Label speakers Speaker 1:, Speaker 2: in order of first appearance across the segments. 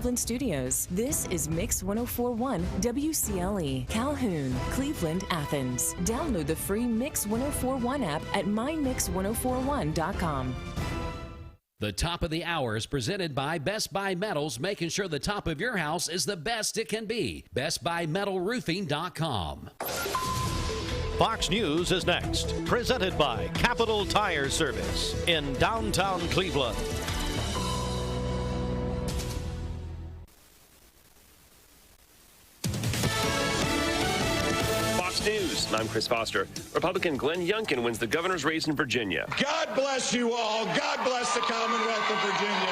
Speaker 1: Cleveland studios, this is Mix 1041 WCLE, Calhoun, Cleveland, Athens. Download the free Mix 1041 app at mymix1041.com.
Speaker 2: The top of the hour is presented by Best Buy Metals, making sure the top of your house is the best it can be. BestBuyMetalRoofing.com.
Speaker 3: Fox News is next, presented by Capital Tire Service in downtown Cleveland.
Speaker 4: News. I'm Chris Foster. Republican Glenn Youngkin wins the governor's race in Virginia.
Speaker 5: God bless you all. God bless the Commonwealth of Virginia.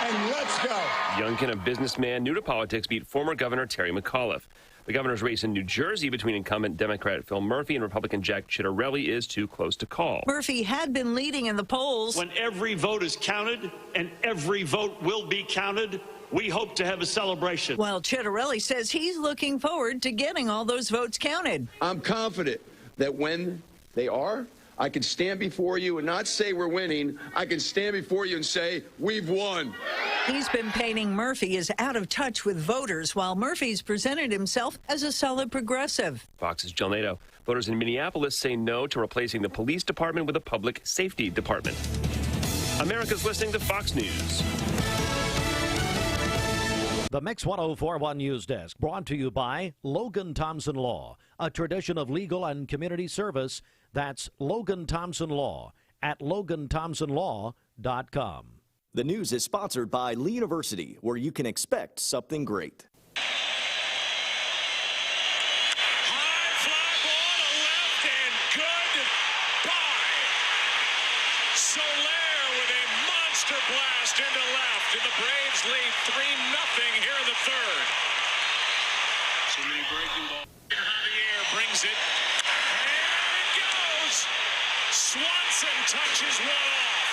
Speaker 5: And let's go.
Speaker 4: Youngkin, a businessman new to politics, beat former Governor Terry McAuliffe. The governor's race in New Jersey between incumbent Democrat Phil Murphy and Republican Jack Ciattarelli is too close to call.
Speaker 6: Murphy had been leading in the polls.
Speaker 7: When every vote is counted and every vote will be counted, we hope to have a celebration.
Speaker 6: While Ciattarelli says he's looking forward to getting all those votes counted.
Speaker 8: I'm confident that when they are, I can stand before you and not say we're winning. I can stand before you and say we've won.
Speaker 6: He's been painting Murphy as out of touch with voters, while Murphy's presented himself as a solid progressive.
Speaker 4: Fox's Jill Nato. Voters in Minneapolis say no to replacing the police department with a public safety department. America's listening to Fox News.
Speaker 3: The Mix 1041 News Desk, brought to you by Logan Thompson Law, a tradition of legal and community service. That's Logan Thompson Law at LoganThompsonLaw.com.
Speaker 9: The news is sponsored by Lee University, where you can expect something great.
Speaker 10: High fly ball to left and goodbye. Soler with a monster blast into left, and the Braves lead 3-0 here in the third. So many breaking ball. Javier brings it, and it goes. Swanson touches one off.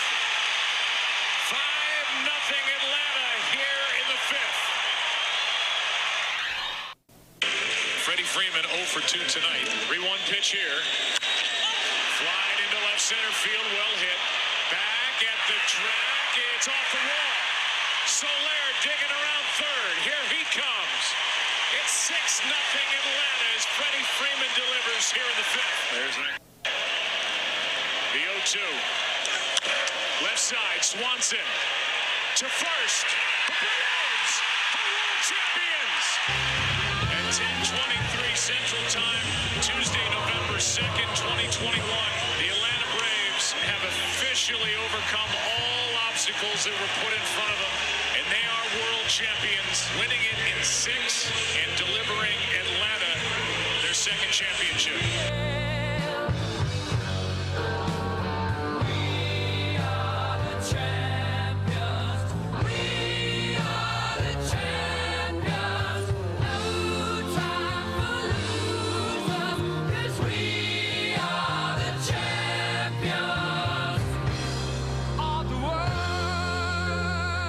Speaker 10: 5-0 Atlanta here in the fifth. Freddie Freeman 0 for 2 tonight. 3-1 pitch here. Flying into left center field, well hit. Back at the track, it's off the wall. Soler digging around third. Here he comes. It's 6-0 Atlanta as Freddie Freeman delivers here in the fifth. There's the 0-2. Left side, Swanson to first. The Braves are world champions. At 10:23 Central Time, Tuesday, November 2nd, 2021, the Atlanta Braves have officially overcome all obstacles that were put in front of them, and they are world champions, winning it in 6 and delivering Atlanta their second championship.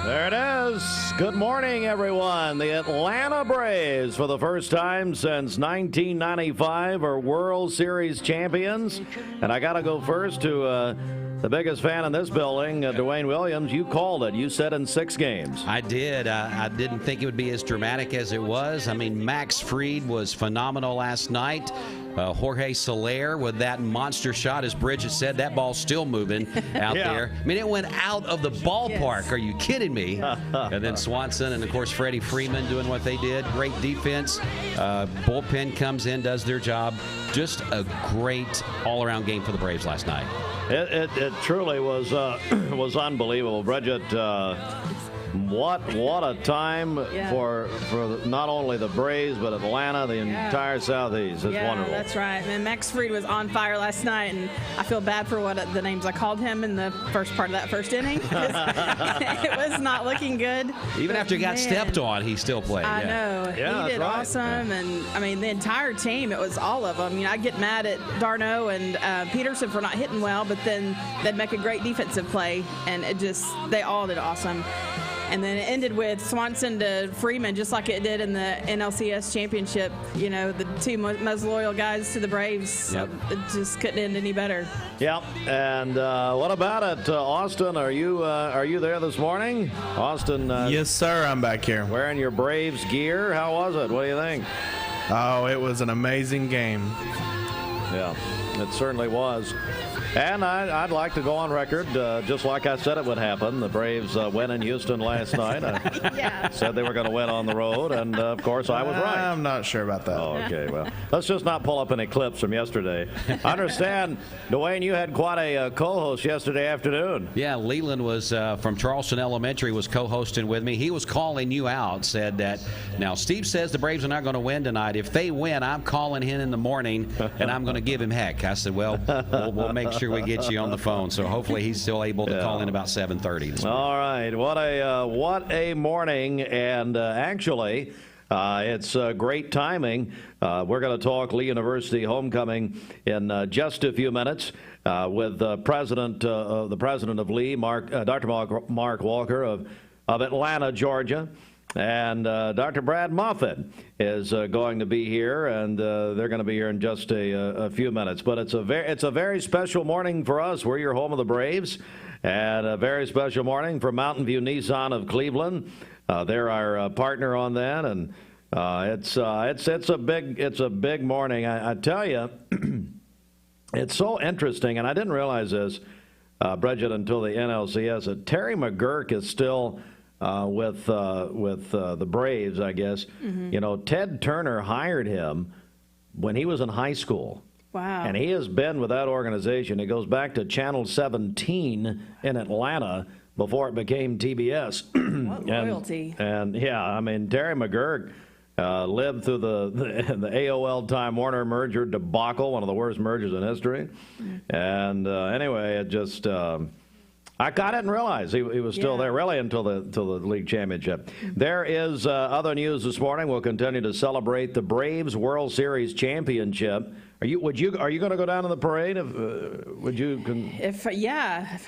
Speaker 3: There it is. Good morning, everyone. The Atlanta Braves, for the first time since 1995, are World Series champions. And I got to go first to the biggest fan in this building, Dwayne Williams. You called it. You said in 6 games.
Speaker 2: I did. I didn't think it would be as dramatic as it was. I mean, Max Fried was phenomenal last night. Jorge Soler with that monster shot, as Bridget said, that ball's still moving out there. I mean, it went out of the ballpark. Yes. Are you kidding me? And then Swanson and, of course, Freddie Freeman doing what they did. Great defense. Bullpen comes in, does their job. Just a great all-around game for the Braves last night.
Speaker 3: It truly was unbelievable. Bridget, what a time for not only the Braves but Atlanta, the entire Southeast. It's wonderful.
Speaker 11: That's right. And Max Fried was on fire last night, and I feel bad for what the names I called him in the first part of that first inning. It was not looking good.
Speaker 2: Even after he got stepped on, he still played.
Speaker 11: I know. He did awesome. And, I mean, the entire team, it was all of them. You know, I get mad at Darno and Peterson for not hitting well, but then they'd make a great defensive play, and they all did awesome. And then it ended with Swanson to Freeman, just like it did in the NLCS championship. You know, the two most loyal guys to the Braves.
Speaker 2: Yep.
Speaker 11: It just couldn't end any better.
Speaker 3: Yep. And what about it, Austin? Are you there this morning? Austin?
Speaker 12: Yes, sir. I'm back here.
Speaker 3: Wearing your Braves gear. How was it? What do you think?
Speaker 12: Oh, it was an amazing game.
Speaker 3: Yeah, it certainly was. And I'd like to go on record, just like I said it would happen. The Braves win in Houston last night. I said they were going to win on the road, and, of course, I was right.
Speaker 12: I'm not sure about that.
Speaker 3: Oh, okay, well, let's just not pull up any clips from yesterday. I understand, Dwayne, you had quite a co-host yesterday afternoon.
Speaker 2: Yeah, Leland was from Charleston Elementary, was co-hosting with me. He was calling you out, said that, now, Steve says the Braves are not going to win tonight. If they win, I'm calling him in the morning, and I'm going to give him heck. I said, well, we'll make sure we get you on the phone. So hopefully he's still able to call in about 7:30 this morning.
Speaker 3: All right. What a morning. And actually, it's great timing. We're going to talk Lee University homecoming in just a few minutes with the president of Lee, Dr. Mark Walker of Atlanta, Georgia. And Dr. Brad Moffett is going to be here, and they're going to be here in just a few minutes. But it's a very special morning for us. We're your home of the Braves, and a very special morning for Mountain View Nissan of Cleveland. They're our partner on that, and it's a big morning. I tell you, it's so interesting, and I didn't realize this, Bridget, until the NLCS. That Terry McGurk is still with the Braves, I guess. Mm-hmm. You know, Ted Turner hired him when he was in high school.
Speaker 11: Wow.
Speaker 3: And he has been with that organization. It goes back to Channel 17 in Atlanta before it became TBS.
Speaker 11: What loyalty.
Speaker 3: And yeah, I mean, Terry McGurk lived through the AOL Time Warner merger debacle, one of the worst mergers in history. Mm-hmm. And anyway, it just... I didn't realize he was still there really until the league championship. There is other news this morning. We'll continue to celebrate the Braves World Series championship. Are you going to go down to the parade?
Speaker 11: If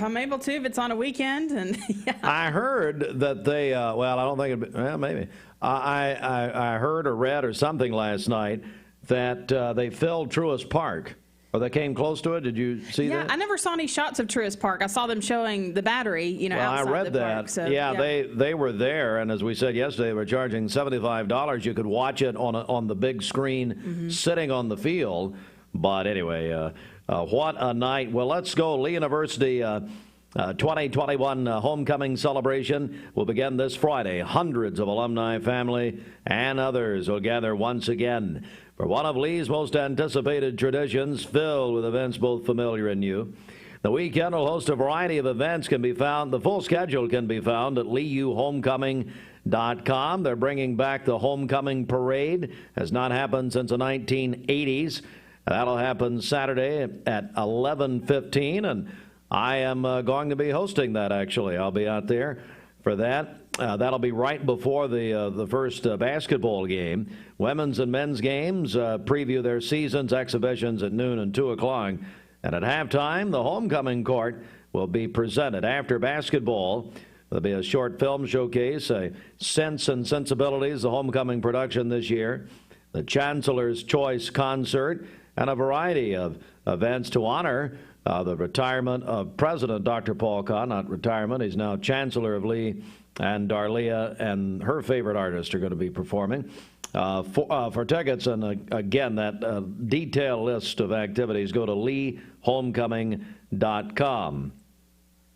Speaker 11: I'm able to, if it's on a weekend, and yeah.
Speaker 3: I heard that they. I don't think maybe. I heard or read or something last night that they filled Truist Park. Or they came close to it. Did you see that?
Speaker 11: Yeah, I never saw any shots of Truist Park. I saw them showing the battery, outside
Speaker 3: I read
Speaker 11: the
Speaker 3: that.
Speaker 11: park. So,
Speaker 3: yeah, they were there, and as we said yesterday, they were charging $75. You could watch it on the big screen sitting on the field. But anyway, what a night. Well, let's go. Lee University 2021 homecoming celebration will begin this Friday. Hundreds of alumni, family, and others will gather once again for one of Lee's most anticipated traditions, filled with events both familiar and new. The weekend will host a variety of events. The full schedule can be found at LeeUHomecoming.com. They're bringing back the homecoming parade. Has not happened since the 1980s. That'll happen Saturday at 11:15, and I am going to be hosting that, actually. I'll be out there for that. That'll be right before the first basketball game. Women's and men's games preview their seasons, exhibitions at noon and 2 o'clock. And at halftime, the homecoming court will be presented. After basketball, there'll be a short film showcase, a Sense and Sensibilities, the homecoming production this year, the Chancellor's Choice concert, and a variety of events to honor the retirement of President Dr. Paul Kahn. Not retirement, he's now Chancellor of Lee, and Darlia and her favorite artist are going to be performing. For tickets, and again, that detailed list of activities, go to LeeHomecoming.com.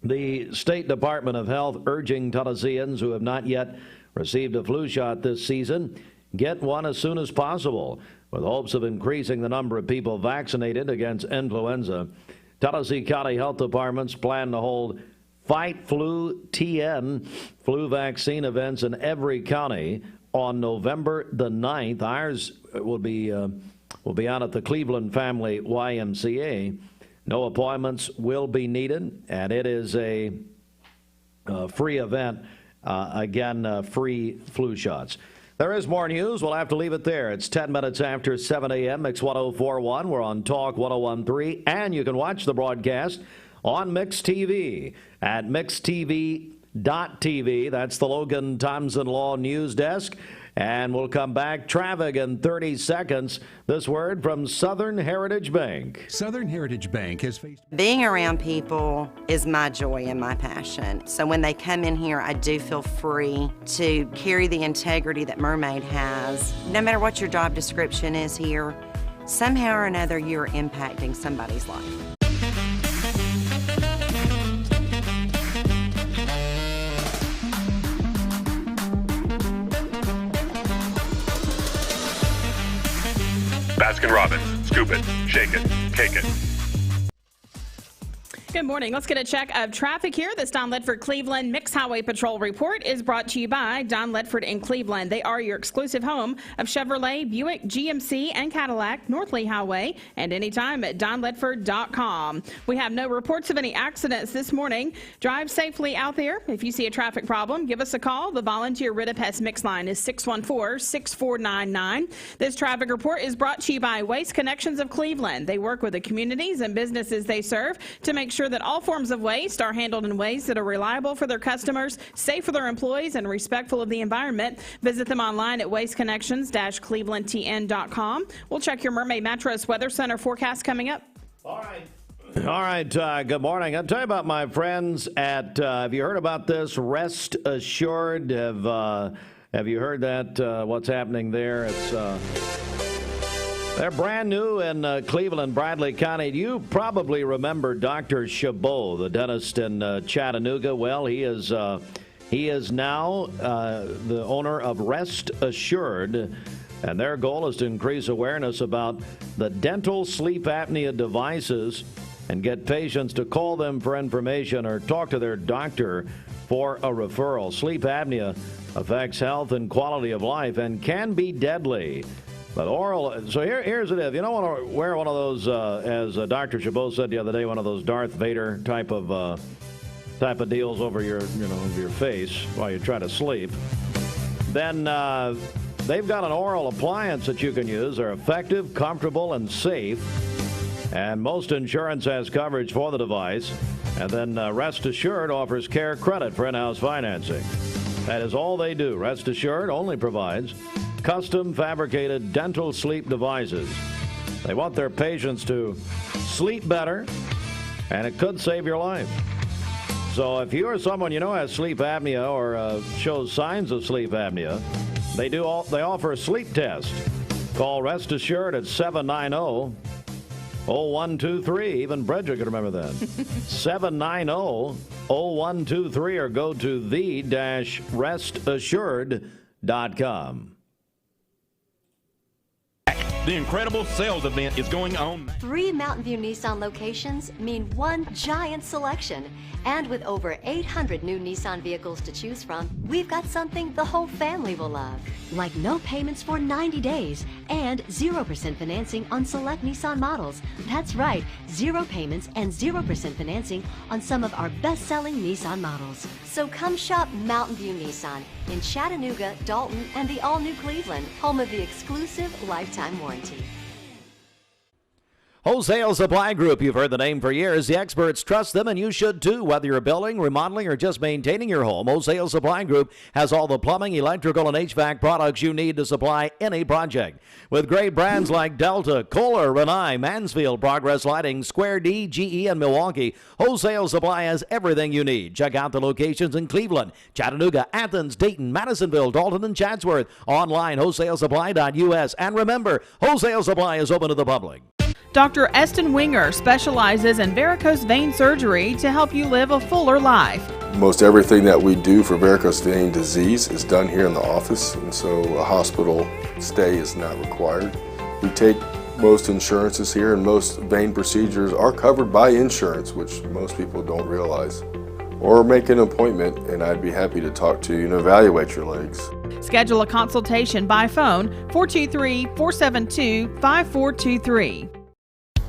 Speaker 3: The State Department of Health urging Tennesseans who have not yet received a flu shot this season, get one as soon as possible, with hopes of increasing the number of people vaccinated against influenza. Tennessee County Health Departments plan to hold Fight Flu TN flu vaccine events in every county on November the 9th. Ours will be out at the Cleveland Family YMCA. No appointments will be needed, and it is a free event. Free flu shots. There is more news. We'll have to leave it there. It's 10 minutes after 7 a.m. Mix 104.1. We're on Talk 101.3, and you can watch the broadcast on Mix TV at mixtv.com. TV. That's the Logan Thompson Law News Desk. And we'll come back. Traffic in 30 seconds. This word from Southern Heritage Bank.
Speaker 13: Southern Heritage Bank has faced...
Speaker 14: Being around people is my joy and my passion. So when they come in here, I do feel free to carry the integrity that Mermaid has. No matter what your job description is here, somehow or another, you're impacting somebody's life.
Speaker 15: Baskin-Robbins. Scoop it, shake it, cake it.
Speaker 11: Good morning. Let's get a check of traffic here. This Don Ledford Cleveland Mixed Highway Patrol report is brought to you by Don Ledford in Cleveland. They are your exclusive home of Chevrolet, Buick, GMC, and Cadillac, North Lee Highway, and anytime at donledford.com. We have no reports of any accidents this morning. Drive safely out there. If you see a traffic problem, give us a call. The volunteer Rid-a-Pest mix line is 614-6499. This traffic report is brought to you by Waste Connections of Cleveland. They work with the communities and businesses they serve to make sure that all forms of waste are handled in ways that are reliable for their customers, safe for their employees, and respectful of the environment. Visit them online at wasteconnections-clevelandtn.com. We'll check your Mermaid Mattress Weather Center forecast coming up.
Speaker 3: All right, good morning. I'll tell you about my friends at, have you heard about this? Rest Assured. Have you heard that, what's happening there? It's... They're brand new in Cleveland, Bradley County. You probably remember Dr. Chabot, the dentist in Chattanooga. Well, he is now the owner of Rest Assured, and their goal is to increase awareness about the dental sleep apnea devices and get patients to call them for information or talk to their doctor for a referral. Sleep apnea affects health and quality of life and can be deadly. But so here's it. If you don't want to wear one of those, as Dr. Chabot said the other day, one of those Darth Vader type of deals over your face while you try to sleep, then they've got an oral appliance that you can use. They're effective, comfortable, and safe. And most insurance has coverage for the device. And then Rest Assured offers care credit for in-house financing. That is all they do. Rest Assured only provides custom fabricated dental sleep devices. They want their patients to sleep better, and it could save your life. So if you or someone you know has sleep apnea or shows signs of sleep apnea, they offer a sleep test. Call Rest Assured at 790-0123. Even Bredger could remember that. 790-0123, or go to the-restassured.com.
Speaker 16: The incredible sales event is going on.
Speaker 17: 3 Mountain View Nissan locations mean one giant selection. And with over 800 new Nissan vehicles to choose from, we've got something the whole family will love. Like no payments for 90 days and 0% financing on select Nissan models. That's right, 0 payments and 0% financing on some of our best-selling Nissan models. So come shop Mountain View Nissan in Chattanooga, Dalton, and the all-new Cleveland, home of the exclusive lifetime warranty.
Speaker 3: Wholesale Supply Group, you've heard the name for years. The experts trust them, and you should too. Whether you're building, remodeling, or just maintaining your home, Wholesale Supply Group has all the plumbing, electrical, and HVAC products you need to supply any project. With great brands like Delta, Kohler, Rinnai, Mansfield, Progress Lighting, Square D, GE, and Milwaukee, Wholesale Supply has everything you need. Check out the locations in Cleveland, Chattanooga, Athens, Dayton, Madisonville, Dalton, and Chatsworth. Online, wholesalesupply.us. And remember, Wholesale Supply is open to the public.
Speaker 11: Dr. Eston Winger specializes in varicose vein surgery to help you live a fuller life.
Speaker 18: Most everything that we do for varicose vein disease is done here in the office, and so a hospital stay is not required. We take most insurances here, and most vein procedures are covered by insurance, which most people don't realize. Or make an appointment, and I'd be happy to talk to you and evaluate your legs.
Speaker 11: Schedule a consultation by phone, 423-472-5423.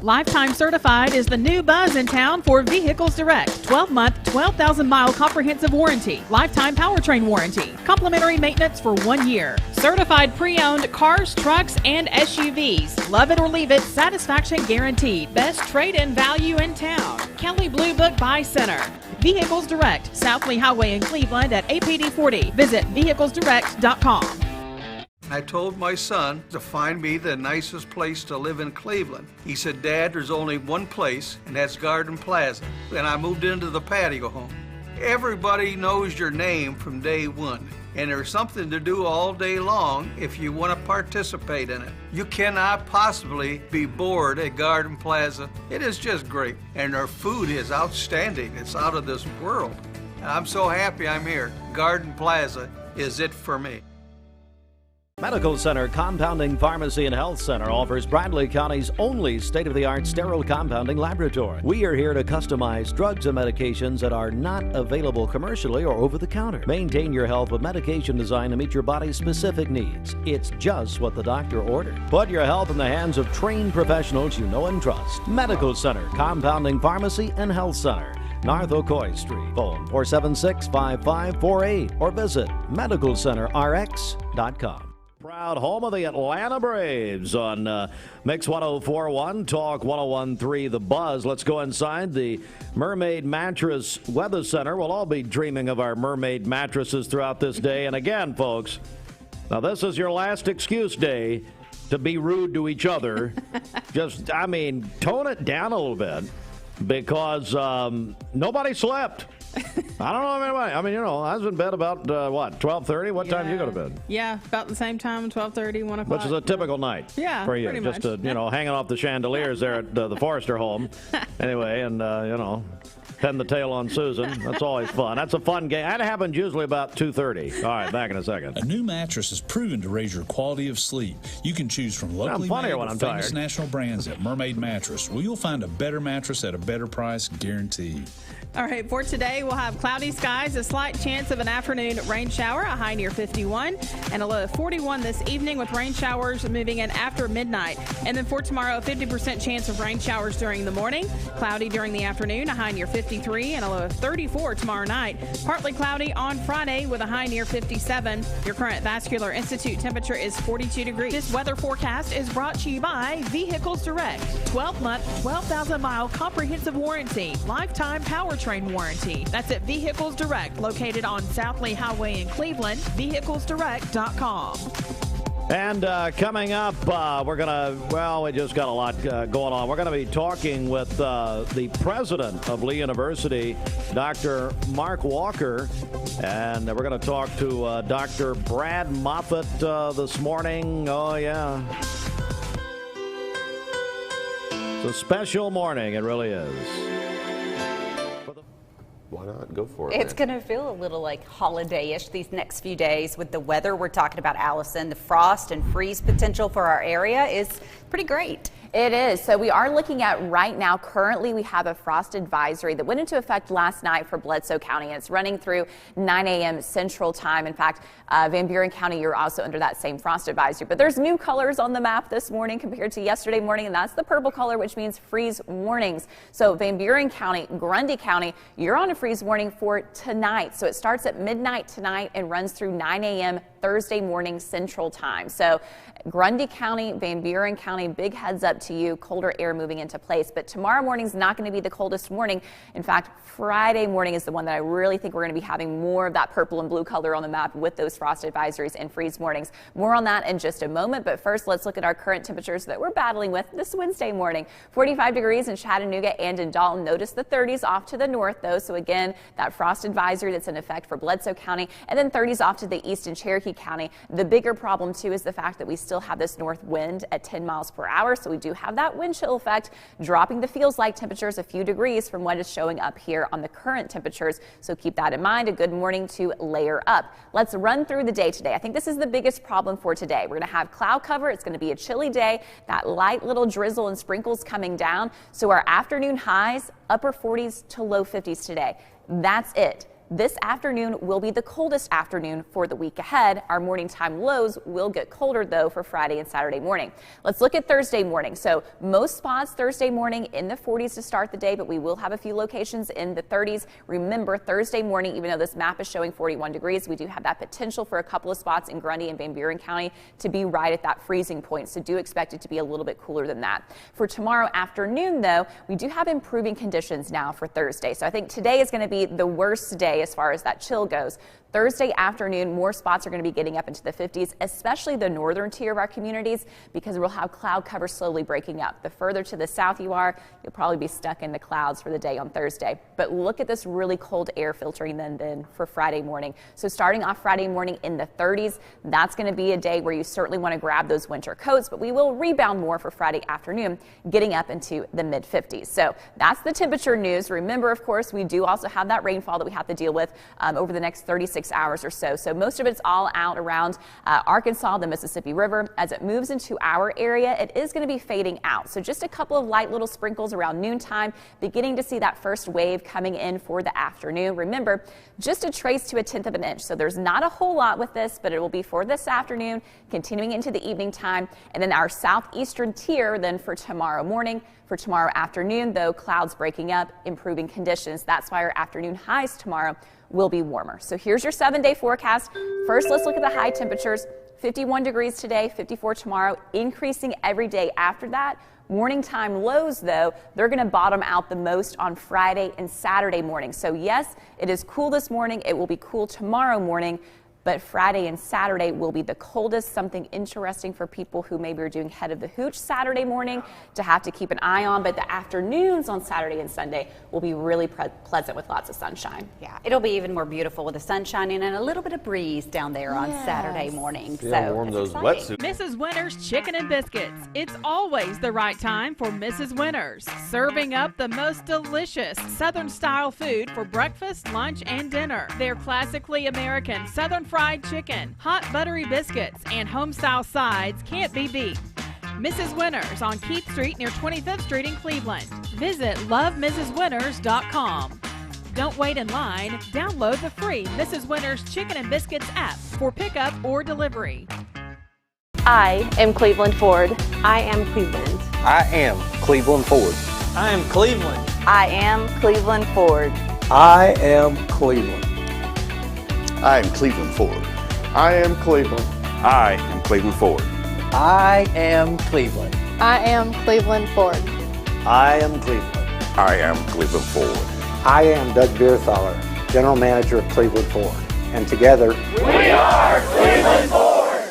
Speaker 11: Lifetime Certified is the new buzz in town for Vehicles Direct. 12-month, 12,000-mile comprehensive warranty. Lifetime powertrain warranty. Complimentary maintenance for 1 year. Certified pre-owned cars, trucks, and SUVs. Love it or leave it, satisfaction guaranteed. Best trade-in value in town. Kelly Blue Book Buy Center. Vehicles Direct, South Lee Highway in Cleveland at APD 40. Visit vehiclesdirect.com.
Speaker 19: I told my son to find me the nicest place to live in Cleveland. He said, Dad, there's only one place, and that's Garden Plaza. And I moved into the patio home. Everybody knows your name from day one, and there's something to do all day long if you want to participate in it. You cannot possibly be bored at Garden Plaza. It is just great, and their food is outstanding. It's out of this world. I'm so happy I'm here. Garden Plaza is it for me.
Speaker 3: Medical Center Compounding Pharmacy and Health Center offers Bradley County's only state-of-the-art sterile compounding laboratory. We are here to customize drugs and medications that are not available commercially or over the counter. Maintain your health with medication designed to meet your body's specific needs. It's just what the doctor ordered. Put your health in the hands of trained professionals you know and trust. Medical Center Compounding Pharmacy and Health Center, North Ocoee Street. Phone 476-5548 or visit medicalcenterrx.com. Proud home of the Atlanta Braves on Mix 104.1, Talk 101.3 The Buzz. Let's go inside the Mermaid Mattress Weather Center. We'll all be dreaming of our Mermaid mattresses throughout this day. And again, folks, now this is your last excuse day to be rude to each other. Just, I mean, tone it down a little bit because nobody slept. I don't know anybody. I mean, you know, I was in bed about, 12:30? What time you go to bed?
Speaker 11: Yeah, about the same time, 12:30, 1 o'clock.
Speaker 3: Which is a typical night for you.
Speaker 11: Pretty
Speaker 3: just,
Speaker 11: much.
Speaker 3: Hanging off the chandeliers there at the Forrester home. Anyway, and, pin the tail on Susan. That's always fun. That's a fun game. That happens usually about 2:30. All right, back in a second.
Speaker 20: A new mattress is proven to raise your quality of sleep. You can choose from locally made or famous national brands at Mermaid Mattress, where you'll find a better mattress at a better price, guaranteed.
Speaker 11: All right, for today, we'll have cloudy skies, a slight chance of an afternoon rain shower, a high near 51, and a low of 41 this evening with rain showers moving in after midnight. And then for tomorrow, a 50% chance of rain showers during the morning, cloudy during the afternoon, a high near 53, and a low of 34 tomorrow night. Partly cloudy on Friday with a high near 57. Your current Vascular Institute temperature is 42 degrees. This weather forecast is brought to you by Vehicles Direct. 12-month, 12,000-mile comprehensive warranty, lifetime powertrain warranty. That's at Vehicles Direct, located on South Lee Highway in Cleveland, vehiclesdirect.com.
Speaker 3: And coming up, we're going to, we just got a lot going on. We're going to be talking with the president of Lee University, Dr. Mark Walker, and we're going to talk to Dr. Brad Moffett this morning. Oh, yeah. It's a special morning. It really is.
Speaker 21: Why not? Go for it.
Speaker 22: It's going to feel a little like holiday-ish these next few days with the weather. We're talking about, Allison, the frost and freeze potential for our area is pretty great.
Speaker 23: It is. So we are looking at right now, currently we have a frost advisory that went into effect last night for Bledsoe County. It's running through 9 a.m. Central Time. In fact, Van Buren County, you're also under that same frost advisory. But there's new colors on the map this morning compared to yesterday morning, and that's the purple color, which means freeze warnings. So Van Buren County, Grundy County, you're on a freeze warning for tonight. So it starts at midnight tonight and runs through 9 a.m. Thursday morning Central Time. So Grundy County, Van Buren County, big heads up to you, colder air moving into place. But tomorrow morning is not going to be the coldest morning. In fact, Friday morning is the one that I really think we're going to be having more of that purple and blue color on the map with those frost advisories and freeze warnings. More on that in just a moment. But first, let's look at our current temperatures that we're battling with this Wednesday morning. 45 degrees in Chattanooga and in Dalton. Notice the 30s off to the north, though. So again, that frost advisory that's in effect for Bledsoe County, and then 30s off to the east in Cherokee County. The bigger problem, too, is the fact that we still have this north wind at 10 miles per hour. So we do have that wind chill effect, dropping the feels-like temperatures a few degrees from what is showing up here on the current temperatures. So keep that in mind. A good morning to layer up. Let's run through the day today. I think this is the biggest problem for today. We're going to have cloud cover. It's going to be a chilly day. That light little drizzle and sprinkles coming down. So our afternoon highs, upper 40s to low 50s today. That's it. This afternoon will be the coldest afternoon for the week ahead. Our morning time lows will get colder, though, for Friday and Saturday morning. Let's look at Thursday morning. So most spots Thursday morning in the 40s to start the day, but we will have a few locations in the 30s. Remember, Thursday morning, even though this map is showing 41 degrees, we do have that potential for a couple of spots in Grundy and Van Buren County to be right at that freezing point. So do expect it to be a little bit cooler than that. For tomorrow afternoon, though, we do have improving conditions now for Thursday. So I think today is going to be the worst day as far as that chill goes. Thursday afternoon, more spots are going to be getting up into the 50s, especially the northern tier of our communities, because we'll have cloud cover slowly breaking up. The further to the south you are, you'll probably be stuck in the clouds for the day on Thursday. But look at this really cold air filtering then for Friday morning. So starting off Friday morning in the 30s, that's going to be a day where you certainly want to grab those winter coats, but we will rebound more for Friday afternoon, getting up into the mid 50s. So that's the temperature news. Remember, of course, we do also have that rainfall that we have to deal with over the next 36 hours or so. So most of it's all out around Arkansas, the Mississippi River. As it moves into our area, it is going to be fading out. So just a couple of light little sprinkles around noontime, beginning to see that first wave coming in for the afternoon. Remember, just a trace to 1/10 of an inch. So there's not a whole lot with this, but it will be for this afternoon, continuing into the evening time. And then our southeastern tier then for tomorrow morning. For tomorrow afternoon, though, clouds breaking up, improving conditions. That's why our afternoon highs tomorrow will be warmer. So here's your 7-day forecast. First, let's look at the high temperatures. 51 degrees today, 54 tomorrow, increasing every day after that. Morning time lows, though, they're going to bottom out the most on Friday and Saturday morning. So yes, it is cool this morning. It will be cool tomorrow morning. But Friday and Saturday will be the coldest. Something interesting for people who maybe are doing head of the hooch Saturday morning to have to keep an eye on. But the afternoons on Saturday and Sunday will be really pleasant with lots of sunshine.
Speaker 22: Yeah, it'll be even more beautiful with the sun shining and a little bit of breeze down there on Saturday morning.
Speaker 3: So warm those wetsuits.
Speaker 1: Mrs. Winter's Chicken and Biscuits. It's always the right time for Mrs. Winter's. Serving up the most delicious Southern-style food for breakfast, lunch, and dinner. Their classically American Southern fried chicken, hot buttery biscuits, and home-style sides can't be beat. Mrs. Winters on Keith Street near 25th Street in Cleveland. Visit lovemrswinters.com. Don't wait in line. Download the free Mrs. Winters Chicken and Biscuits app for pickup or delivery.
Speaker 5: I am Cleveland Ford. I am Cleveland.
Speaker 21: I am Cleveland Ford.
Speaker 24: I am Cleveland.
Speaker 5: I am Cleveland Ford.
Speaker 21: I am Cleveland.
Speaker 25: I am Cleveland Ford. I am Cleveland.
Speaker 15: I am Cleveland Ford.
Speaker 24: I am Cleveland.
Speaker 5: I am Cleveland Ford.
Speaker 24: I am Cleveland.
Speaker 15: I am Cleveland Ford.
Speaker 26: I am Doug Beerthaler, General Manager of Cleveland Ford. And together,
Speaker 3: we are Cleveland Ford!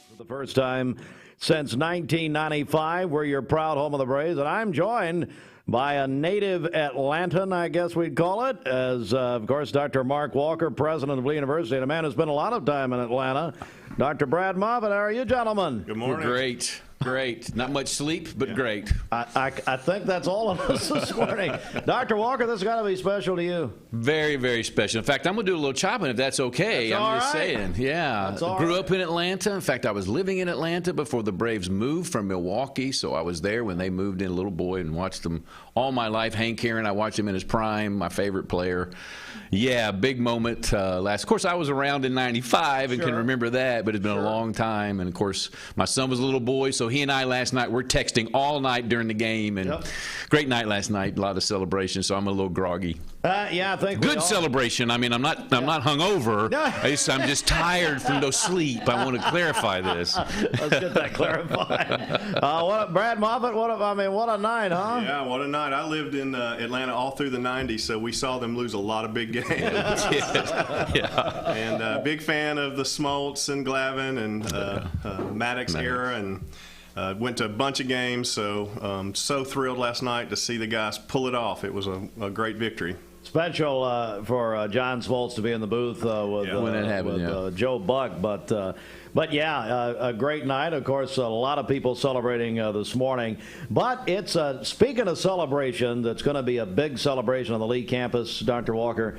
Speaker 3: For the first time since 1995, we're your proud home of the Braves, and I'm joined by a native Atlantan, I guess we'd call it, as, of course, Dr. Mark Walker, president of Lee University, and a man who spent a lot of time in Atlanta. Dr. Brad Moffett, how are you, gentlemen?
Speaker 2: Good morning. We're great. Great. Not much sleep, but great.
Speaker 3: I think that's all of us this morning. Dr. Walker, this has got to be special to you.
Speaker 2: Very, very special. In fact, I'm going to do a little chopping if that's okay. I'm just saying. Yeah. Grew up in Atlanta. In fact, I was living in Atlanta before the Braves moved from Milwaukee, so I was there when they moved in, a little boy, and watched them all my life. Hank Aaron, I watched him in his prime, my favorite player. Yeah, big moment. Of course, I was around in 95 and can remember that, but it's been a long time. And, of course, my son was a little boy, so he and I last night were texting all night during the game. And great night last night, a lot of celebration, so I'm a little groggy.
Speaker 3: Yeah, I think
Speaker 2: good celebration. I mean, I'm not hungover. I'm just tired from no sleep. I want to clarify this.
Speaker 3: Let's get that clarified. Brad Moffett, what a night, huh?
Speaker 27: Yeah, what a night. I lived in Atlanta all through the 90s, so we saw them lose a lot of big games. And big fan of the Smoltz and Glavine and Maddox era, and went to a bunch of games. So so thrilled last night to see the guys pull it off. It was a great victory.
Speaker 3: Special for John Smoltz to be in the booth with Joe Buck, but But yeah, a great night. Of course, a lot of people celebrating this morning. But it's speaking of celebration, that's going to be a big celebration on the Lee campus, Dr. Walker,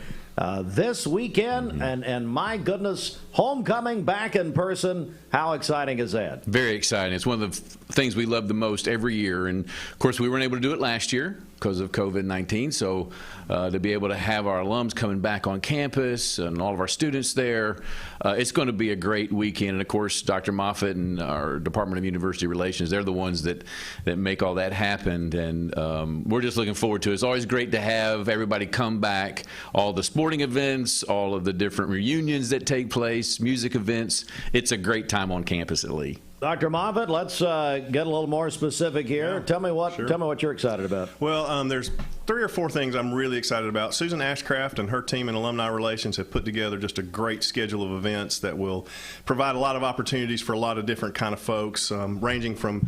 Speaker 3: this weekend. And my goodness, homecoming back in person. How exciting is that?
Speaker 4: Very exciting. It's one of the things we love the most every year. And of course, we weren't able to do it last year because of COVID-19. So to be able to have our alums coming back on campus and all of our students there, it's going to be a great weekend. And of course, Dr. Moffett and our Department of University Relations, they're the ones that make all that happen. And we're just looking forward to it. It's always great to have everybody come back, all the sporting events, all of the different reunions that take place, music events. It's a great time on campus at Lee.
Speaker 3: Dr. Moffett, let's get a little more specific here.
Speaker 27: Yeah,
Speaker 3: tell me what you're excited about.
Speaker 27: Well, there's 3 or 4 things I'm really excited about. Susan Ashcraft and her team in Alumni Relations have put together just a great schedule of events that will provide a lot of opportunities for a lot of different kind of folks, ranging from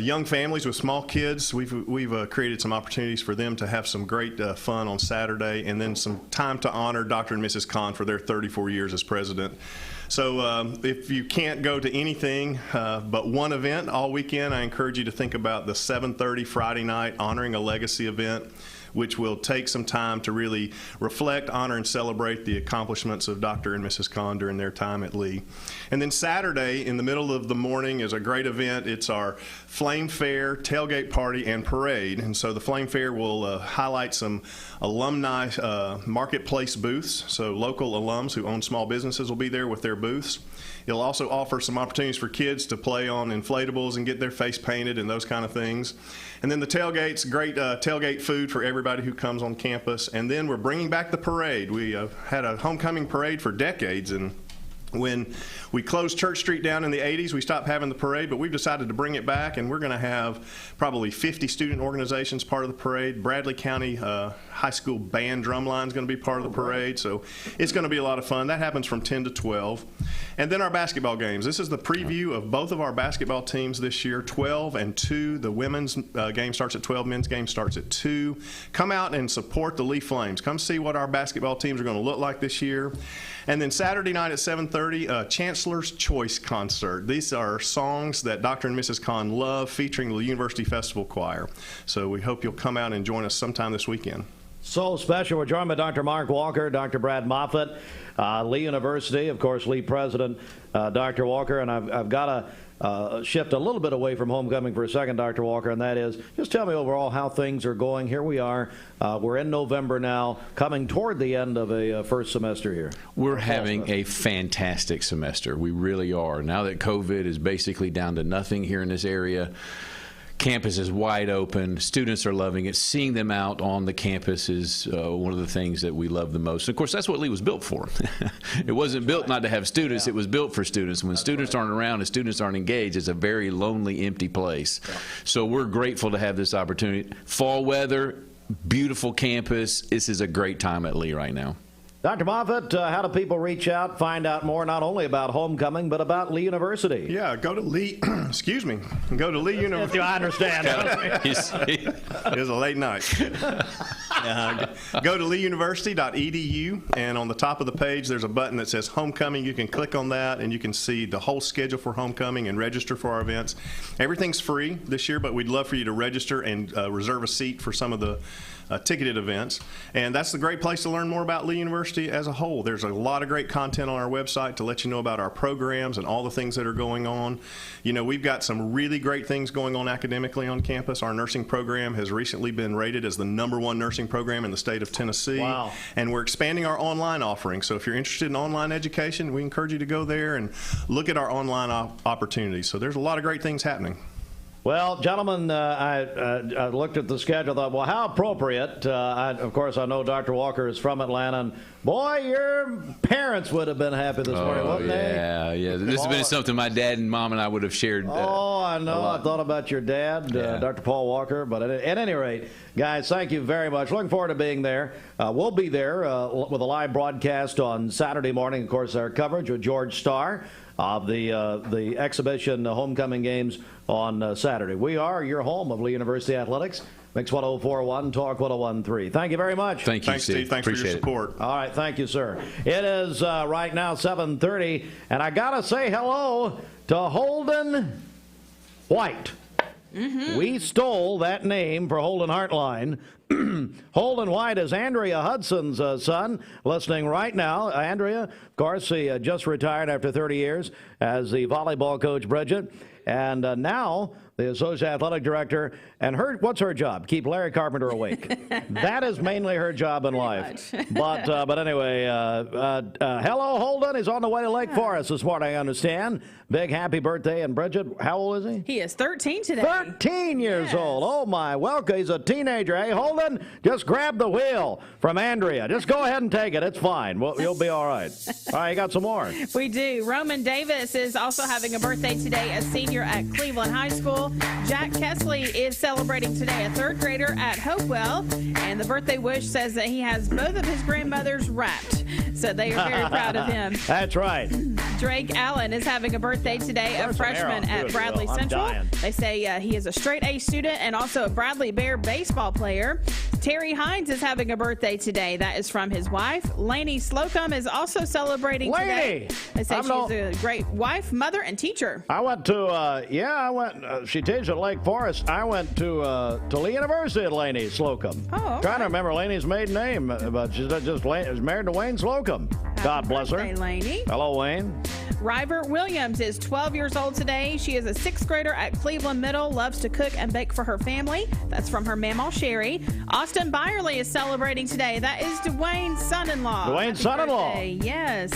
Speaker 27: young families with small kids. We've created some opportunities for them to have some great fun on Saturday, and then some time to honor Dr. and Mrs. Kahn for their 34 years as president. So if you can't go to anything but one event all weekend, I encourage you to think about the 7:30 Friday night Honoring a Legacy event, which will take some time to really reflect, honor, and celebrate the accomplishments of Dr. and Mrs. Kahn during their time at Lee. And then Saturday, in the middle of the morning, is a great event. It's our Flame Fair, tailgate party, and parade. And so the Flame Fair will highlight some alumni marketplace booths. So local alums who own small businesses will be there with their booths. It'll also offer some opportunities for kids to play on inflatables and get their face painted and those kind of things. And then the tailgate's great tailgate food for everybody who comes on campus. And then we're bringing back the parade. We had a homecoming parade for decades, and when we closed Church Street down in the 80s, we stopped having the parade, but we've decided to bring it back, and we're going to have probably 50 student organizations part of the parade. Bradley County High School Band Drumline is going to be part of the parade, so it's going to be a lot of fun. That happens from 10 to 12. And then our basketball games. This is the preview of both of our basketball teams this year, 12 and 2. The women's game starts at 12, men's game starts at 2. Come out and support the Lee Flames. Come see what our basketball teams are going to look like this year. And then Saturday night at 7:30, Chancellor's Choice Concert. These are songs that Dr. and Mrs. Kahn love, featuring the University Festival Choir. So we hope you'll come out and join us sometime this weekend.
Speaker 3: So special. We're joined by Dr. Mark Walker, Dr. Brad Moffett, Lee University, of course, Lee President, Dr. Walker. And I've got to shift a little bit away from homecoming for a second, Dr. Walker, and that is, just tell me overall how things are going. Here we are. We're in November now, coming toward the end of a first semester here.
Speaker 4: We're having a fantastic semester. We really are. Now that COVID is basically down to nothing here in this area, campus is wide open. Students are loving it. Seeing them out on the campus is one of the things that we love the most. And of course, that's what Lee was built for. It wasn't built not to have students. It was built for students. When students aren't around and students aren't engaged, it's a very lonely, empty place. So we're grateful to have this opportunity. Fall weather, beautiful campus. This is a great time at Lee right now.
Speaker 3: Dr. Moffett, how do people reach out, find out more, not only about homecoming, but about Lee University?
Speaker 27: Yeah, go to Lee, excuse me, go to Lee University.
Speaker 3: I understand.
Speaker 27: It was a late night. Go to leeuniversity.edu, and on the top of the page, there's a button that says Homecoming. You can click on that, and you can see the whole schedule for homecoming and register for our events. Everything's free this year, but we'd love for you to register and reserve a seat for some of the ticketed events. And that's the great place to learn more about Lee University as a whole. There's a lot of great content on our website to let you know about our programs and all the things that are going on. You know, we've got some really great things going on academically on campus. Our nursing program has recently been rated as the #1 nursing program in the state of Tennessee.
Speaker 3: Wow.
Speaker 27: And we're expanding our online offering. So if you're interested in online education, we encourage you to go there and look at our online opportunities. So there's a lot of great things happening.
Speaker 3: Well, gentlemen, I looked at the schedule, thought, well, how appropriate. Of course, I know Dr. Walker is from Atlanta, and boy, your parents would have been happy this morning, wouldn't they?
Speaker 4: Yeah. This has been something my dad and mom and I would have shared.
Speaker 3: I know. I thought about your dad, Dr. Paul Walker. But at any rate, guys, thank you very much. Looking forward to being there. We'll be there with a live broadcast on Saturday morning. Of course, our coverage with George Starr of the exhibition homecoming games on Saturday. We are your home of Lee University Athletics. Mix 1041, Talk 1013. Thank you very much.
Speaker 4: Thank you, Steve.
Speaker 27: Thanks for your
Speaker 4: Appreciate it.
Speaker 27: support.
Speaker 3: All right, thank you, sir. It is right now 7:30, and I got to say hello to Holden White. We stole that name for Holden Hartline. Holden White is Andrea Hudson's son, listening right now. Andrea, of course, he just retired after 30 years as the volleyball coach, Bridget, and now the associate athletic director. And what's her job? Keep Larry Carpenter awake. That is mainly her job in life. But anyway, hello, Holden. He's on the way to Lake Forest this morning, I understand. Big happy birthday. And Bridget, how old is he?
Speaker 11: He is 13 today.
Speaker 3: 13 years old. Oh, my. Welcome. He's a teenager. Hey, Holden, just grab the wheel from Andrea. Just go ahead and take it. It's fine. You'll be all right. All right, you got some more.
Speaker 11: We do. Roman Davis is also having a birthday today, a senior at Cleveland High School. Jack Kesley is celebrating today, a third grader at Hopewell. And the birthday wish says that he has both of his grandmothers wrapped. So they are very proud of him.
Speaker 3: That's right.
Speaker 11: Drake Allen is having a birthday today, a freshman at Bradley Central. They say he is a straight A student and also a Bradley Bear baseball player. Terry Hines is having a birthday today. That is from his wife. Lainey Slocum is also celebrating today. They say she's a great wife, mother, and teacher.
Speaker 3: I went to, she teaches at Lake Forest. I went to Talene University at Lainey Slocum.
Speaker 11: Oh, okay.
Speaker 3: Trying to remember Lainey's maiden name, but she's just married to Wayne Slocum. God bless her.
Speaker 11: Happy birthday, Lainey.
Speaker 3: Hello, Wayne.
Speaker 11: River Williams is 12 years old today. She is a 6th grader at Cleveland Middle, loves to cook and bake for her family. That's from her mamaw, Sherry. Austin Byerly is celebrating today. That is Dwayne's son-in-law.
Speaker 3: Dwayne's son-in-law.
Speaker 11: Yes.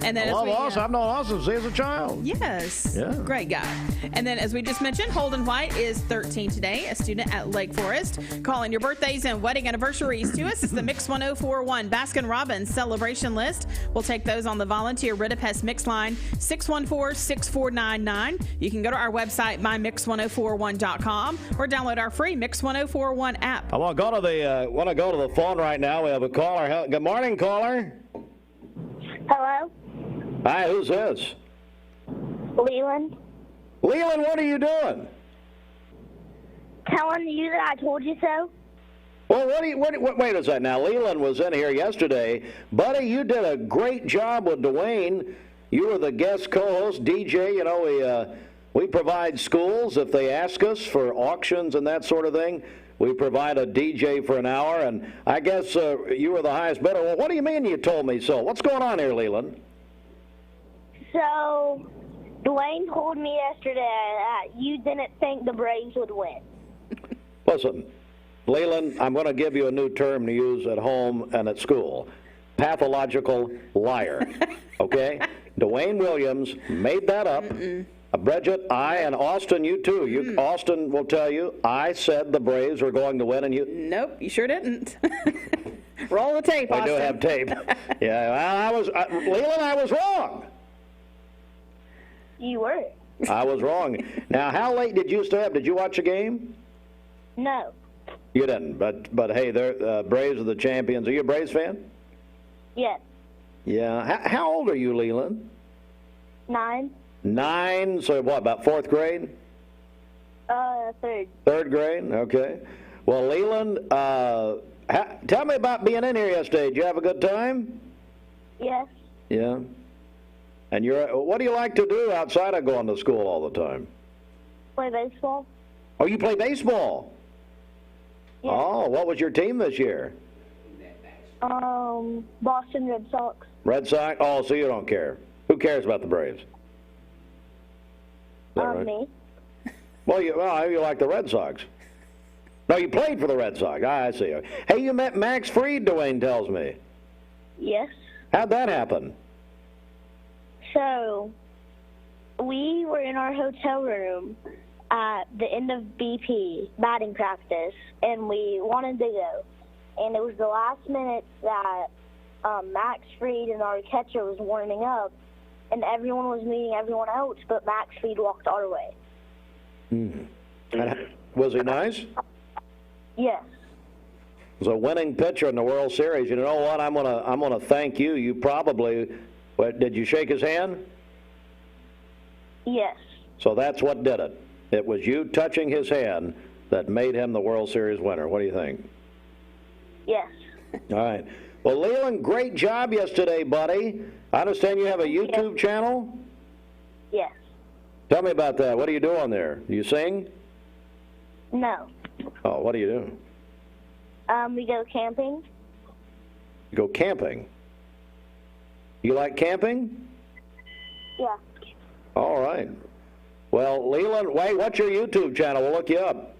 Speaker 11: And then
Speaker 3: I love Austin. I've known Austin since he was a child.
Speaker 11: Yes.
Speaker 3: Yeah.
Speaker 11: Great guy. And then, as we just mentioned, Holden White is 13 today, a student at Lake Forest. Calling your birthdays and wedding anniversaries to us is the Mix 1041 Baskin-Robbins celebration list. We'll take those on the volunteer Ridipest Mix line, 614-6499. You can go to our website, mymix1041.com, or download our free Mix 1041 app.
Speaker 3: I want to go to the phone right now. We have a caller. Good morning, caller.
Speaker 6: Hello?
Speaker 3: Hi, who's this?
Speaker 6: Leland.
Speaker 3: Leland, what are you doing?
Speaker 6: Telling you that I told you so.
Speaker 3: Well, wait a second now. Leland was in here yesterday. Buddy, you did a great job with Dwayne. You were the guest co-host, DJ. You know, we provide schools if they ask us for auctions and that sort of thing. We provide a DJ for an hour, and I guess you were the highest bidder. Well, what do you mean you told me so? What's going on here, Leland?
Speaker 6: So, Dwayne told me yesterday that you didn't think the Braves would win.
Speaker 3: Listen, Leland, I'm going to give you a new term to use at home and at school. Pathological liar. Okay? Dwayne Williams made that up. Bridget, and Austin, you too. Austin will tell you, I said the Braves were going to win, and you...
Speaker 11: Nope, you sure didn't. Roll the tape, Austin.
Speaker 3: I do have tape. Yeah, Leland, I was wrong.
Speaker 6: You were.
Speaker 3: I was wrong. Now, how late did you stay up? Did you watch a game?
Speaker 6: No.
Speaker 3: You didn't, but hey, the Braves are the champions. Are you a Braves fan?
Speaker 6: Yes.
Speaker 3: Yeah. How old are you, Leland?
Speaker 6: 9.
Speaker 3: 9, so what, about 4th grade?
Speaker 6: 3rd.
Speaker 3: 3rd grade, okay. Well, Leland, tell me about being in here yesterday. Did you have a good time?
Speaker 6: Yes.
Speaker 3: Yeah. And what do you like to do outside of going to school all the time?
Speaker 6: Play baseball.
Speaker 3: Oh, you play baseball?
Speaker 6: Yes.
Speaker 3: Oh, what was your team this year?
Speaker 6: Boston Red Sox.
Speaker 3: Red Sox? Oh, so you don't care. Who cares about the Braves? Right?
Speaker 6: Me.
Speaker 3: Well, you like the Red Sox. No, you played for the Red Sox. I see. Hey, you met Max Fried, Dwayne tells me.
Speaker 6: Yes.
Speaker 3: How'd that happen?
Speaker 6: So, we were in our hotel room at the end of BP batting practice, and we wanted to go. And it was the last minute that Max Fried and our catcher was warming up, and everyone was meeting everyone else, but Max Fried walked our way.
Speaker 3: Was he nice?
Speaker 6: Yes.
Speaker 3: Was a winning pitcher in the World Series. You know what? I'm gonna thank you. You probably, did you shake his hand?
Speaker 6: Yes.
Speaker 3: So that's what did it. It was you touching his hand that made him the World Series winner. What do you think?
Speaker 6: Yes.
Speaker 3: All right. Well, Leland, great job yesterday, buddy. I understand you have a YouTube channel?
Speaker 6: Yes.
Speaker 3: Tell me about that. What do you do on there? Do you sing?
Speaker 6: No.
Speaker 3: Oh, what do you do?
Speaker 6: We go camping.
Speaker 3: You go camping? You like camping?
Speaker 6: Yeah.
Speaker 3: All right. Well, Leland, wait, what's your YouTube channel? We'll look you up.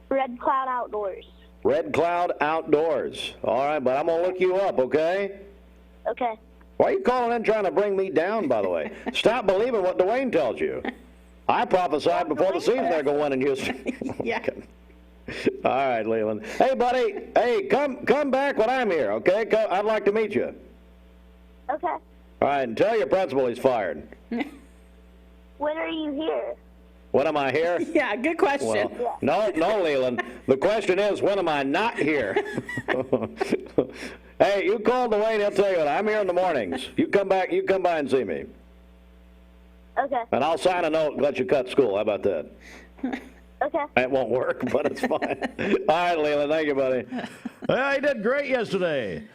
Speaker 6: Red Cloud Outdoors.
Speaker 3: Red Cloud Outdoors. All right, but I'm going to look you up, okay?
Speaker 6: Okay.
Speaker 3: Why are you calling in trying to bring me down, by the way? Stop believing what Dwayne tells you. I prophesied before the season they're going to win in Houston.
Speaker 11: Yeah.
Speaker 3: All right, Leland. Hey, buddy. Hey, come back when I'm here, okay? I'd like to meet you.
Speaker 6: Okay.
Speaker 3: All right, and tell your principal he's fired.
Speaker 6: When are you here?
Speaker 3: When am I here?
Speaker 11: Yeah, good question.
Speaker 3: Well, no, Leland. The question is, when am I not here? Hey, you call Dwayne, he'll tell you what. I'm here in the mornings. You come by and see me.
Speaker 6: Okay.
Speaker 3: And I'll sign a note and let you cut school. How about that?
Speaker 6: Okay.
Speaker 3: It won't work, but it's fine. All right, Leland. Thank you, buddy. Well, he did great yesterday.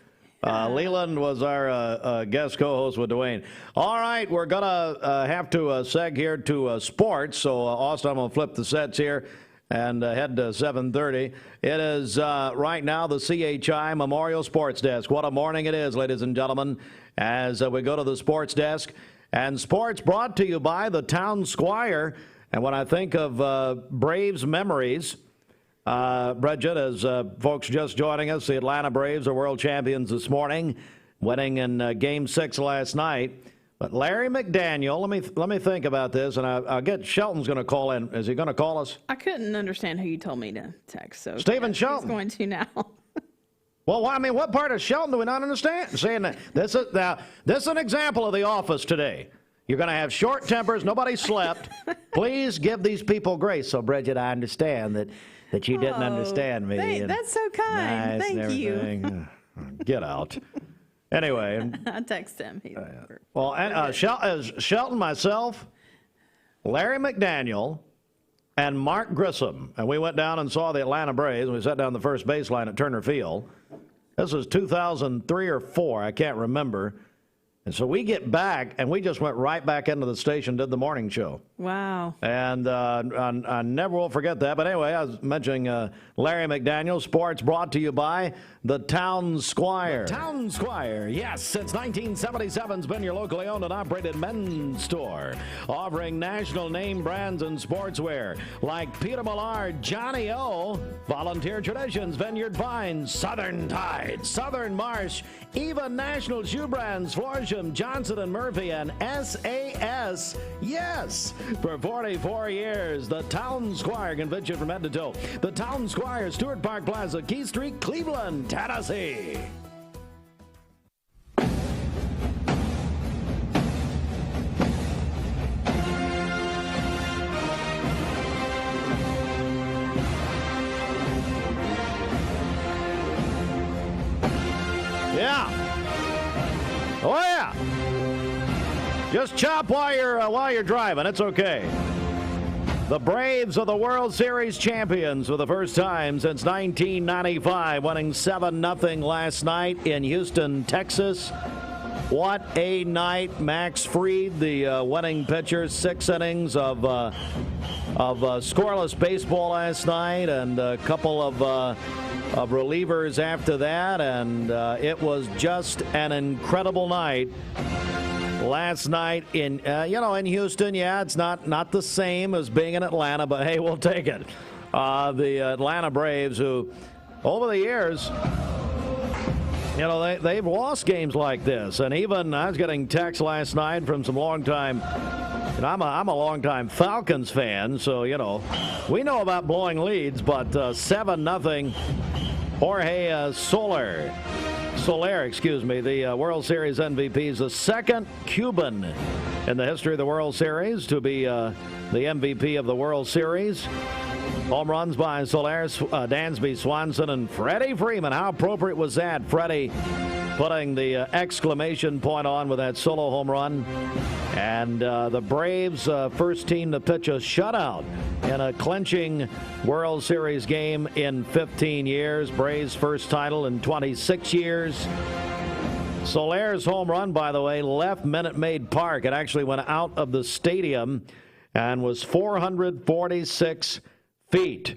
Speaker 3: Leland was our guest co-host with Dwayne. All right, we're going to have to seg here to sports. So, Austin, I'm going to flip the sets here and head to 7:30. It is right now the CHI Memorial Sports Desk. What a morning it is, ladies and gentlemen, as we go to the sports desk. And sports brought to you by the Town Squire. And when I think of Braves memories, Bridget, as folks just joining us, the Atlanta Braves are world champions this morning, winning in Game 6 last night. But Larry McDaniel, let me think about this, and I'll get Shelton's going to call in. Is he going to call us?
Speaker 11: I couldn't understand who you told me to text. So
Speaker 3: Stephen Shelton.
Speaker 11: He's going to now.
Speaker 3: Well, I mean, what part of Shelton do we not understand? Saying that this is an example of the office today. You're going to have short tempers. Nobody slept. Please give these people grace. So, Bridget, I understand that you didn't understand me.
Speaker 11: That's so kind.
Speaker 3: Nice
Speaker 11: Thank you.
Speaker 3: Get out. Anyway.
Speaker 11: I text him.
Speaker 3: Well, Shelton, myself, Larry McDaniel, and Mark Grissom. And we went down and saw the Atlanta Braves. We sat down the first baseline at Turner Field. This was 2003 or 4. I can't remember. And so we get back, and we just went right back into the station, did the morning show.
Speaker 11: Wow.
Speaker 3: And I never will forget that. But anyway, I was mentioning Larry McDaniel. Sports brought to you by the Town Squire. The Town Squire, yes, since 1977 has been your locally owned and operated men's store, offering national name brands and sportswear like Peter Millard, Johnny O, Volunteer Traditions, Vineyard Vines, Southern Tide, Southern Marsh, even national shoe brands, Florsham, Johnson & Murphy, and SAS. Yes, for 44 years, the Town Squire can fit you from head to toe. The Town Squire, Stewart Park Plaza, Key Street, Cleveland, Tennessee. Yeah. Oh yeah. Just chop while you're driving. It's okay. The Braves are the World Series champions for the first time since 1995, winning 7-0 last night in Houston, Texas. What a night. Max Fried, the winning pitcher, 6 innings of scoreless baseball last night, and a couple of relievers after that, and it was just an incredible night. Last night in Houston, yeah, it's not the same as being in Atlanta, but hey, we'll take it. The Atlanta Braves, who over the years, they've lost games like this, and even I was getting texts last night from some longtime. I'm a longtime Falcons fan, so we know about blowing leads, but 7-0. Jorge Soler, the World Series MVP, is the second Cuban in the history of the World Series to be the MVP of the World Series. Home runs by Soler, Dansby, Swanson, and Freddie Freeman. How appropriate was that? Freddie putting the exclamation point on with that solo home run. And the Braves, first team to pitch a shutout in a clinching World Series game in 15 years. Braves' first title in 26 years. Solaire's home run, by the way, left Minute Maid Park. It actually went out of the stadium and was 446 feet.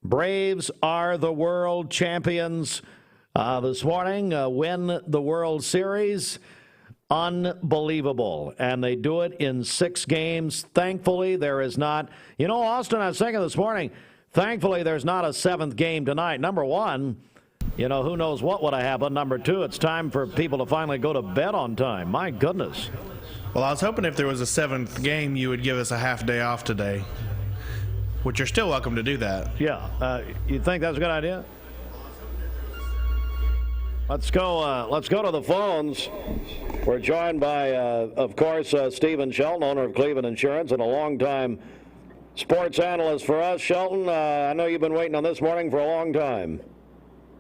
Speaker 3: Braves are the world champions this morning, win the World Series. Unbelievable. And they do it in 6 games. Thankfully, there is not, Austin, I was thinking this morning, thankfully there's not a 7th game tonight. Number one, who knows what would have happened. Number two, it's time for people to finally go to bed on time. My goodness.
Speaker 7: Well, I was hoping if there was a 7th game, you would give us a half day off today, which you're still welcome to do that.
Speaker 3: Yeah. You think that's a good idea? Let's go to the phones. We're joined by, of course, Stephen Shelton, owner of Cleveland Insurance and a longtime sports analyst for us. Shelton, I know you've been waiting on this morning for a long time.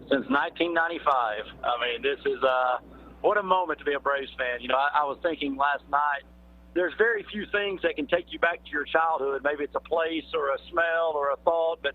Speaker 8: Since 1995. I mean, this is what a moment to be a Braves fan. I was thinking last night, there's very few things that can take you back to your childhood. Maybe it's a place or a smell or a thought, but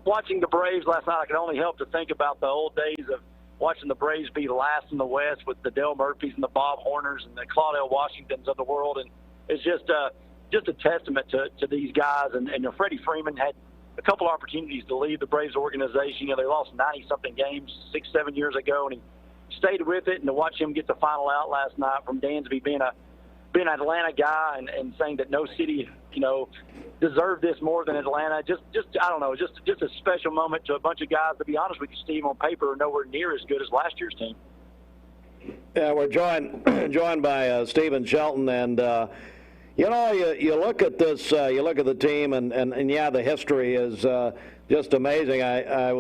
Speaker 8: watching the Braves last night, I could only help to think about the old days of watching the Braves be last in the West with the Dale Murphys and the Bob Horners and the Claudel Washingtons of the world. And it's just a testament to these guys. And Freddie Freeman had a couple opportunities to leave the Braves organization. They lost 90-something games 6-7 years ago, and he stayed with it. And to watch him get the final out last night from Dansby being an Atlanta guy and saying that no city, deserved this more than Atlanta. Just I don't know, just a special moment to a bunch of guys. To be honest with you, Steve, on paper are nowhere near as good as last year's team.
Speaker 3: Yeah, we're joined by Stephen Shelton, and you look at this, you look at the team, and yeah, the history is just amazing. I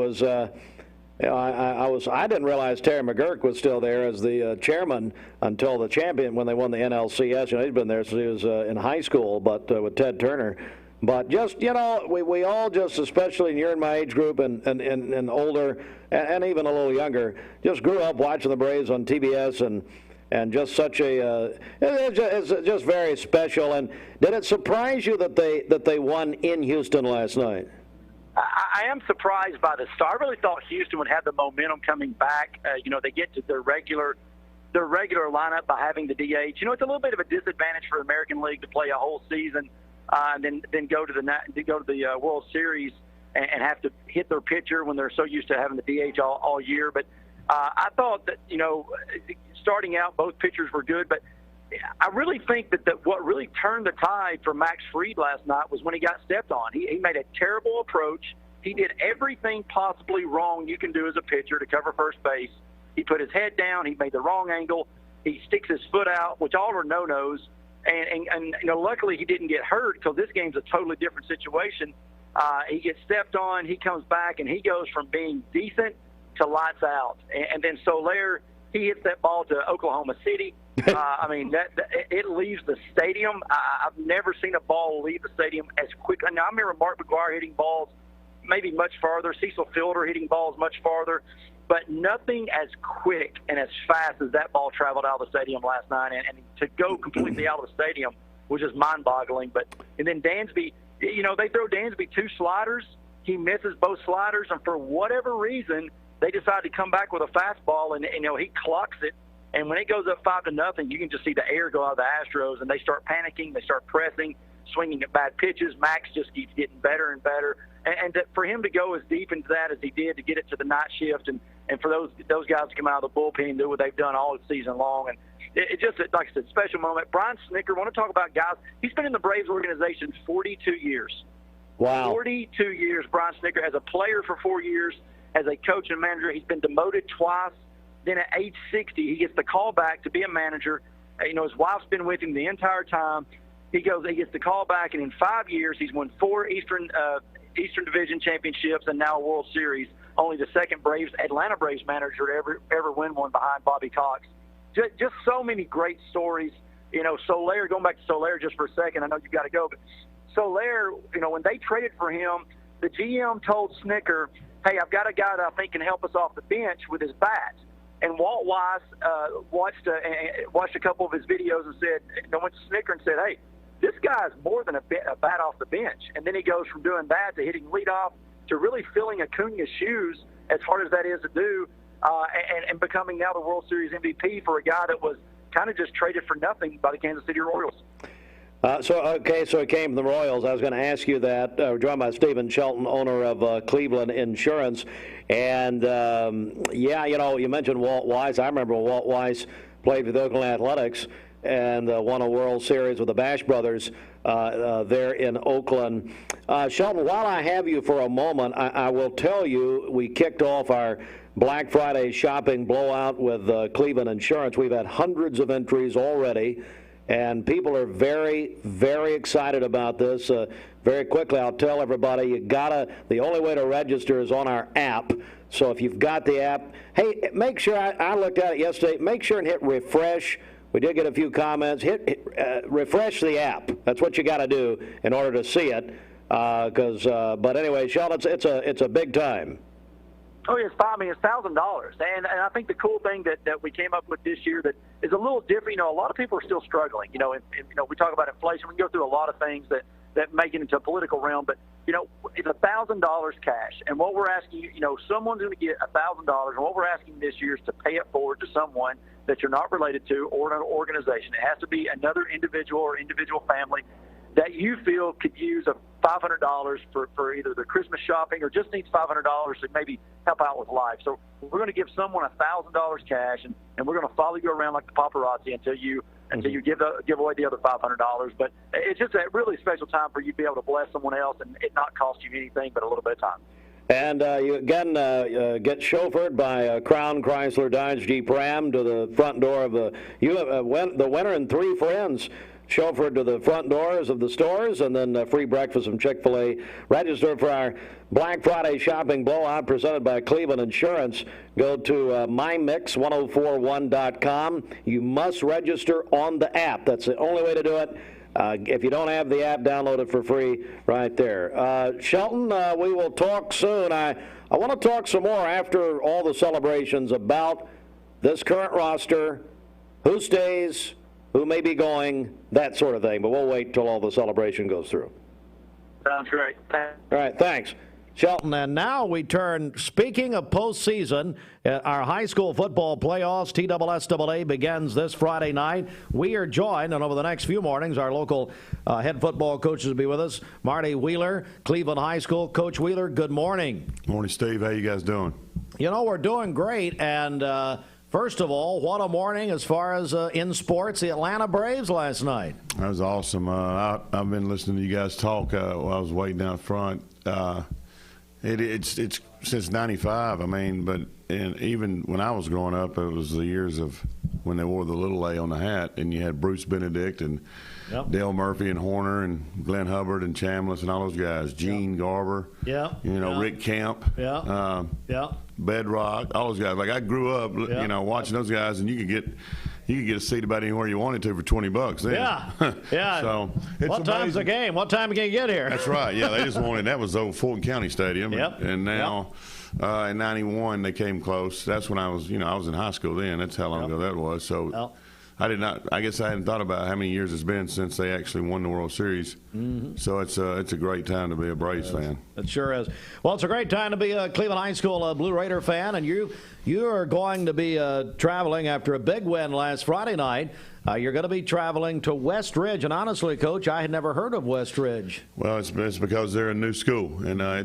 Speaker 3: didn't realize Terry McGurk was still there as the chairman until the champion when they won the NLCS. He's been there since he was in high school, but with Ted Turner. But just, we all just, especially you're in my age group and older and even a little younger, just grew up watching the Braves on TBS and just such it's just very special. And did it surprise you that they won in Houston last night?
Speaker 8: I am surprised by the start. I really thought Houston would have the momentum coming back. They get to their regular lineup by having the DH. It's a little bit of a disadvantage for American League to play a whole season and then go to the World Series and have to hit their pitcher when they're so used to having the DH all year. But I thought that starting out both pitchers were good, but I really think that what really turned the tide for Max Fried last night was when he got stepped on. He made a terrible approach. He did everything possibly wrong you can do as a pitcher to cover first base. He put his head down. He made the wrong angle. He sticks his foot out, which all are no-nos. And luckily he didn't get hurt because this game's a totally different situation. He gets stepped on. He comes back, and he goes from being decent to lights out. And then Soler, he hits that ball to Oklahoma City. It leaves the stadium. I've never seen a ball leave the stadium as quick. Now, I remember Mark McGuire hitting balls maybe much farther, Cecil Fielder hitting balls much farther, but nothing as quick and as fast as that ball traveled out of the stadium last night. And to go completely out of the stadium was just mind-boggling. And then Dansby, they throw Dansby 2 sliders. He misses both sliders, and for whatever reason, they decide to come back with a fastball, and he clocks it. And when it goes up 5-0, you can just see the air go out of the Astros, and they start panicking, they start pressing, swinging at bad pitches. Max just keeps getting better and better. And for him to go as deep into that as he did, to get it to the night shift, and for those guys to come out of the bullpen and do what they've done all season long, and it just, like I said, special moment. Brian Snitker, want to talk about guys, he's been in the Braves organization 42 years.
Speaker 3: Wow.
Speaker 8: 42 years, Brian Snitker, as a player for 4 years, as a coach and manager. He's been demoted twice. Then at age 60, he gets the call back to be a manager. His wife's been with him the entire time. He gets the call back, and in 5 years, he's won 4 Eastern Division championships and now a World Series. Only the second Atlanta Braves manager to ever win one behind Bobby Cox. Just so many great stories. Soler, going back to Soler just for a second, I know you've got to go, but Soler, when they traded for him, the GM told Snitker, hey, I've got a guy that I think can help us off the bench with his bat. And Walt Weiss watched a couple of his videos and said, went to Snicker and said, hey, this guy's more than a bat off the bench. And then he goes from doing that to hitting leadoff to really filling Acuna's shoes, as hard as that is to do, and becoming now the World Series MVP for a guy that was kind of just traded for nothing by the Kansas City Royals.
Speaker 3: So he came from the Royals. I was going to ask you that. We're joined by Stephen Shelton, owner of Cleveland Insurance. And, you mentioned Walt Weiss. I remember when Walt Weiss played for the Oakland Athletics and won a World Series with the Bash Brothers there in Oakland. Shelton, while I have you for a moment, I will tell you we kicked off our Black Friday shopping blowout with Cleveland Insurance. We've had hundreds of entries already. And people are very, very excited about this. Very quickly, I'll tell everybody, the only way to register is on our app. So if you've got the app, hey, make sure, I looked at it yesterday, make sure and hit refresh. We did get a few comments. Refresh the app. That's what you got to do in order to see it. But anyway, Sheldon, it's a big time.
Speaker 8: Oh, yes, it's $1,000. And I think the cool thing that we came up with this year that is a little different, a lot of people are still struggling. We talk about inflation. We can go through a lot of things that make it into a political realm. But, it's $1,000 cash. And what we're asking, someone's going to get $1,000. And what we're asking this year is to pay it forward to someone that you're not related to or an organization. It has to be another individual or individual family that you feel could use $500 for either the Christmas shopping or just needs $500 to maybe help out with life. So we're going to give someone $1,000 cash, and we're going to follow you around like the paparazzi until you give away the other $500. But it's just a really special time for you to be able to bless someone else and it not cost you anything but a little bit of time.
Speaker 3: And you again get chauffeured by Crown Chrysler Dodge Jeep Ram to the front door of the winner and three friends. Chauffeured to the front doors of the stores, and then free breakfast from Chick-fil-A. Register for our Black Friday shopping blowout presented by Cleveland Insurance. Go to mymix1041.com. You must register on the app. That's the only way to do it. If you don't have the app, download it for free right there. Shelton, we will talk soon. I want to talk some more after all the celebrations about this current roster, who stays, who may be going, that sort of thing. But we'll wait till all the celebration goes through.
Speaker 8: Sounds great.
Speaker 3: All right, thanks. Shelton, and now we turn, speaking of postseason, our high school football playoffs, TSSAA begins this Friday night. We are joined, and over the next few mornings, our local head football coaches will be with us. Marty Wheeler, Cleveland High School. Coach Wheeler, good morning.
Speaker 9: Morning, Steve. How you guys doing?
Speaker 3: We're doing great, and first of all, what a morning as far as in sports, the Atlanta Braves last night.
Speaker 9: That was awesome. I've been listening to you guys talk while I was waiting down front. It's since '95. But even when I was growing up, it was the years of when they wore the little A on the hat, and you had Bruce Benedict and Dale Murphy and Horner and Glenn Hubbard and Chambliss and all those guys. Gene Garber. Rick Camp. Bedrock. All those guys. Like I grew up, watching those guys, and you could get a seat about anywhere you wanted to for $20 then.
Speaker 3: Yeah.
Speaker 9: So it's
Speaker 3: what time's the game? What time can you get here?
Speaker 9: That's right. Yeah, they just wanted. That was the old Fulton County Stadium. And now in '91 they came close. That's when I was in high school then. That's how long ago that was. So I guess I hadn't thought about how many years it's been since they actually won the World Series. Mm-hmm. So it's a great time to be a Braves fan.
Speaker 3: It sure is. Well, it's a great time to be a Cleveland High School Blue Raider fan, and you are going to be traveling after a big win last Friday night. You're going to be traveling to West Ridge, and honestly, Coach, I had never heard of West Ridge.
Speaker 9: Well, it's because they're a new school, and I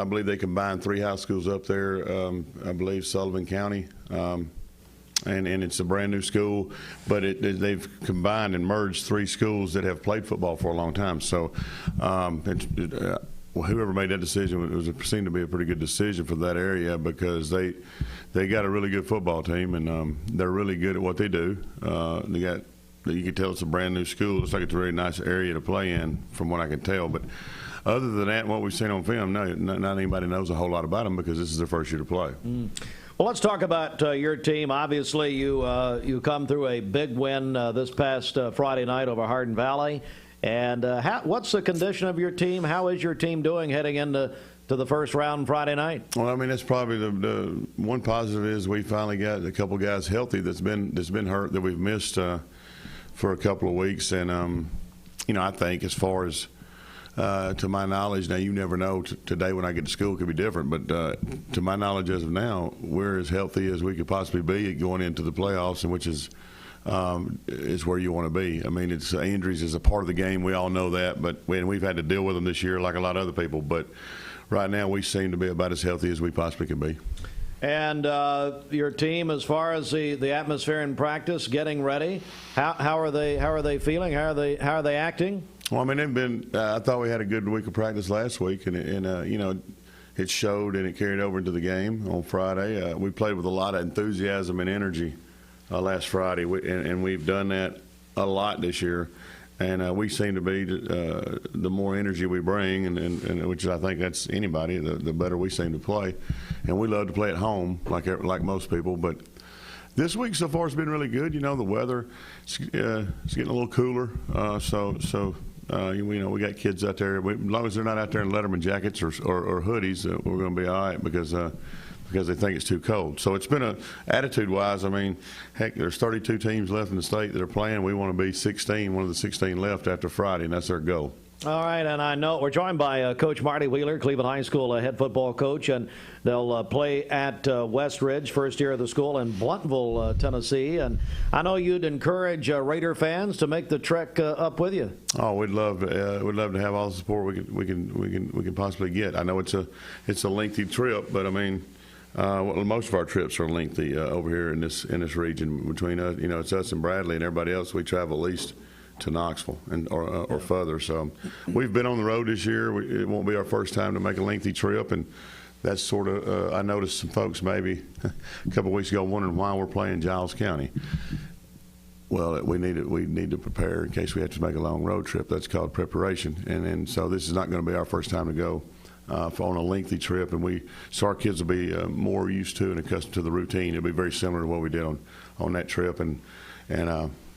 Speaker 9: believe they combined 3 high schools up there. I believe Sullivan County. And it's a brand new school, but they've combined and merged 3 schools that have played football for a long time. So whoever made that decision, it seemed to be a pretty good decision for that area because they got a really good football team, and they're really good at what they do. You can tell it's a brand new school. It looks like it's a very nice area to play in from what I can tell. But other than that, what we've seen on film, not anybody knows a whole lot about them because this is their first year to play.
Speaker 3: Mm. Well, let's talk about your team. Obviously, you come through a big win this past Friday night over Hardin Valley. And what's the condition of your team? How is your team doing heading into to the first round Friday night?
Speaker 9: Well, I mean, that's probably the one positive is we finally got a couple guys healthy that's been hurt that we've missed for a couple of weeks. And, I think as far as to my knowledge, now you never know. Today when I get to school it could be different, but to my knowledge as of now, we're as healthy as we could possibly be going into the playoffs, and which is where you want to be. I mean, injuries is a part of the game. We all know that, but we've had to deal with them this year like a lot of other people. But right now we seem to be about as healthy as we possibly can be.
Speaker 3: And your team, as far as the atmosphere in practice, getting ready, how are they feeling? How are they acting?
Speaker 9: Well, I mean, they've been. I thought we had a good week of practice last week, and it showed and it carried over into the game on Friday. We played with a lot of enthusiasm and energy last Friday, and we've done that a lot this year. And we seem to be the more energy we bring, and which I think that's anybody, the better we seem to play. And we love to play at home, like most people. But this week so far has been really good. The weather it's getting a little cooler, so. We got kids out there. As long as they're not out there in Letterman jackets or hoodies, we're going to be all right because they think it's too cold. So it's been attitude-wise. I mean, heck, there's 32 teams left in the state that are playing. We want to be 16, one of the 16 left after Friday, and that's our goal.
Speaker 3: All right, and I know we're joined by Coach Marty Wheeler, Cleveland High School head football coach, and they'll play at West Ridge, first year of the school in Blountville, Tennessee. And I know you'd encourage Raider fans to make the trek up with you. Oh, we'd love to have all the support we can possibly get. I know it's a lengthy trip, but I mean, most of our trips are lengthy over here in this region between us. It's us and Bradley and everybody else. We travel at least to Knoxville or further. So we've been on the road this year. It won't be our first time to make a lengthy trip, and that's sort of I noticed some folks maybe a couple of weeks ago wondering why we're playing Giles County. Well, we need to prepare in case we have to make a long road trip. That's called preparation, and so this is not going to be our first time to go on a lengthy trip, and so our kids will be more used to and accustomed to the routine. It'll be very similar to what we did on that trip, and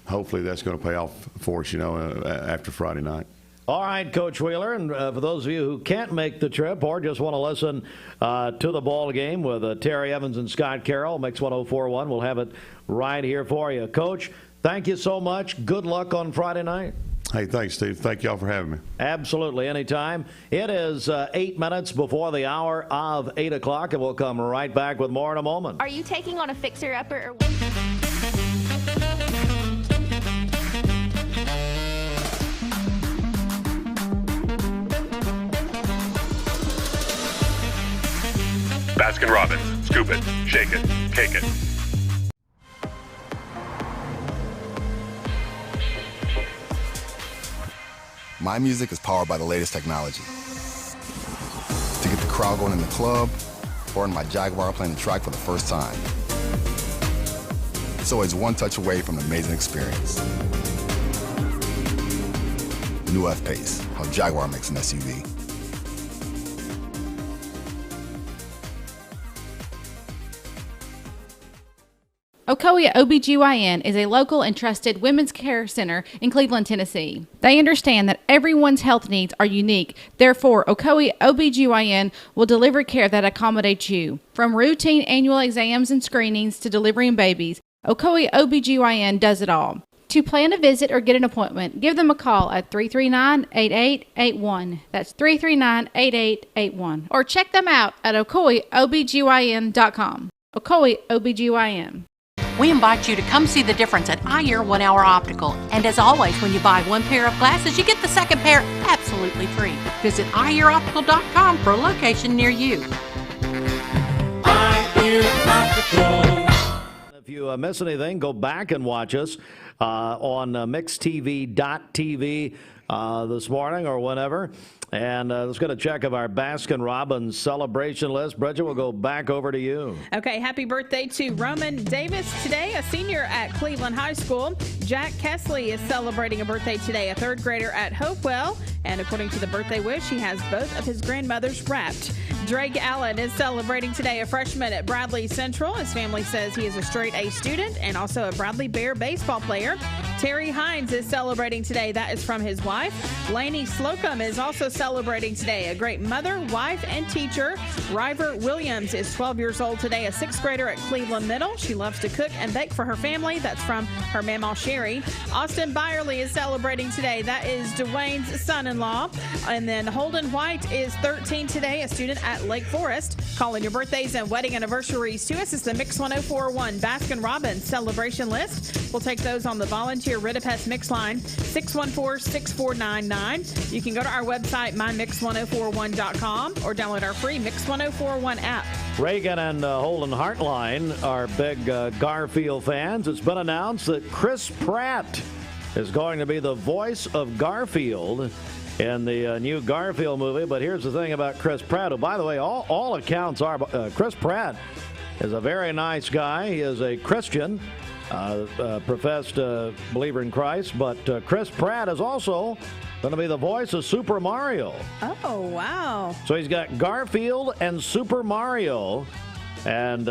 Speaker 3: hopefully that's going to pay off for us, after Friday night. All right, Coach Wheeler, and for those of you who can't make the trip or just want to listen to the ball game with Terry Evans and Scott Carroll, Mix 104.1, we'll have it right here for you. Coach, thank you so much. Good luck on Friday night.
Speaker 9: Hey, thanks, Steve. Thank y'all for having me.
Speaker 3: Absolutely, anytime. It is 8 minutes before the hour of 8 o'clock, and we'll come right back with more in a moment.
Speaker 10: Are you taking on a fixer-upper or
Speaker 15: Baskin-Robbins. Scoop it, shake it, cake it.
Speaker 12: My music is powered by the latest technology. To get the crowd going in the club, or in my Jaguar playing the track for the first time. It's always one touch away from an amazing experience. The new F-Pace, how Jaguar makes an SUV.
Speaker 13: Ocoee OBGYN is a local and trusted women's care center in Cleveland, Tennessee. They understand that everyone's health needs are unique. Therefore, Ocoee OBGYN will deliver care that accommodates you. From routine annual exams and screenings to delivering babies, Ocoee OBGYN does it all. To plan a visit or get an appointment, give them a call at 339-8881. That's 339-8881. Or check them out at OcoeeOBGYN.com. Ocoee OBGYN.
Speaker 14: We invite you to come see the difference at iEar 1 Hour Optical. And as always, when you buy one pair of glasses, you get the second pair absolutely free. Visit iEarOptical.com for a location near you.
Speaker 3: iEar Optical. If you miss anything, go back and watch us on mixtv.tv this morning or whenever. And let's get a check of our Baskin-Robbins celebration list. Bridget, we'll go back over to you.
Speaker 11: Okay, happy birthday to Roman Davis today, a senior at Cleveland High School. Jack Kesley is celebrating a birthday today, a third grader at Hopewell. And according to the birthday wish, he has both of his grandmothers wrapped. Drake Allen is celebrating today, a freshman at Bradley Central. His family says he is a straight A student and also a Bradley Bear baseball player. Terry Hines is celebrating today. That is from his wife. Lainey Slocum is also celebrating today, a great mother, wife, and teacher. River Williams is 12 years old today, a sixth grader at Cleveland Middle. She loves to cook and bake for her family. That's from her mama, Sherry. Austin Byerly is celebrating today. That is Dwayne's son-in-law. And then Holden White is 13 today, a student at Lake Forest. Calling your birthdays and wedding anniversaries to us is the Mix 1041 Baskin-Robbins celebration list. We'll take those on the volunteer Ridipest Mix line, 614-6499. You can go to our website, mymix1041.com, or download our free Mix 1041 app.
Speaker 3: Reagan and Holden Hartline are big Garfield fans. It's been announced that Chris Pratt is going to be the voice of Garfield in the new Garfield movie. But here's the thing about Chris Pratt, who, by the way, all accounts are Chris Pratt is a very nice guy. He is a Christian, professed believer in Christ. But Chris Pratt is also going to be the voice of Super Mario.
Speaker 11: Oh, wow.
Speaker 3: So he's got Garfield and Super Mario. And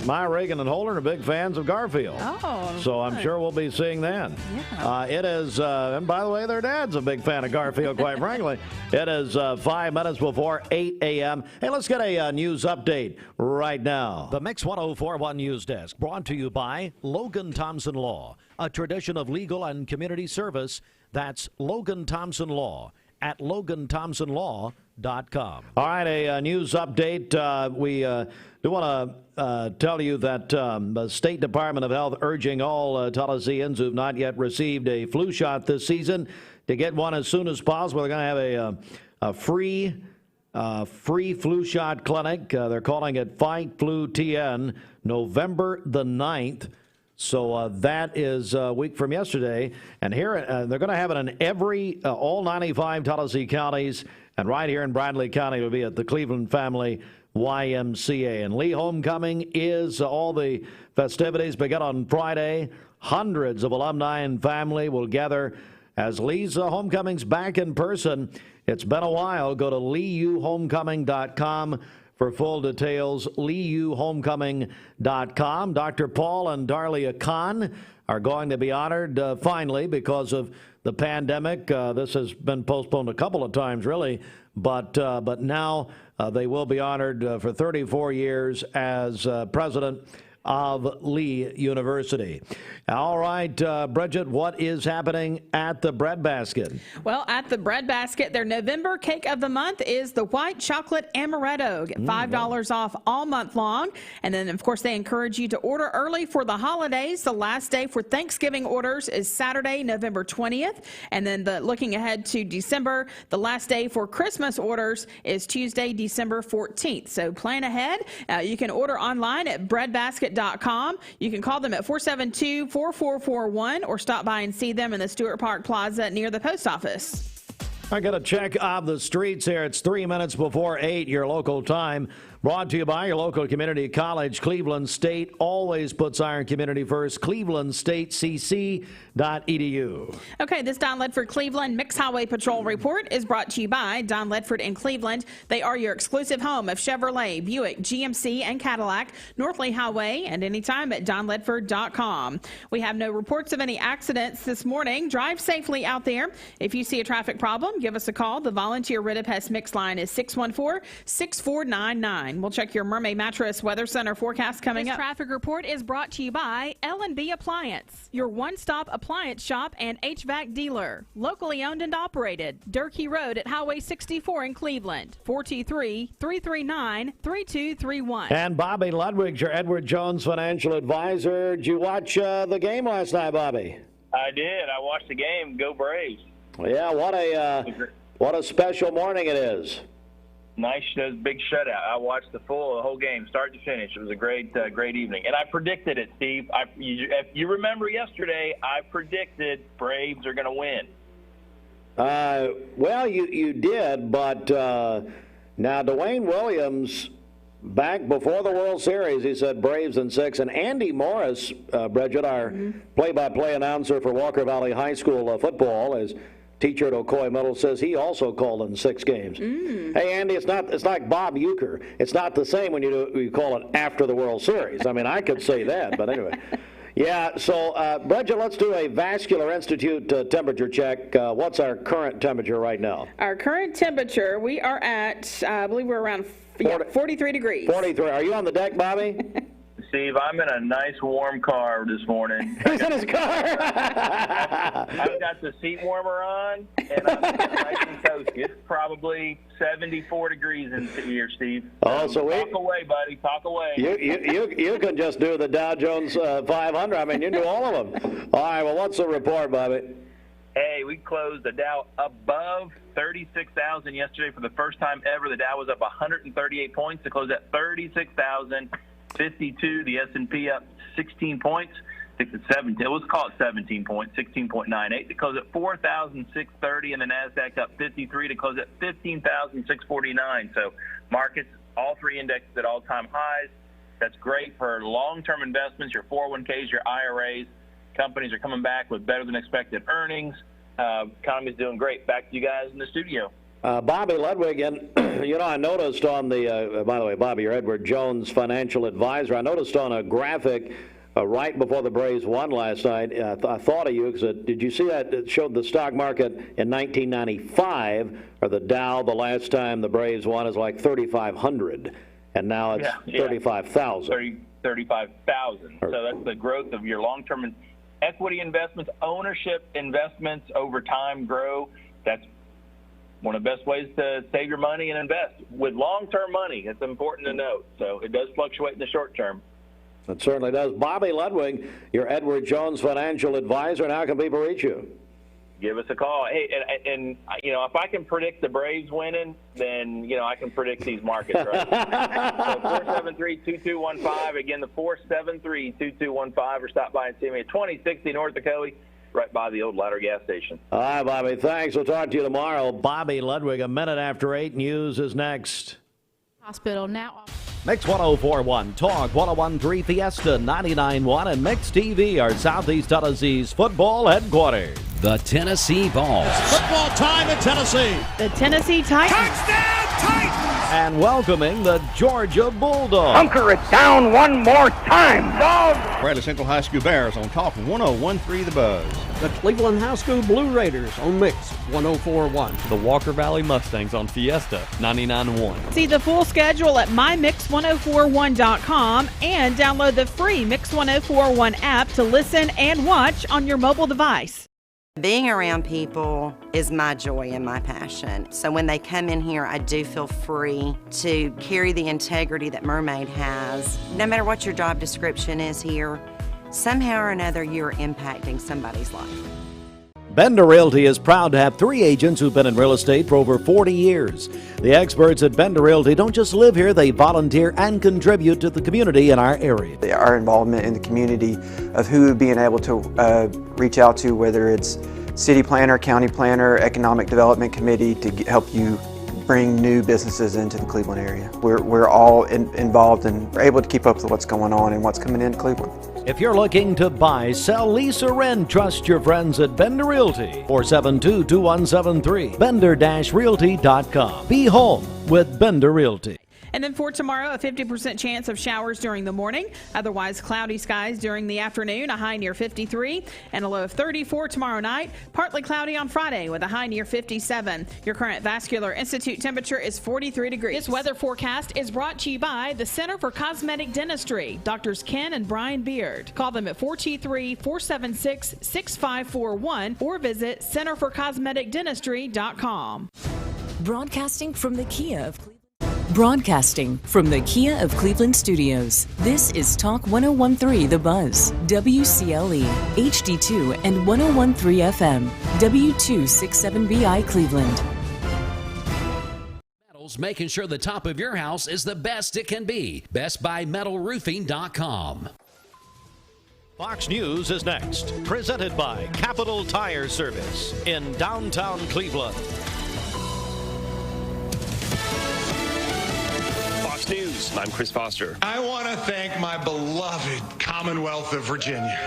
Speaker 3: Maya, Reagan, and Holden are big fans of Garfield.
Speaker 11: Oh,
Speaker 3: so I'm sure we'll be seeing that.
Speaker 11: Yeah.
Speaker 3: It is, and by the way, their dad's a big fan of Garfield, quite frankly. It is 5 minutes before 8 a.m. Hey, let's get a news update right now.
Speaker 16: The Mix 1041 News Desk, brought to you by Logan Thompson Law, a tradition of legal and community service. That's Logan Thompson Law at LoganThompsonLaw.com.
Speaker 3: All right, a news update. We do want to tell you that the State Department of Health urging all Talesians who have not yet received a flu shot this season to get one as soon as possible. They're going to have a free flu shot clinic. They're calling it Fight Flu TN, November the 9th. So that is a week from yesterday. And here they're going to have it in all 95 Tallahassee counties. And right here in Bradley County, it will be at the Cleveland Family YMCA. And Lee Homecoming is all the festivities begin on Friday. Hundreds of alumni and family will gather as Lee's Homecoming's back in person. It's been a while. Go to leeuhomecoming.com for full details, leeuhomecoming.com. Dr. Paul and Darlia Khan are going to be honored finally because of the pandemic. This has been postponed a couple of times, really, but now they will be honored for 34 years as president of Lee University. All right, Bridget, what is happening at the Bread Basket?
Speaker 11: Well, at the Bread Basket, their November cake of the month is the white chocolate amaretto. Get $5 off all month long. And then, of course, they encourage you to order early for the holidays. The last day for Thanksgiving orders is Saturday, November 20th. And then looking ahead to December, the last day for Christmas orders is Tuesday, December 14th. So plan ahead. You can order online at breadbasket.com. You can call them at 472-4441 or stop by and see them in the Stewart Park Plaza near the post office.
Speaker 3: I got a check of the streets here. It's 3 minutes before 8, your local time. Brought to you by your local community college. Cleveland State always puts Iron Community first. ClevelandStateCC.edu.
Speaker 11: Okay, this Don Ledford Cleveland Mix Highway Patrol report is brought to you by Don Ledford in Cleveland. They are your exclusive home of Chevrolet, Buick, GMC, and Cadillac, North Lee Highway, and anytime at donledford.com. We have no reports of any accidents this morning. Drive safely out there. If you see a traffic problem, give us a call. The volunteer Ridipest Mix line is 614-6499. We'll check your Mermaid Mattress Weather Center forecast coming up.
Speaker 1: This traffic report is brought to you by L&B Appliance, your one-stop appliance shop and HVAC dealer. Locally owned and operated. Durkee Road at Highway 64 in Cleveland. 423-339-3231.
Speaker 3: And Bobby Ludwig's your Edward Jones financial advisor. Did you watch the game last night, Bobby?
Speaker 17: I did. I watched the game. Go Braves.
Speaker 3: Yeah, what a special morning it is.
Speaker 17: Nice, big shutout. I watched the whole game, start to finish. It was a great evening, and I predicted it, Steve. If you remember yesterday, I predicted Braves are going to win.
Speaker 3: Well, you did, but now Dwayne Williams Back before the World Series, he said Braves in 6. And Andy Morris, Bridget, our play-by-play announcer for Walker Valley High School football, as teacher at Ocoee Middle, says he also called in 6 games. Hey, Andy, it's like Bob Uecker. It's not the same when you call it after the World Series. I mean, I could say that, but anyway. Yeah, so, Bridget, let's do a Vascular Institute temperature check. What's our current temperature right now?
Speaker 11: Our current temperature, we are at, I believe we're around 43 degrees.
Speaker 3: 43. Are you on the deck, Bobby?
Speaker 17: Steve, I'm in a nice warm car this morning.
Speaker 3: He's in his car.
Speaker 17: I've got the seat warmer on, and I'm nice and toasty. It's probably 74 degrees in here, Steve.
Speaker 3: Oh, so
Speaker 17: talk away, buddy. Talk away.
Speaker 3: You can just do the Dow Jones 500. I mean, you can do all of them. All right. Well, what's the report, Bobby?
Speaker 17: Hey, we closed the Dow above 36,000 yesterday for the first time ever. The Dow was up 138 points to close at 36,052. The S&P up 16 points. I think it's 17. Let's call it 17 points, 16.98 to close at 4,630, and the Nasdaq up 53 to close at 15,649. So markets, all 3 indexes at all-time highs. That's great for long-term investments, your 401ks, your IRAs. Companies are coming back with better than expected earnings. Economy's doing great. Back to you guys in the studio.
Speaker 3: Bobby Ludwig, and I noticed on the, by the way, Bobby, you're Edward Jones' financial advisor. I noticed on a graphic right before the Braves won last night, I thought of you, because did you see that? It showed the stock market in 1995, or the Dow, the last time the Braves won, is like 3,500, and now it's 35,000.
Speaker 17: 35,000. So that's the growth of your long-term equity investments, ownership investments over time grow. That's one of the best ways to save your money and invest. With long-term money, it's important to note. So it does fluctuate in the short term.
Speaker 3: It certainly does. Bobby Ludwig, your Edward Jones financial advisor, and how can people reach you?
Speaker 17: Give us a call. Hey, and if I can predict the Braves winning, then, I can predict these markets, right? So 473-2215. Again, the 473-2215, or stop by and see me at 2060 North Ocoee, right by the old Ladder gas station.
Speaker 3: All right, Bobby. Thanks. We'll talk to you tomorrow. Bobby Ludwig, a minute after 8. News is next.
Speaker 13: Hospital now.
Speaker 16: Mix 104.1, Talk 101.3, Fiesta 99.1, and Mix TV are Southeast Tennessee's football headquarters.
Speaker 2: The Tennessee Vols.
Speaker 16: Football time in Tennessee.
Speaker 11: The Tennessee Titans.
Speaker 16: Touchdown Titans! And welcoming the Georgia Bulldogs.
Speaker 18: Hunker it down one more time, dog!
Speaker 19: Bradley Central High School Bears on Talk 101.3 The Buzz.
Speaker 20: The Cleveland High School Blue Raiders on Mix 104.1.
Speaker 21: The Walker Valley Mustangs on Fiesta 99.1.
Speaker 1: See the full schedule at mymix1041.com and download the free Mix 1041 app to listen and watch on your mobile device.
Speaker 22: Being around people is my joy and my passion. So when they come in here, I do feel free to carry the integrity that Mermaid has. No matter what your job description is here, somehow or another you're impacting somebody's life.
Speaker 16: Bender Realty is proud to have 3 agents who've been in real estate for over 40 years. The experts at Bender Realty don't just live here, they volunteer and contribute to the community in our area.
Speaker 23: Our involvement in the community of who being able to reach out to, whether it's city planner, county planner, economic development committee, to help you bring new businesses into the Cleveland area. We're all involved and we're able to keep up with what's going on and what's coming into Cleveland.
Speaker 16: If you're looking to buy, sell, lease, or rent, trust your friends at Bender Realty. 472-2173. Bender-Realty.com. Be home with Bender Realty.
Speaker 11: And then for tomorrow, a 50% chance of showers during the morning. Otherwise, cloudy skies during the afternoon, a high near 53 and a low of 34 tomorrow night. Partly cloudy on Friday with a high near 57. Your current Vascular Institute temperature is 43 degrees. This weather forecast is brought to you by the Center for Cosmetic Dentistry, Drs. Ken and Brian Beard. Call them at 423-476-6541 or visit centerforcosmeticdentistry.com.
Speaker 25: Broadcasting from the Kia of Cleveland. Broadcasting from the Kia of Cleveland studios, this is Talk 101.3 The Buzz, WCLE, HD2 and 101.3 FM, W267BI Cleveland.
Speaker 2: Metals, making sure the top of your house is the best it can be. BestBuyMetalRoofing.com.
Speaker 16: Fox News is next, presented by Capital Tire Service in downtown Cleveland.
Speaker 15: News
Speaker 4: News. I'm Chris Foster.
Speaker 5: I want to thank my beloved Commonwealth of Virginia.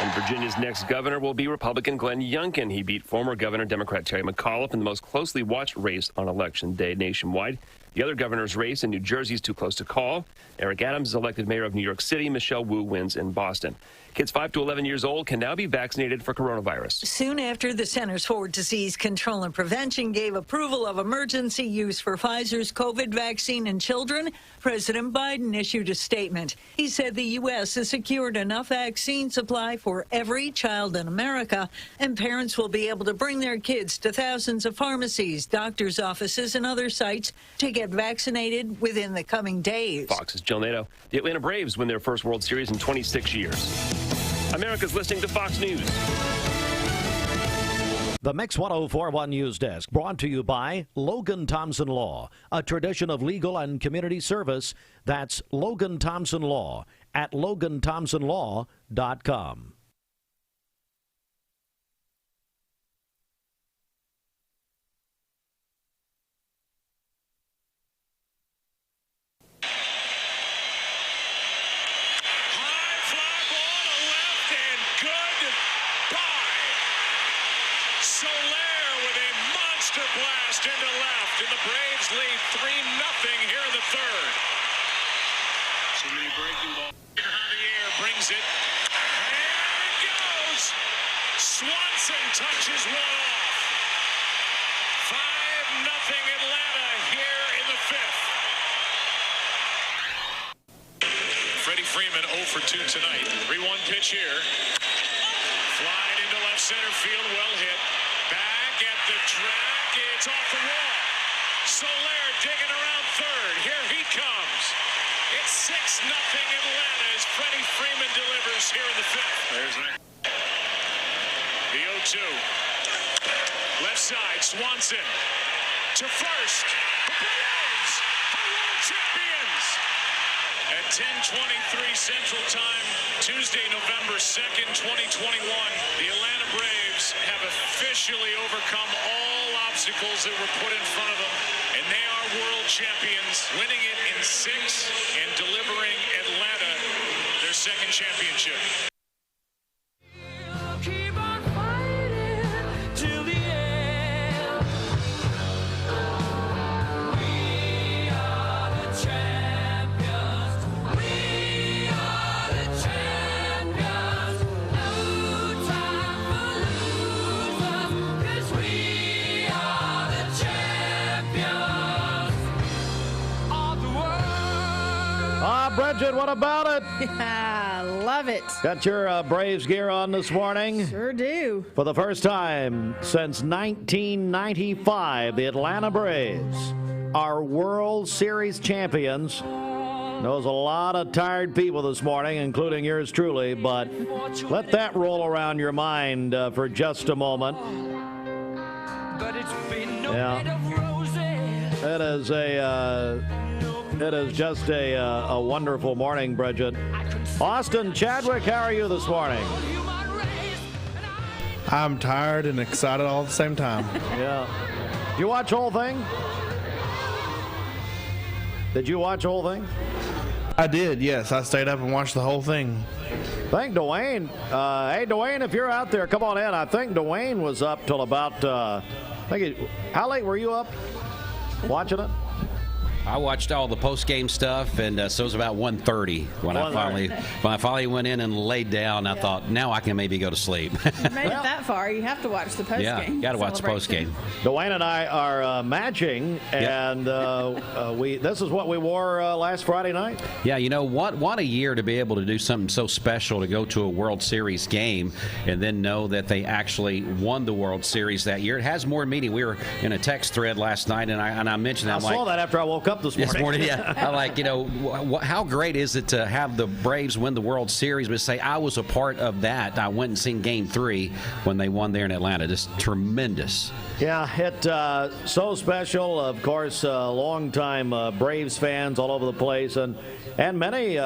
Speaker 4: And Virginia's next governor will be Republican Glenn Youngkin. He beat former Governor Democrat Terry McAuliffe in the most closely watched race on Election Day nationwide. The other governor's race in New Jersey is too close to call. Eric Adams is elected mayor of New York City. Michelle Wu wins in Boston. Kids 5 to 11 years old can now be vaccinated for coronavirus.
Speaker 6: Soon after the Centers for Disease Control and Prevention gave approval of emergency use for Pfizer's COVID vaccine in children, President Biden issued a statement. He said the U.S. has secured enough vaccine supply for every child in America, and parents will be able to bring their kids to thousands of pharmacies, doctors' offices, and other sites to get vaccinated within the coming days.
Speaker 4: Fox's Jill Nato. The Atlanta Braves win their first World Series in 26 years. America's listening to Fox News.
Speaker 16: The Mix 1041 News Desk brought to you by Logan Thompson Law, a tradition of legal and community service. That's Logan Thompson Law at LoganThompsonLaw.com.
Speaker 7: Blast into left, and the Braves lead 3-0 here in the third. So many breaking ball. Javier brings it. There it goes. Swanson touches one off. 5-0 Atlanta here in the fifth. Freddie Freeman 0 for 2 tonight. 3-1 pitch here. Fly into left center field, well hit. Back at the track. It's off the wall. Soler digging around third. Here he comes. It's 6-0 Atlanta as Freddie Freeman delivers here in the fifth. There's the 0-2. Left side, Swanson to first. The Braves are world champions. At 10:23 Central Time, Tuesday, November 2nd, 2021, the Atlanta Braves have officially overcome all obstacles that were put in front of them, and they are world champions, winning it in 6 and delivering Atlanta their second championship. Keep on fighting till the end. We are the champions. We are the champions. No time for losers, 'cause we are the champions of the world.
Speaker 3: Bridget, what about it?
Speaker 11: Yeah, love it.
Speaker 3: Got your Braves gear on this morning?
Speaker 11: Sure do.
Speaker 3: For the first time since 1995, the Atlanta Braves are World Series champions. Knows a lot of tired people this morning, including yours truly, but let that roll around your mind for just a moment. Yeah. It is just a wonderful morning, Bridget. Austin Chadwick, how are you this morning?
Speaker 24: I'm tired and excited all at the same time.
Speaker 3: Yeah. Did you watch the whole thing? Did you watch the whole thing?
Speaker 24: I did, yes. I stayed up and watched the whole thing.
Speaker 3: Thank Dwayne. Hey, Dwayne, if you're out there, come on in. I think Dwayne was up till about, how late were you up watching it?
Speaker 2: I watched all the post-game stuff, and so it was about 1:30 when I finally went in and laid down. I thought, now I can maybe go to sleep.
Speaker 11: You made it that far. You have to watch the post-game.
Speaker 2: Yeah, got to watch the post-game.
Speaker 3: Dwayne and I are matching, and this is what we wore last Friday night.
Speaker 2: Yeah, you know, what a year to be able to do something so special, to go to a World Series game and then know that they actually won the World Series that year. It has more meaning. We were in a text thread last night, and I mentioned that.
Speaker 3: I saw that after I woke up this morning.
Speaker 2: Yeah. I like, how great is it to have the Braves win the World Series, but say I was a part of that. I went and seen Game 3 when they won there in Atlanta. Just tremendous.
Speaker 3: Yeah, so special. Of course, long-time Braves fans all over the place, and many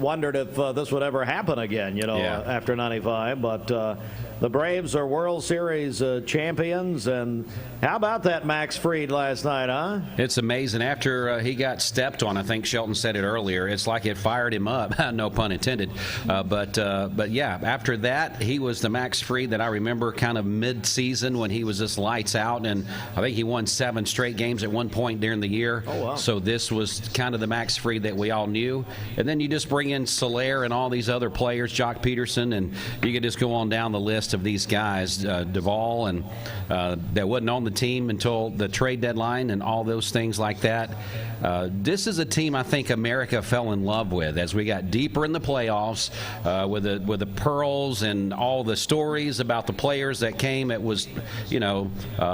Speaker 3: wondered if this would ever happen again, after 95. But the Braves are World Series champions. And how about that Max Fried last night, huh?
Speaker 2: It's amazing. After he got stepped on, I think Shelton said it earlier, it's like it fired him up. No pun intended. But yeah, after that, he was the Max Fried that I remember kind of mid-season when he was just lights out. And I think he won 7 straight games at one point during the year.
Speaker 3: Oh, wow.
Speaker 2: So this was kind of the Max Fried that we all knew. And then you just bring in Soler and all these other players, Jock Peterson, and you could just go on down the list of these guys, Duvall, and that wasn't on the team until the trade deadline and all those things like that. This is a team I think America fell in love with as we got deeper in the playoffs with the pearls and all the stories about the players that came. It was,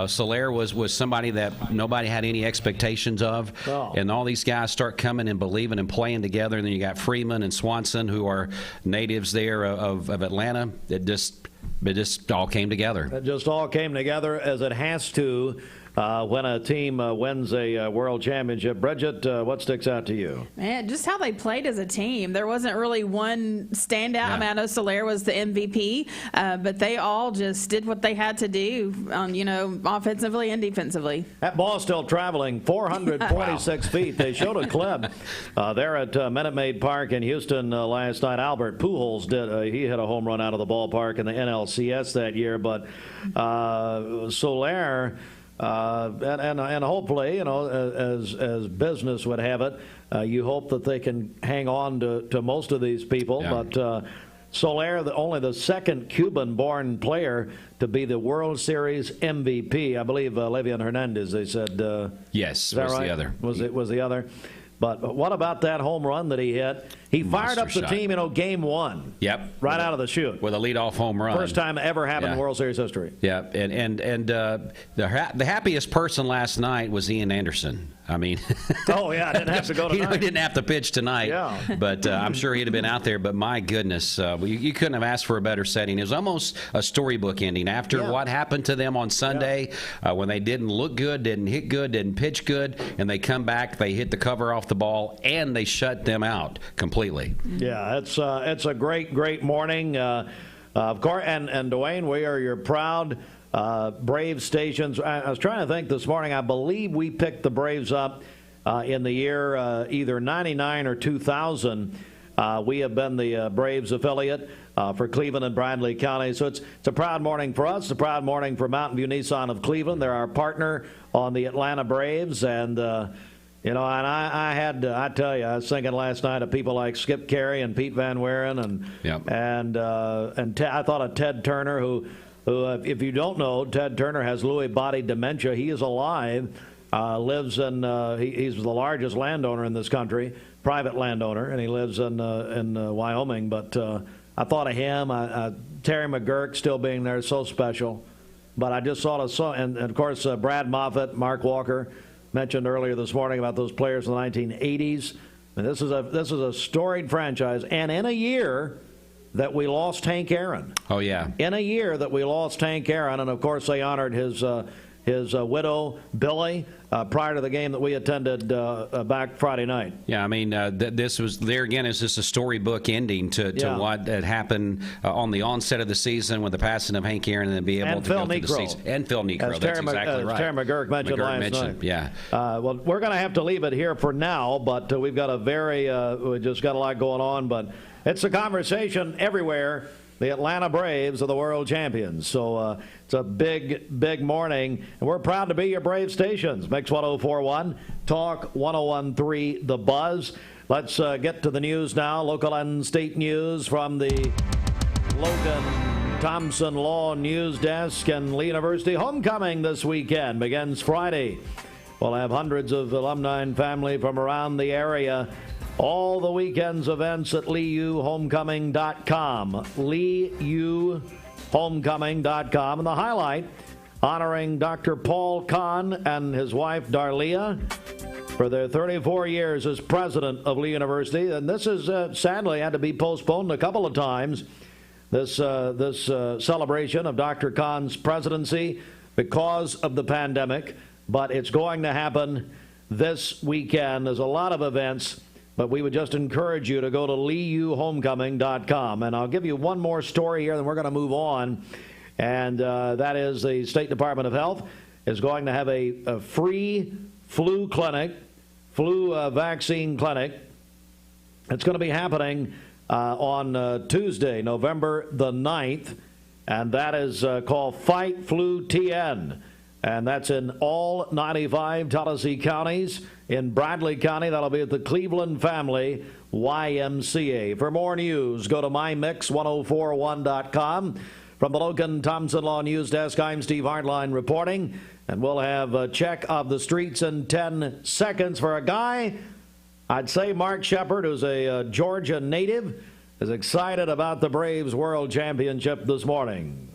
Speaker 2: Soler was somebody that nobody had any expectations of.
Speaker 3: Oh.
Speaker 2: And all these guys start coming and believing and playing together. And then you got Freeman and Swanson, who are natives there of Atlanta. It just all came together.
Speaker 3: It just all came together as it has to when a team wins a world championship. Bridget, what sticks out to you?
Speaker 11: Man, just how they played as a team. There wasn't really one standout.
Speaker 2: Yeah.
Speaker 11: I mean, I know Soler was the MVP, but they all just did what they had to do, offensively and defensively.
Speaker 3: That ball still traveling 446 feet. They showed a clip there at Minute Maid Park in Houston last night. Albert Pujols did. He hit a home run out of the ballpark in the NLCS that year, but Soler. And hopefully, as business would have it, you hope that they can hang on to most of these people.
Speaker 2: Yeah.
Speaker 3: But Soler, only the second Cuban-born player to be the World Series MVP. I believe Levian Hernandez, they said.
Speaker 2: Yes,
Speaker 3: is that
Speaker 2: was
Speaker 3: right?
Speaker 2: the other.
Speaker 3: Was the other? But what about that home run that he hit? He fired up the
Speaker 2: shot.
Speaker 3: team, game 1.
Speaker 2: Yep.
Speaker 3: Right out of the chute.
Speaker 2: With a leadoff home run.
Speaker 3: First time ever happened in World Series history.
Speaker 2: Yeah, and the happiest person last night was Ian Anderson. I mean,
Speaker 3: oh yeah, didn't have to go tonight.
Speaker 2: He didn't have to pitch tonight.
Speaker 3: Yeah.
Speaker 2: But I'm sure he'd have been out there. But my goodness, you couldn't have asked for a better setting. It was almost a storybook ending after what happened to them on Sunday when they didn't look good, didn't hit good, didn't pitch good, and they come back, they hit the cover off the ball, and they shut them out completely.
Speaker 3: Yeah, it's a great morning. Of course, and Dwayne, we are your proud Braves stations. I was trying to think this morning. I believe we picked the Braves up in the year either 99 or 2000. We have been the Braves affiliate for Cleveland and Bradley County. So it's a proud morning for us. It's a proud morning for Mountain View Nissan of Cleveland. They're our partner on the Atlanta Braves. And, and I tell you, I was thinking last night of people like Skip Carey and Pete Van Wieren and I thought of Ted Turner, who if you don't know, Ted Turner has Lewy body dementia. He is alive, lives in, he's the largest landowner in this country, private landowner, and he lives in Wyoming. But I thought of him, Terry McGurk still being there, so special. But I just thought of, and of course, Brad Moffett, Mark Walker, mentioned earlier this morning about those players in the 1980s. And this is a storied franchise, and in a year that we lost Hank Aaron.
Speaker 2: Oh, yeah.
Speaker 3: In a year that we lost Hank Aaron, and of course they honored his widow, Billy, prior to the game that we attended back Friday night.
Speaker 2: Yeah, I mean, this was, there again, is just a storybook ending to what had happened on the onset of the season with the passing of Hank Aaron and then be able to go through the season. And Phil Niekro, that's exactly right.
Speaker 3: Terry McGurk mentioned last night.
Speaker 2: Yeah.
Speaker 3: Well, we're going to have to leave it here for now, but we've got we just got a lot going on, but it's a conversation everywhere. The Atlanta Braves are the world champions. So it's a big morning. And we're proud to be your Brave stations. Mix 1041, Talk 1013, The Buzz. Let's get to the news now. Local and state news from the Logan Thompson Law News Desk. And Lee University homecoming this weekend begins Friday. We'll have hundreds of alumni and family from around the area. All the weekend's events at LeeUHomecoming.com. LeeUHomecoming.com. And the highlight, honoring Dr. Paul Kahn and his wife, Darlia, for their 34 years as president of Lee University. And this is sadly had to be postponed a couple of times, this celebration of Dr. Kahn's presidency because of the pandemic. But it's going to happen this weekend. There's a lot of events. But we would just encourage you to go to leeuhomecoming.com. And I'll give you one more story here, then we're going to move on. And that is the State Department of Health is going to have a free flu clinic, flu vaccine clinic. It's going to be happening on Tuesday, November the 9th. And that is called Fight Flu TN. And that's in all 95 Tallahassee counties. In Bradley County, that'll be at the Cleveland Family YMCA. For more news, go to mymix1041.com. From the Logan Thompson Law News Desk, I'm Steve Hartline reporting. And we'll have a check of the streets in 10 seconds for a guy, I'd say Mark Shepard, who's a Georgia native, is excited about the Braves World Championship this morning.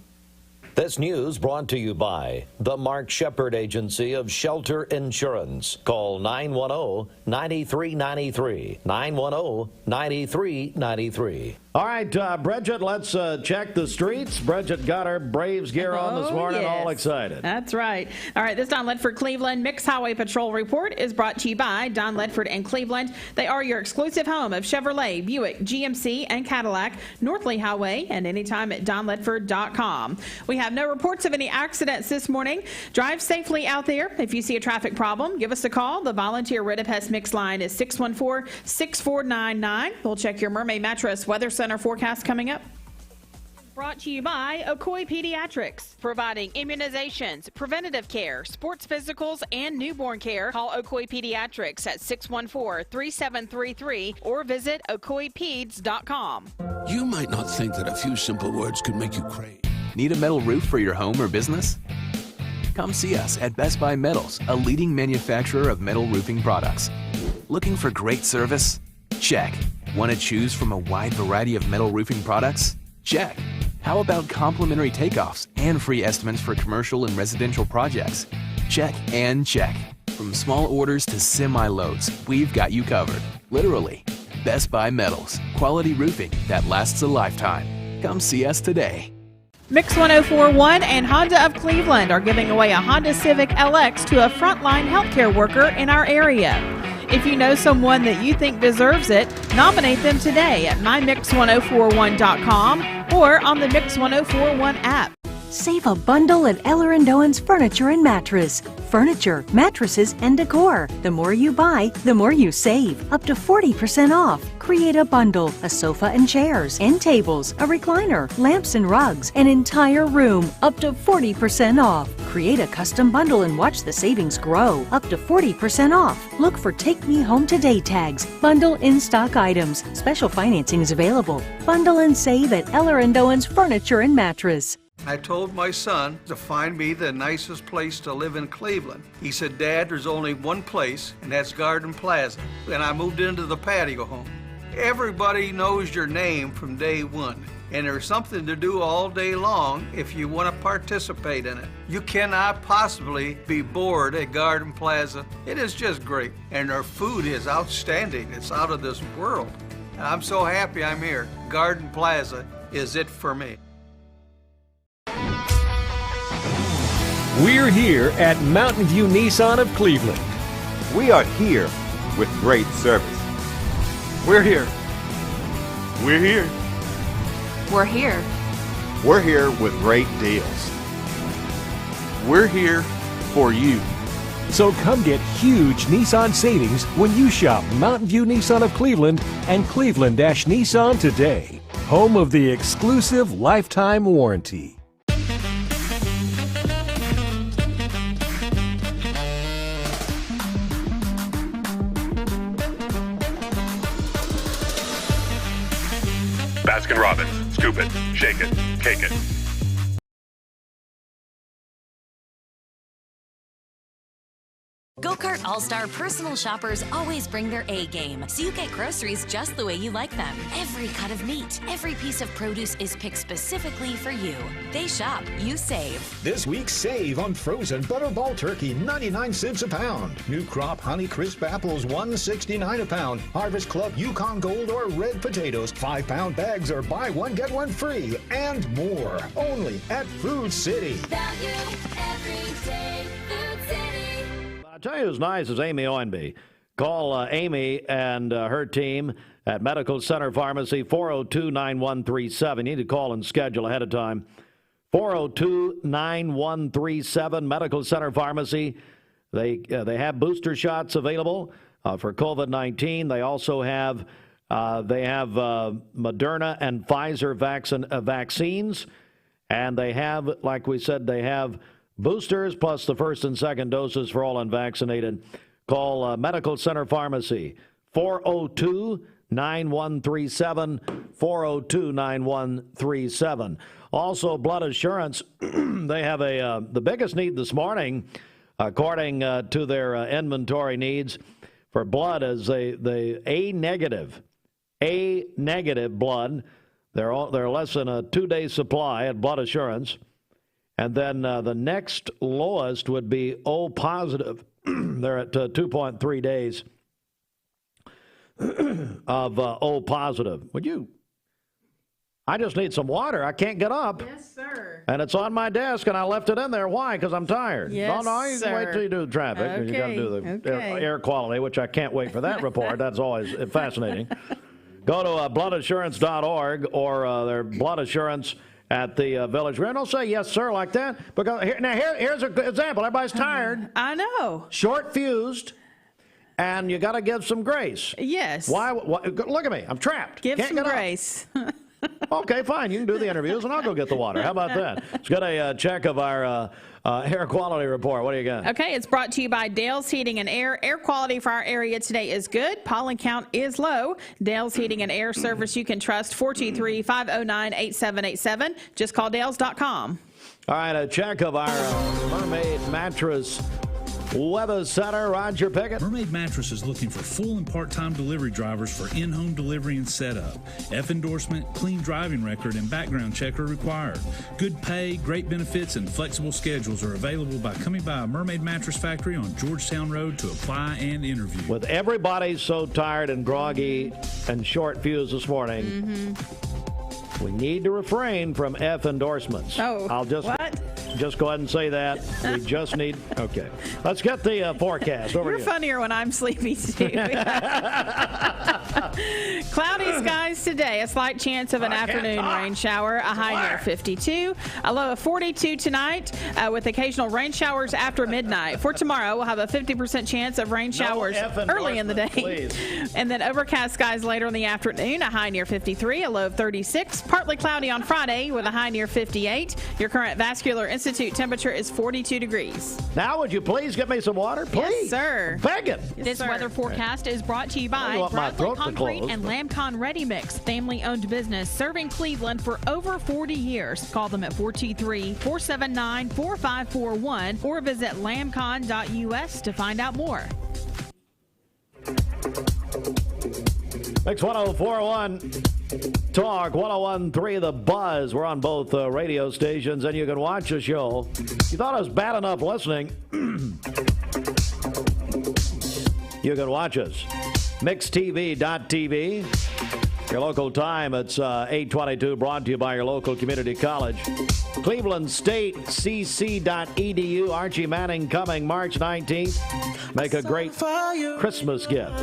Speaker 8: This news brought to you by the Mark Shepard Agency of Shelter Insurance. Call 910-9393. 910-9393.
Speaker 3: All right, Bridget, let's check the streets. Bridget got her Braves gear on this morning,
Speaker 11: yes.
Speaker 3: All excited.
Speaker 11: That's right. All right, this Don Ledford Cleveland Mixed Highway Patrol report is brought to you by Don Ledford and Cleveland. They are your exclusive home of Chevrolet, Buick, GMC, and Cadillac, North Lee Highway, and anytime at donledford.com. We have no reports of any accidents this morning. Drive safely out there. If you see a traffic problem, give us a call. The volunteer Rid of Pest Mix line is 614-6499. We'll check your Mermaid Mattress Weather Center forecast coming up. Brought to you by Ocoee Pediatrics, providing immunizations, preventative care, sports physicals, and newborn care. Call Ocoee Pediatrics at 614-3733 or visit ocoeepeds.com.
Speaker 9: You might not think that a few simple words could make you crazy.
Speaker 10: Need a metal roof for your home or business? Come see us at Best Buy Metals, a leading manufacturer of metal roofing products. Looking for great service? Check. Want to choose from a wide variety of metal roofing products? Check. How about complimentary takeoffs and free estimates for commercial and residential projects? Check and check. From small orders to semi-loads, we've got you covered. Literally. Best Buy Metals. Quality roofing that lasts a lifetime. Come see us today.
Speaker 1: Mix 1041 and Honda of Cleveland are giving away a Honda Civic LX to a frontline healthcare worker in our area. If you know someone that you think deserves it, nominate them today at mymix1041.com or on the Mix 1041 app.
Speaker 12: Save a bundle at Eller & Owen's Furniture and Mattress. Furniture, mattresses, and decor. The more you buy, the more you save. Up to 40% off. Create a bundle, a sofa and chairs, end tables, a recliner, lamps and rugs, an entire room. Up to 40% off. Create a custom bundle and watch the savings grow. Up to 40% off. Look for Take Me Home Today tags. Bundle in-stock items. Special financing is available. Bundle and save at Eller & Owen's Furniture and Mattress.
Speaker 14: I told my son to find me the nicest place to live in Cleveland. He said, Dad, there's only one place, and that's Garden Plaza. And I moved into the patio home. Everybody knows your name from day one, and there's something to do all day long if you want to participate in it. You cannot possibly be bored at Garden Plaza. It is just great, and their food is outstanding. It's out of this world. I'm so happy I'm here. Garden Plaza is it for me.
Speaker 26: We're here at Mountain View Nissan of Cleveland.
Speaker 19: We are here with great service. We're here. We're here.
Speaker 27: We're here.
Speaker 19: We're here with great deals.
Speaker 26: We're here for you. So come get huge Nissan savings when you shop Mountain View Nissan of Cleveland and Cleveland-Nissan today. Home of the exclusive lifetime warranty.
Speaker 15: Baskin-Robbins. Scoop it, shake it, cake it.
Speaker 28: Go-Kart All-Star personal shoppers always bring their A-game, so you get groceries just the way you like them. Every cut of meat, every piece of produce is picked specifically for you. They shop, you save.
Speaker 29: This week, save on frozen Butterball turkey, 99 cents a pound. New crop Honey Crisp apples, $1.69 a pound. Harvest Club Yukon Gold or red potatoes, 5-pound bags or buy one, get one free. And more, only at Food City.
Speaker 3: Value every day, Food City. I'll tell you who's nice is Amy Owenby. Call Amy and her team at Medical Center Pharmacy, 402-9137. You need to call and schedule ahead of time. 402-9137, Medical Center Pharmacy. They have booster shots available for COVID-19. They also have Moderna and Pfizer vaccines. And they have, like we said, they have boosters plus the first and second doses for all unvaccinated. Call Medical Center Pharmacy, 402-9137, 402-9137. Also, blood assurance, they have the biggest need this morning, according to their inventory needs for blood, is the A negative blood. They're less than a 2-day supply at blood assurance. And then the next lowest would be O positive. They're at 2.3 days of O positive. Would you? I just need some water. I can't get up.
Speaker 1: Yes, sir.
Speaker 3: And it's on my desk, and I left it in there. Why? Because I'm tired.
Speaker 1: Yes,
Speaker 3: no, you can wait till you do the traffic.
Speaker 1: Okay.
Speaker 3: You got to do the air quality, which I can't wait for that report. That's always fascinating. Go to bloodassurance.org or their blood assurance at the Village Green. Don't say yes, sir, like that. Because here's an example. Everybody's tired.
Speaker 1: I know.
Speaker 3: Short fused. And you got to give some grace.
Speaker 1: Yes.
Speaker 3: Why? Look at me. I'm trapped.
Speaker 1: Give
Speaker 3: Can't
Speaker 1: some
Speaker 3: get up.
Speaker 1: grace.
Speaker 3: Okay, fine. You can do the interviews, and I'll go get the water. How about that? Let's get a check of our air quality report. What do you got?
Speaker 11: Okay, it's brought to you by Dale's Heating and Air. Air quality for our area today is good. Pollen count is low. Dale's Heating and Air service you can trust, 423-509-8787. Just call Dales.com.
Speaker 3: All right, a check of our Mermaid Mattress Weather Center. Roger Pickett.
Speaker 5: Mermaid Mattress is looking for full and part-time delivery drivers for in-home delivery and setup. F endorsement, clean driving record, and background check are required. Good pay, great benefits, and flexible schedules are available by coming by a Mermaid Mattress Factory on Georgetown Road to apply and interview.
Speaker 3: With everybody so tired and groggy and short fused this morning, we need to refrain from F endorsements.
Speaker 11: Oh,
Speaker 3: I'll just go ahead and say that. We just need. Okay, let's get the forecast. Over
Speaker 11: You're
Speaker 3: to you.
Speaker 11: funnier when I'm sleepy too. Cloudy skies today. A slight chance of an afternoon rain shower. A high near 52. A low of 42 tonight, with occasional rain showers after midnight. For tomorrow, we'll have a 50% chance of rain showers early in the day,
Speaker 3: please.
Speaker 11: And then overcast skies later in the afternoon. A high near 53. A low of 36. Partly cloudy on Friday with a high near 58. Your current Vascular Institute temperature is 42 degrees.
Speaker 3: Now, would you please get me some water? Please.
Speaker 11: Yes, sir.
Speaker 3: I'm begging.
Speaker 1: This weather forecast is brought to you by Bradley Concrete and Lamcon Ready Mix, family-owned business serving Cleveland for over 40 years. Call them at 423-479-4541 or visit lamcon.us to find out more.
Speaker 3: Mix 104.1 Talk 101.3 The Buzz. We're on both radio stations, and you can watch the show. You thought I was bad enough listening? You can watch us. MixTV.tv. Your local time, it's 8:22, brought to you by your local community college. Cleveland State, cc.edu. Archie Manning coming March 19th. Make a great Christmas gift.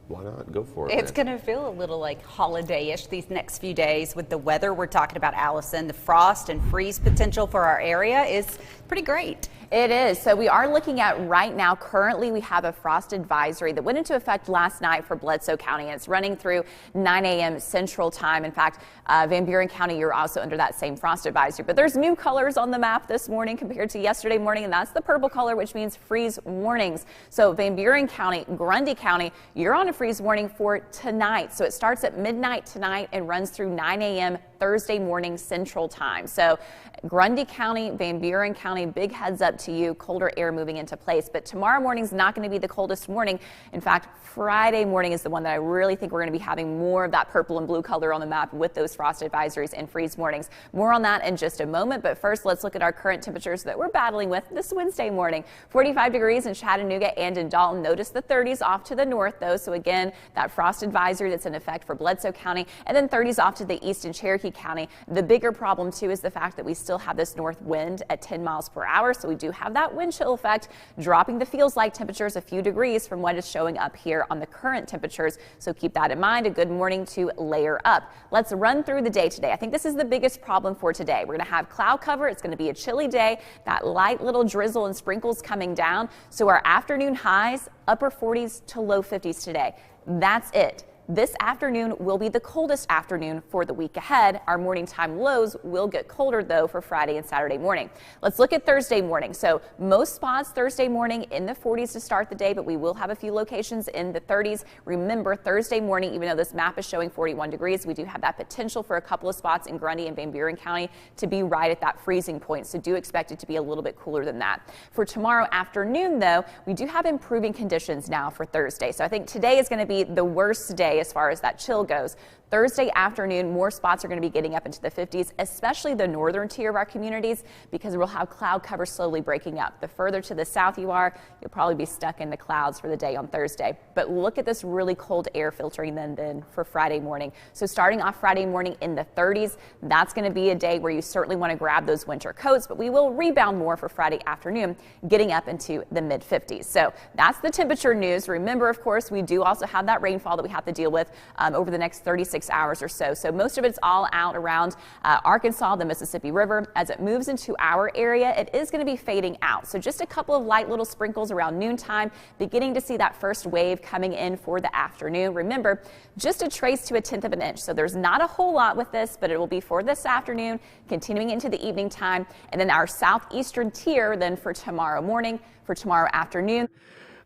Speaker 13: Why not? Go for it.
Speaker 17: It's going to feel a little like holiday-ish these next few days with the weather. We're talking about, Allison, the frost and freeze potential for our area is pretty great.
Speaker 28: It is. So we are looking at right now, currently we have a frost advisory that went into effect last night for Bledsoe County. It's running through 9 a.m. Central Time. In fact, Van Buren County, you're also under that same frost advisory. But there's new colors on the map this morning compared to yesterday morning, and that's the purple color, which means freeze warnings. So Van Buren County, Grundy County, you're on a freeze warning for tonight. So it starts at midnight tonight and runs through 9 a.m. Thursday morning Central Time. So Grundy County, Van Buren County, big heads up to you, colder air moving into place. But tomorrow morning is not going to be the coldest morning. In fact, Friday morning is the one that I really think we're going to be having more of that purple and blue color on the map with those frost advisories and freeze warnings. More on that in just a moment. But first, let's look at our current temperatures that we're battling with this Wednesday morning. 45 degrees in Chattanooga and in Dalton. Notice the 30s off to the north, though. So again, that frost advisory that's in effect for Bledsoe County. And then 30s off to the east in Cherokee Cherokee County. The bigger problem, too, is the fact that we still have this north wind at 10 miles per hour. So we do have that wind chill effect, dropping the feels-like temperatures a few degrees from what is showing up here on the current temperatures. So keep that in mind. A good morning to layer up. Let's run through the day today. I think this is the biggest problem for today. We're going to have cloud cover. It's going to be a chilly day. That light little drizzle and sprinkles coming down. So our afternoon highs, upper 40s to low 50s today. That's it. This afternoon will be the coldest afternoon for the week ahead. Our morning time lows will get colder, though, for Friday and Saturday morning. Let's look at Thursday morning. So most spots Thursday morning in the 40s to start the day, but we will have a few locations in the 30s. Remember, Thursday morning, even though this map is showing 41 degrees, we do have that potential for a couple of spots in Grundy and Van Buren County to be right at that freezing point. So do expect it to be a little bit cooler than that. For tomorrow afternoon, though, we do have improving conditions now for Thursday. So I think today is going to be the worst day as far as that chill goes. Thursday afternoon, more spots are going to be getting up into the 50s, especially the northern tier of our communities, because we'll have cloud cover slowly breaking up. The further to the south you are, you'll probably be stuck in the clouds for the day on Thursday. But look at this really cold air filtering then for Friday morning. So starting off Friday morning in the 30s, that's going to be a day where you certainly want to grab those winter coats, but we will rebound more for Friday afternoon, getting up into the mid 50s. So that's the temperature news. Remember, of course, we do also have that rainfall that we have to deal with over the next 36 hours or so. So most of it's all out around Arkansas, the Mississippi River. As it moves into our area, it is going to be fading out. So just a couple of light little sprinkles around noontime, beginning to see that first wave coming in for the afternoon. Remember, just a trace to a tenth of an inch. So there's not a whole lot with this, but it will be for this afternoon, continuing into the evening time. And then our southeastern tier then for tomorrow morning, for tomorrow afternoon.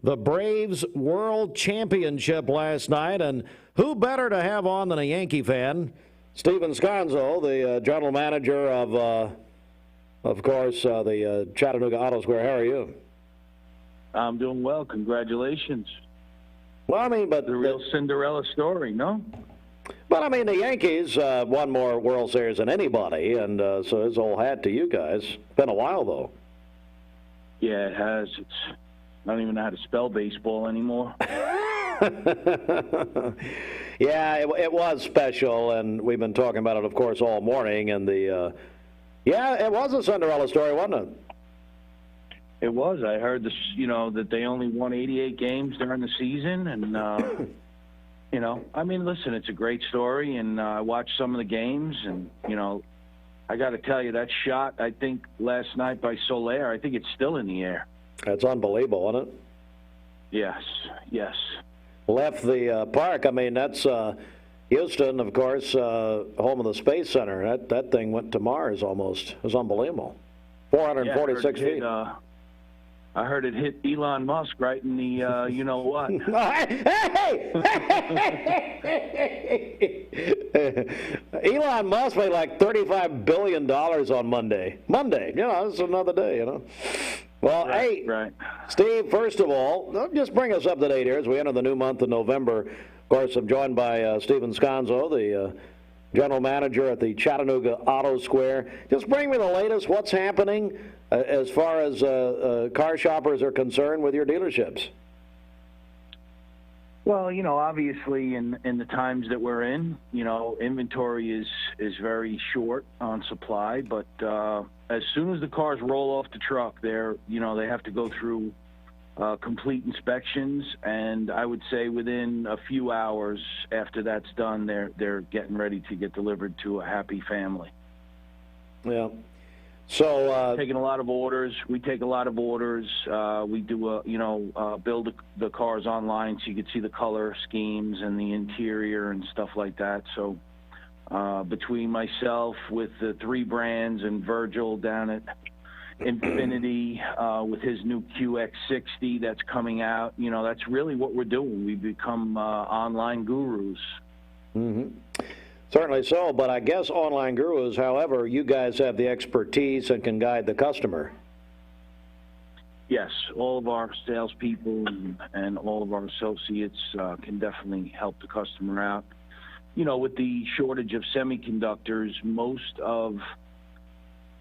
Speaker 3: The Braves World Championship last night, and who better to have on than a Yankee fan? Steven Sconzo, the general manager of course, the Chattanooga Auto Square. How are you?
Speaker 4: I'm doing well. Congratulations.
Speaker 3: Well, I mean, but
Speaker 4: the real Cinderella story, no?
Speaker 3: But I mean, the Yankees won more World Series than anybody, and so it's all hat to you guys. Been a while, though.
Speaker 4: Yeah, it has. I don't even know how to spell baseball anymore.
Speaker 3: Yeah, it was special, and we've been talking about it, of course, all morning. And yeah, it was a Cinderella story, wasn't it?
Speaker 4: It was. I heard this, that they only won 88 games during the season, and I mean, listen, it's a great story, and I watched some of the games, and I got to tell you, that shot, I think last night by Soler, I think it's still in the air.
Speaker 3: That's unbelievable, isn't it?
Speaker 4: Yes.
Speaker 3: Left the park. I mean, that's Houston, of course, home of the Space Center. That thing went to Mars almost. It was unbelievable. 446 feet.
Speaker 4: I heard it hit Elon Musk right in the you-know-what.
Speaker 3: Elon Musk made like $35 billion on Monday. It's another day, Well,
Speaker 4: right,
Speaker 3: hey,
Speaker 4: right.
Speaker 3: Steve, first of all, just bring us up to date here as we enter the new month of November. Of course, I'm joined by Steven Sconzo, the general manager at the Chattanooga Auto Square. Just bring me the latest. What's happening as far as car shoppers are concerned with your dealerships?
Speaker 4: Well, obviously in the times that we're in, inventory is very short on supply, but as soon as the cars roll off the truck, they have to go through complete inspections, and I would say within a few hours after that's done, they're getting ready to get delivered to a happy family.
Speaker 3: Yeah. So
Speaker 4: taking a lot of orders. We take a lot of orders. We do build the cars online so you can see the color schemes and the interior and stuff like that. So between myself with the 3 brands and Virgil down at Infinity with his new QX60 that's coming out, that's really what we're doing. We become online gurus.
Speaker 3: Mm-hmm. Certainly so, but I guess online gurus, however, you guys have the expertise and can guide the customer.
Speaker 4: Yes, all of our salespeople and all of our associates can definitely help the customer out. With the shortage of semiconductors, most of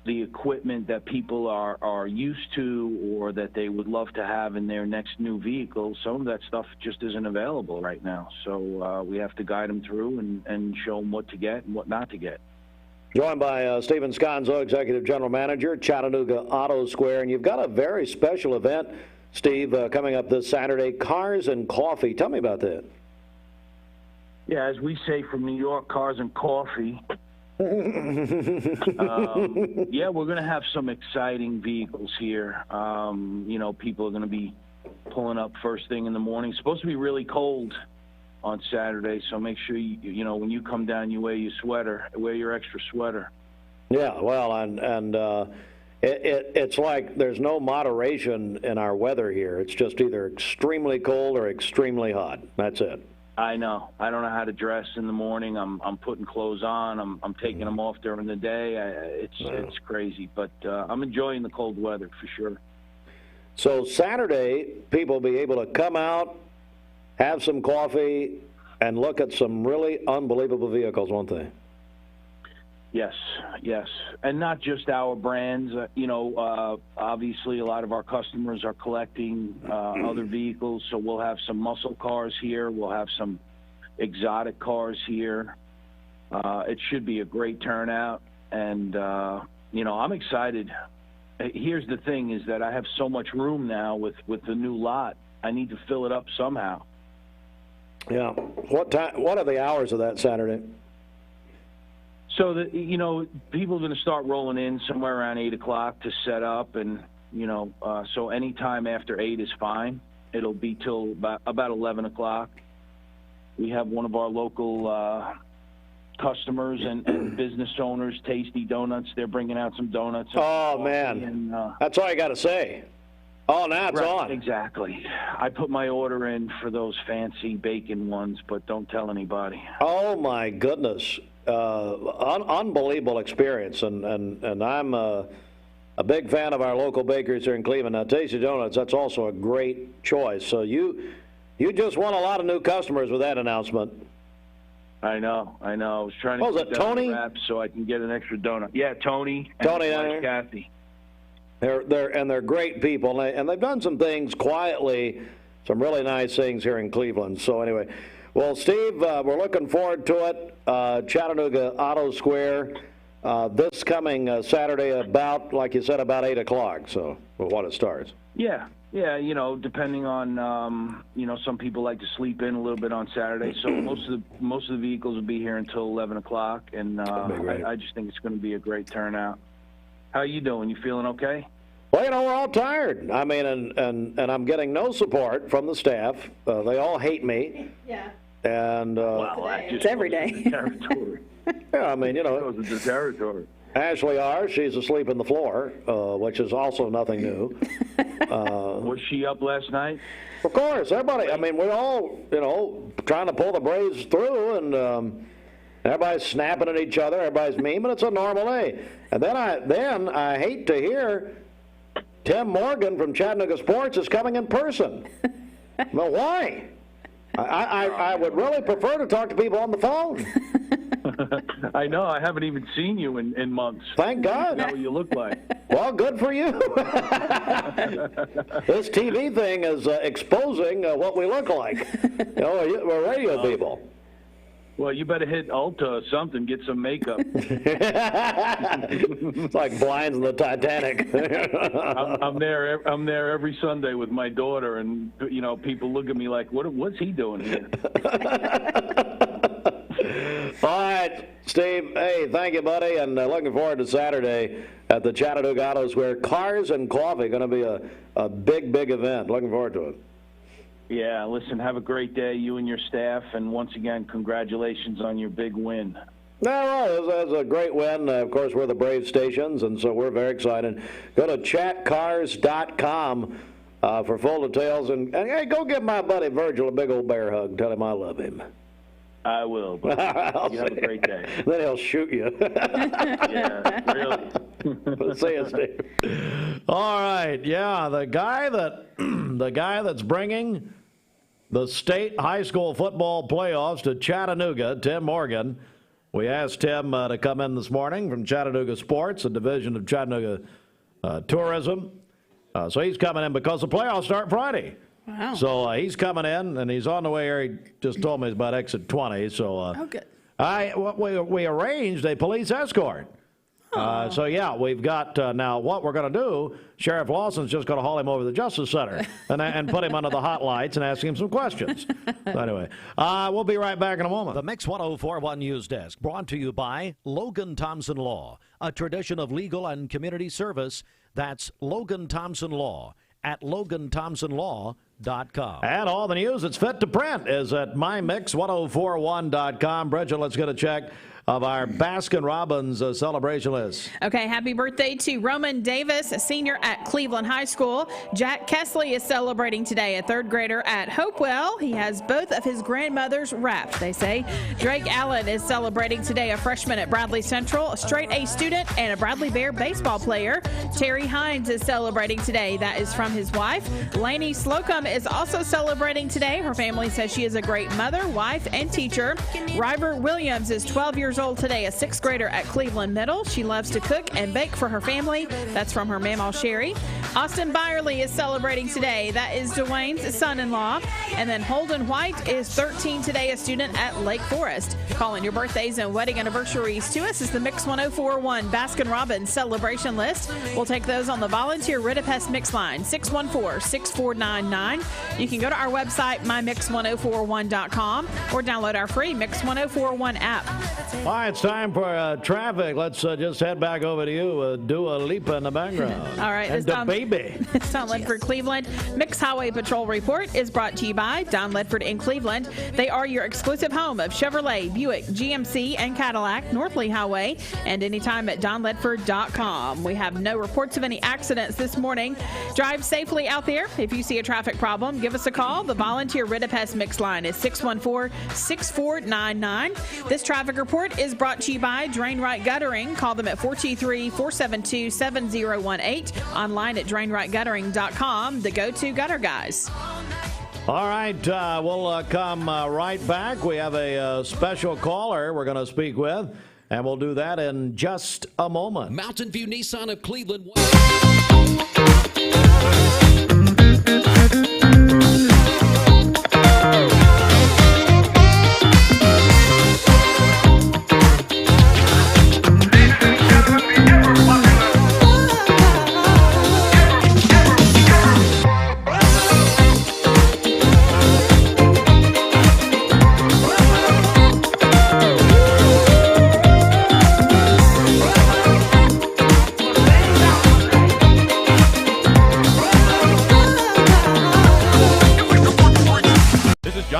Speaker 4: the equipment that people are used to or that they would love to have in their next new vehicle, some of that stuff just isn't available right now. So we have to guide them through and show them what to get and what not to get.
Speaker 3: Joined by Stephen Sconzo, Executive General Manager, Chattanooga Auto Square. And you've got a very special event, Steve, coming up this Saturday, Cars and Coffee. Tell me about that.
Speaker 4: Yeah, as we say from New York, cars and coffee. Yeah, we're going to have some exciting vehicles here. You know, people are going to be pulling up first thing in the morning. It's supposed to be really cold on Saturday, so make sure you know when you come down, you wear your sweater, wear your extra sweater.
Speaker 3: Yeah, well, and it's like there's no moderation in our weather here. It's just either extremely cold or extremely hot. That's it.
Speaker 4: I know. I don't know how to dress in the morning. I'm putting clothes on. I'm taking them off during the day. It's crazy, but I'm enjoying the cold weather for sure.
Speaker 3: So Saturday, people will be able to come out, have some coffee, and look at some really unbelievable vehicles, won't they?
Speaker 4: Yes, and not just our brands. You know, obviously a lot of our customers are collecting other vehicles, so we'll have some muscle cars here. We'll have some exotic cars here. It should be a great turnout, and you know, I'm excited. Here's the thing: is that I have so much room now with the new lot. I need to fill it up somehow.
Speaker 3: Yeah. What time? What are the hours of that Saturday?
Speaker 4: So that, you know, people are going to start rolling in somewhere around 8 o'clock to set up, and you know, so any time after 8 is fine. It'll be till about 11 o'clock. We have one of our local customers and business owners, Tasty Donuts. They're bringing out some donuts.
Speaker 3: Oh man, and, that's all you got to say. Oh, now it's on.
Speaker 4: Exactly. I put my order in for those fancy bacon ones, but don't tell anybody.
Speaker 3: Oh my goodness. Unbelievable experience, and I'm a big fan of our local bakers here in Cleveland. Now, Tasty Donuts, that's also a great choice. So you just won a lot of new customers with that announcement.
Speaker 4: I know. I was trying to
Speaker 3: get Tony?
Speaker 4: Wraps so I can get an extra donut. Yeah, Tony and Kathy.
Speaker 3: They're great people, and they've done some things quietly, some really nice things here in Cleveland. So anyway. Well, Steve, we're looking forward to it. Chattanooga Auto Square this coming Saturday about, like you said, about 8 o'clock. So, when it starts. Yeah. You know, depending on, you know, some people like to sleep in a little bit on Saturday. So most of the vehicles will be here until 11 o'clock, and I just think it's going to be a great turnout. How you doing? You feeling okay? Well, you know, we're all tired. I mean, and I'm getting no support from the staff. They all hate me. Yeah. And
Speaker 11: it's every day.
Speaker 3: Yeah, I mean, you know,
Speaker 4: it's the territory.
Speaker 3: Ashley R., she's asleep on the floor, which is also nothing new.
Speaker 4: Was she up last night?
Speaker 3: Of course, everybody. I mean, we're all, you know, trying to pull the Braves through, and everybody's snapping at each other. Everybody's mean, but it's a normal day. And then I hate to hear Tim Morgan from Chattanooga Sports is coming in person. Well, why? I would really prefer to talk to people on the phone.
Speaker 4: I know. I haven't even seen you in months.
Speaker 3: Thank God.
Speaker 4: I know what you look like.
Speaker 3: Well, good for you. This TV thing is exposing what we look like. You know, we're radio people.
Speaker 4: Well, you better hit Ulta or something, get some makeup.
Speaker 3: It's like blinds in the Titanic.
Speaker 4: I'm there every Sunday with my daughter, and you know, people look at me like, what's he doing here?
Speaker 3: All right, Steve. Hey, thank you, buddy, and looking forward to Saturday at the Chattanooga Auto Square. Cars and Coffee, going to be a big event. Looking forward to it.
Speaker 4: Yeah, listen, have a great day, you and your staff, and once again, congratulations on your big win.
Speaker 3: No, it was a great win. Of course, we're the Brave stations, and so we're very excited. Go to chatcars.com for full details, and hey, go give my buddy Virgil a big old bear hug. Tell him I love him.
Speaker 4: I will. You have a great day.
Speaker 3: Then he'll shoot you.
Speaker 4: Yeah, really.
Speaker 3: See you, Steve. All right, yeah, the guy that's bringing the state high school football playoffs to Chattanooga, Tim Morgan. We asked Tim to come in this morning from Chattanooga Sports, a division of Chattanooga Tourism. So he's coming in because the playoffs start Friday. Wow. So he's coming in, and he's on the way here. He just told me he's about exit 20. So
Speaker 11: good.
Speaker 3: We arranged a police escort. So, yeah, we've got now what we're going to do, Sheriff Lawson's just going to haul him over to the Justice Center and put him under the hot lights and ask him some questions. So anyway, we'll be right back in a moment.
Speaker 8: The Mix 104.1 News Desk brought to you by Logan Thompson Law, a tradition of legal and community service. That's Logan Thompson Law at LoganThompsonLaw.com.
Speaker 3: And all the news that's fit to print is at MyMix1041.com. Bridget, let's get a check of our Baskin-Robbins celebration list.
Speaker 11: Okay, happy birthday to Roman Davis, a senior at Cleveland High School. Jack Kesley is celebrating today, a third grader at Hopewell. He has both of his grandmothers wrapped, they say. Drake Allen is celebrating today, a freshman at Bradley Central, a straight A student, and a Bradley Bear baseball player. Terry Hines is celebrating today. That is from his wife. Lainey Slocum is also celebrating today. Her family says she is a great mother, wife, and teacher. River Williams is 12 years old today, a sixth grader at Cleveland Middle. She loves to cook and bake for her family. That's from her mamaw Sherry. Austin Byerly is celebrating today. That is Dwayne's son-in-law. And then Holden White is 13 today, a student at Lake Forest. Calling your birthdays and wedding anniversaries to us is the Mix 104.1 Baskin-Robbins celebration list. We'll take those on the volunteer Ridipest Mix line, 614-6499. You can go to our website, mymix1041.com, or download our free Mix 1041 app.
Speaker 3: All right, it's time for traffic. Let's just head back over to you. Dua Lipa in the background.
Speaker 11: All right.
Speaker 3: And the baby.
Speaker 11: It's Don Ledford, Cleveland. Mixed Highway Patrol Report is brought to you by Don Ledford in Cleveland. They are your exclusive home of Chevrolet, Buick, GMC, and Cadillac, North Lee Highway, and anytime at donledford.com. We have no reports of any accidents this morning. Drive safely out there. If you see a traffic problem, give us a call. The volunteer Ridipest Mix line is 614-6499. This traffic report is brought to you by Wright Guttering. Call them at 423-472-7018. Online at drainrightguttering.com, the go-to gutter guys.
Speaker 3: All right, we'll come right back. We have a special caller we're going to speak with, and we'll do that in just a moment.
Speaker 2: Mountain View Nissan of Cleveland.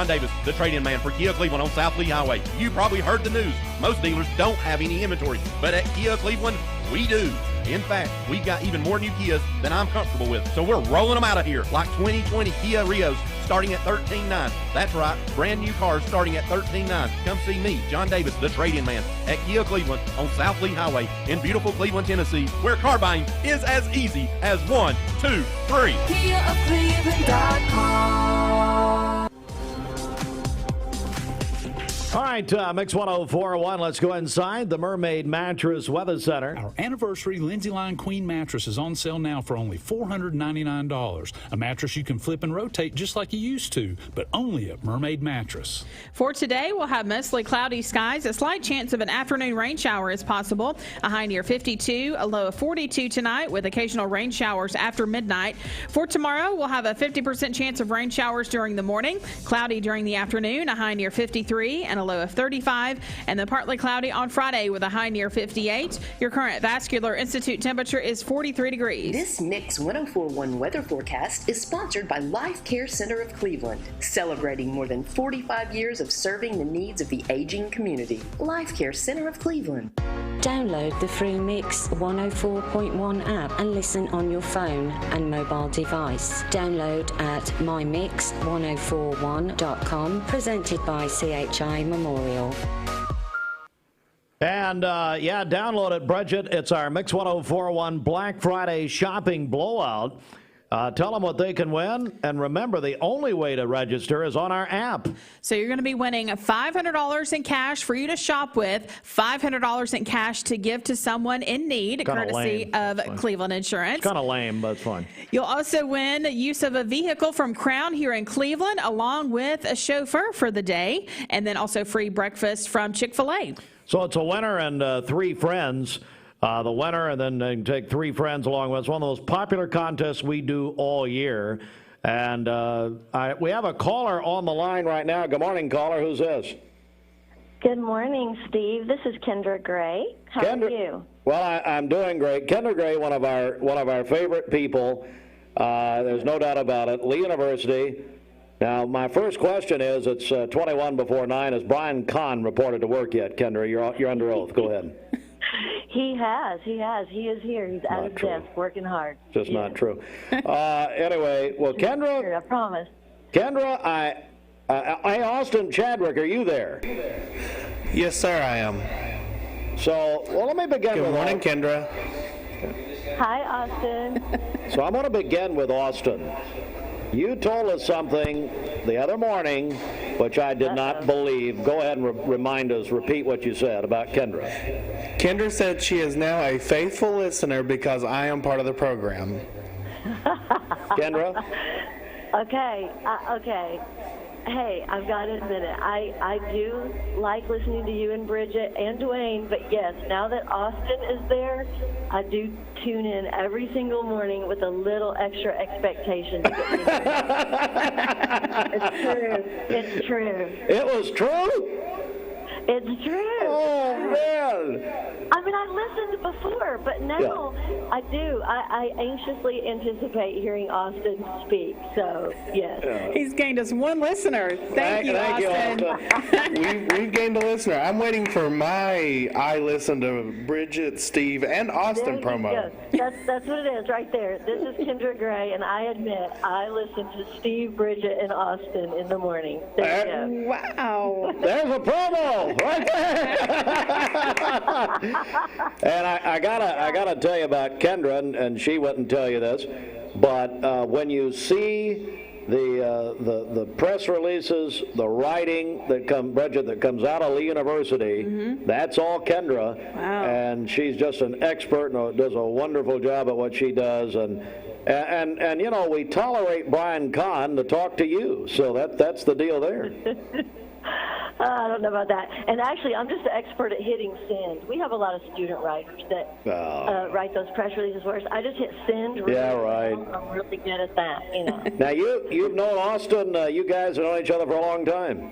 Speaker 6: Davis, the trade-in man for Kia Cleveland on South Lee Highway. You probably heard the news. Most dealers don't have any inventory, but at Kia Cleveland, we do. In fact, we've got even more new Kias than I'm comfortable with, so we're rolling them out of here, like 2020 Kia Rios starting at $13,900. That's right, brand new cars starting at $13,900. Come see me, John Davis, the trade-in man, at Kia Cleveland on South Lee Highway in beautiful Cleveland, Tennessee, where car buying is as easy as 1, 2, 3.
Speaker 7: KiaofCleveland.com.
Speaker 3: All right, Mix 104.1. Let's go inside the Mermaid Mattress Weather Center.
Speaker 5: Our anniversary Lindsay Line Queen mattress is on sale now for only $499. A mattress you can flip and rotate just like you used to, but only at Mermaid Mattress.
Speaker 11: For today, we'll have mostly cloudy skies. A slight chance of an afternoon rain shower is possible. A high near 52, a low of 42 tonight with occasional rain showers after midnight. For tomorrow, we'll have a 50% chance of rain showers during the morning, cloudy during the afternoon, a high near 53, and a low of 35, and then partly cloudy on Friday with a high near 58. Your current Vascular Institute temperature is 43 degrees.
Speaker 16: This Mix 104.1 weather forecast is sponsored by Life Care Center of Cleveland, celebrating more than 45 years of serving the needs of the aging community. Life Care Center of Cleveland.
Speaker 18: Download the free Mix 104.1 app and listen on your phone and mobile device. Download at mymix1041.com, presented by CHI Memorial.
Speaker 3: And, download it, Bridget. It's our Mix 104.1 Black Friday shopping blowout. Tell them what they can win. And remember, the only way to register is on our app.
Speaker 11: So you're going to be winning $500 in cash for you to shop with, $500 in cash to give to someone in need, courtesy of Cleveland Insurance.
Speaker 3: It's kind of lame, but it's fun.
Speaker 11: You'll also win use of a vehicle from Crown here in Cleveland, along with a chauffeur for the day, and then also free breakfast from Chick-fil-A.
Speaker 3: So it's a winner and 3 friends. The winner, and then they can take 3 friends along with us. One of the most popular contests we do all year. And we have a caller on the line right now. Good morning, caller. Who's this?
Speaker 7: Good morning, Steve. This is Kendra Gray. How are you?
Speaker 3: Well, I'm doing great. Kendra Gray, one of our favorite people. There's no doubt about it. Lee University. Now, my first question is, it's 21 before 9. Has Brian Kahn reported to work yet? Kendra, you're under oath. Go ahead.
Speaker 7: He has. He is here. He's at his desk working hard.
Speaker 3: Just not true. Anyway, well, Kendra.
Speaker 7: I promise.
Speaker 3: Kendra, hey, Austin Chadwick, are you there?
Speaker 9: Yes, sir, I am.
Speaker 3: So, well, let me begin with...
Speaker 9: Good morning, Kendra.
Speaker 7: Hi, Austin.
Speaker 3: So I'm going to begin with Austin. You told us something the other morning, which I did not believe. Go ahead and remind us, repeat what you said about Kendra.
Speaker 9: Kendra said she is now a faithful listener because I am part of the program.
Speaker 3: Kendra?
Speaker 7: Okay. Hey, I've got to admit it. I do like listening to you and Bridget and Dwayne, but yes, now that Austin is there, I do tune in every single morning with a little extra expectation to get It's true. It's true.
Speaker 3: It was true?
Speaker 7: It's true.
Speaker 3: Oh, man.
Speaker 7: I mean, I listened before, but now I do. I anxiously anticipate hearing Austin speak. So, yes.
Speaker 11: He's gained us 1 listener. Thank you, Austin.
Speaker 9: We've gained a listener. I'm waiting for my I listen to Bridget, Steve, and Austin promo.
Speaker 7: That's what it is right there. This is Kendra Gray, and I admit I listen to Steve, Bridget, and Austin in the morning. There you go.
Speaker 11: Wow.
Speaker 3: There's a promo right there. And I gotta tell you about Kendra, and she wouldn't tell you this, but when you see the press releases, the writing that comes out of Lee University, that's all Kendra.
Speaker 11: Wow.
Speaker 3: And she's just an expert and does a wonderful job at what she does. And you know, we tolerate Brian Kahn to talk to you, so that's the deal there.
Speaker 7: I don't know about that. And actually, I'm just an expert at hitting send. We have a lot of student writers that write those press releases for us. I just hit send. Really well. I'm really good at that, you know.
Speaker 3: Now, you've known Austin. You guys have known each other for a long time.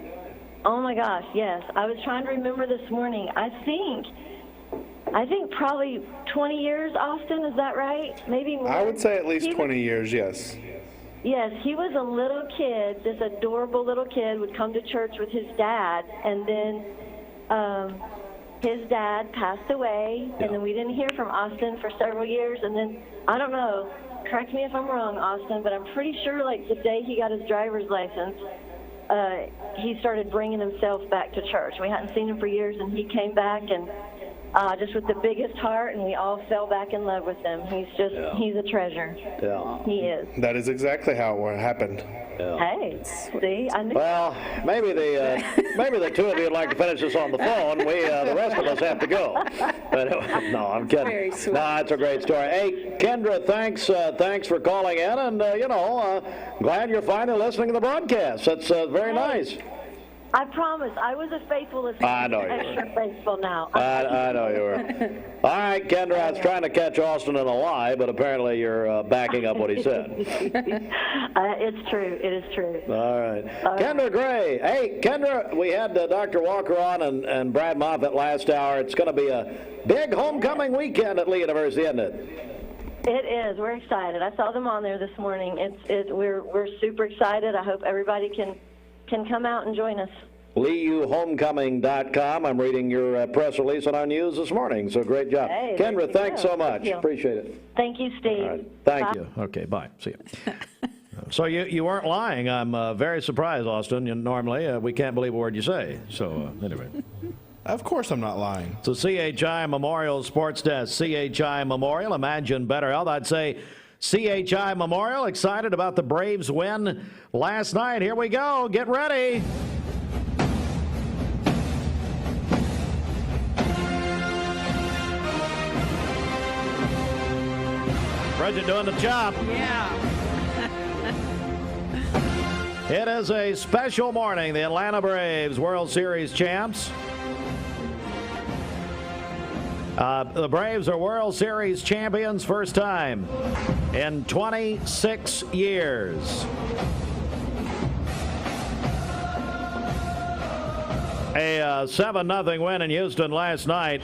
Speaker 7: Oh, my gosh, yes. I was trying to remember this morning. I think probably 20 years, Austin. Is that right? Maybe more.
Speaker 9: I would say at least 20 years, yes.
Speaker 7: Yes, he was a little kid, this adorable little kid, would come to church with his dad, and then his dad passed away, and then we didn't hear from Austin for several years, and then, I don't know, correct me if I'm wrong, Austin, but I'm pretty sure, like, the day he got his driver's license, he started bringing himself back to church. We hadn't seen him for years, and he came back, and just with the biggest heart, and we all fell back in love with him. He's a treasure.
Speaker 3: Yeah.
Speaker 7: He is.
Speaker 9: That is exactly how it happened.
Speaker 3: Yeah.
Speaker 7: Hey, see, I knew.
Speaker 3: Well, maybe the two of you would like to finish this on the phone. The rest of us have to go. But, no, I'm kidding.
Speaker 11: Very sweet.
Speaker 3: No, it's a great story. Hey, Kendra, thanks for calling in, and glad you're finally listening to the broadcast. That's very nice.
Speaker 7: I promise. I was a faithful listener.
Speaker 3: I know you
Speaker 7: extra faithful now.
Speaker 3: I know you were. All right, Kendra, I was trying to catch Austin in a lie, but apparently you're backing up what he said.
Speaker 7: It's true. It is true.
Speaker 3: All right. Kendra Gray. Hey, Kendra, we had Dr. Walker on and Brad Moffett last hour. It's going to be a big homecoming weekend at Lee University, isn't it?
Speaker 7: It is. We're excited. I saw them on there this morning. We're super excited. I hope everybody can come out and join us.
Speaker 3: LeeUHomecoming.com. I'm reading your press release on our news this morning, so great job.
Speaker 7: Hey,
Speaker 3: Kendra, thanks so much. Appreciate it.
Speaker 7: Thank you, Steve.
Speaker 3: All right. Thank you. Okay, bye. See you. So you weren't lying. I'm very surprised, Austin. Normally, we can't believe a word you say. So, anyway.
Speaker 9: Of course I'm not lying.
Speaker 3: So CHI Memorial Sports Desk. CHI Memorial, imagine better health. I'd say CHI Memorial. Excited about the Braves win last night. Here we go. Get ready. Bridget doing the job.
Speaker 1: Yeah.
Speaker 3: It is a special morning. The Atlanta Braves, World Series champs. The Braves are World Series champions first time in 26 years. A 7-0 win in Houston last night.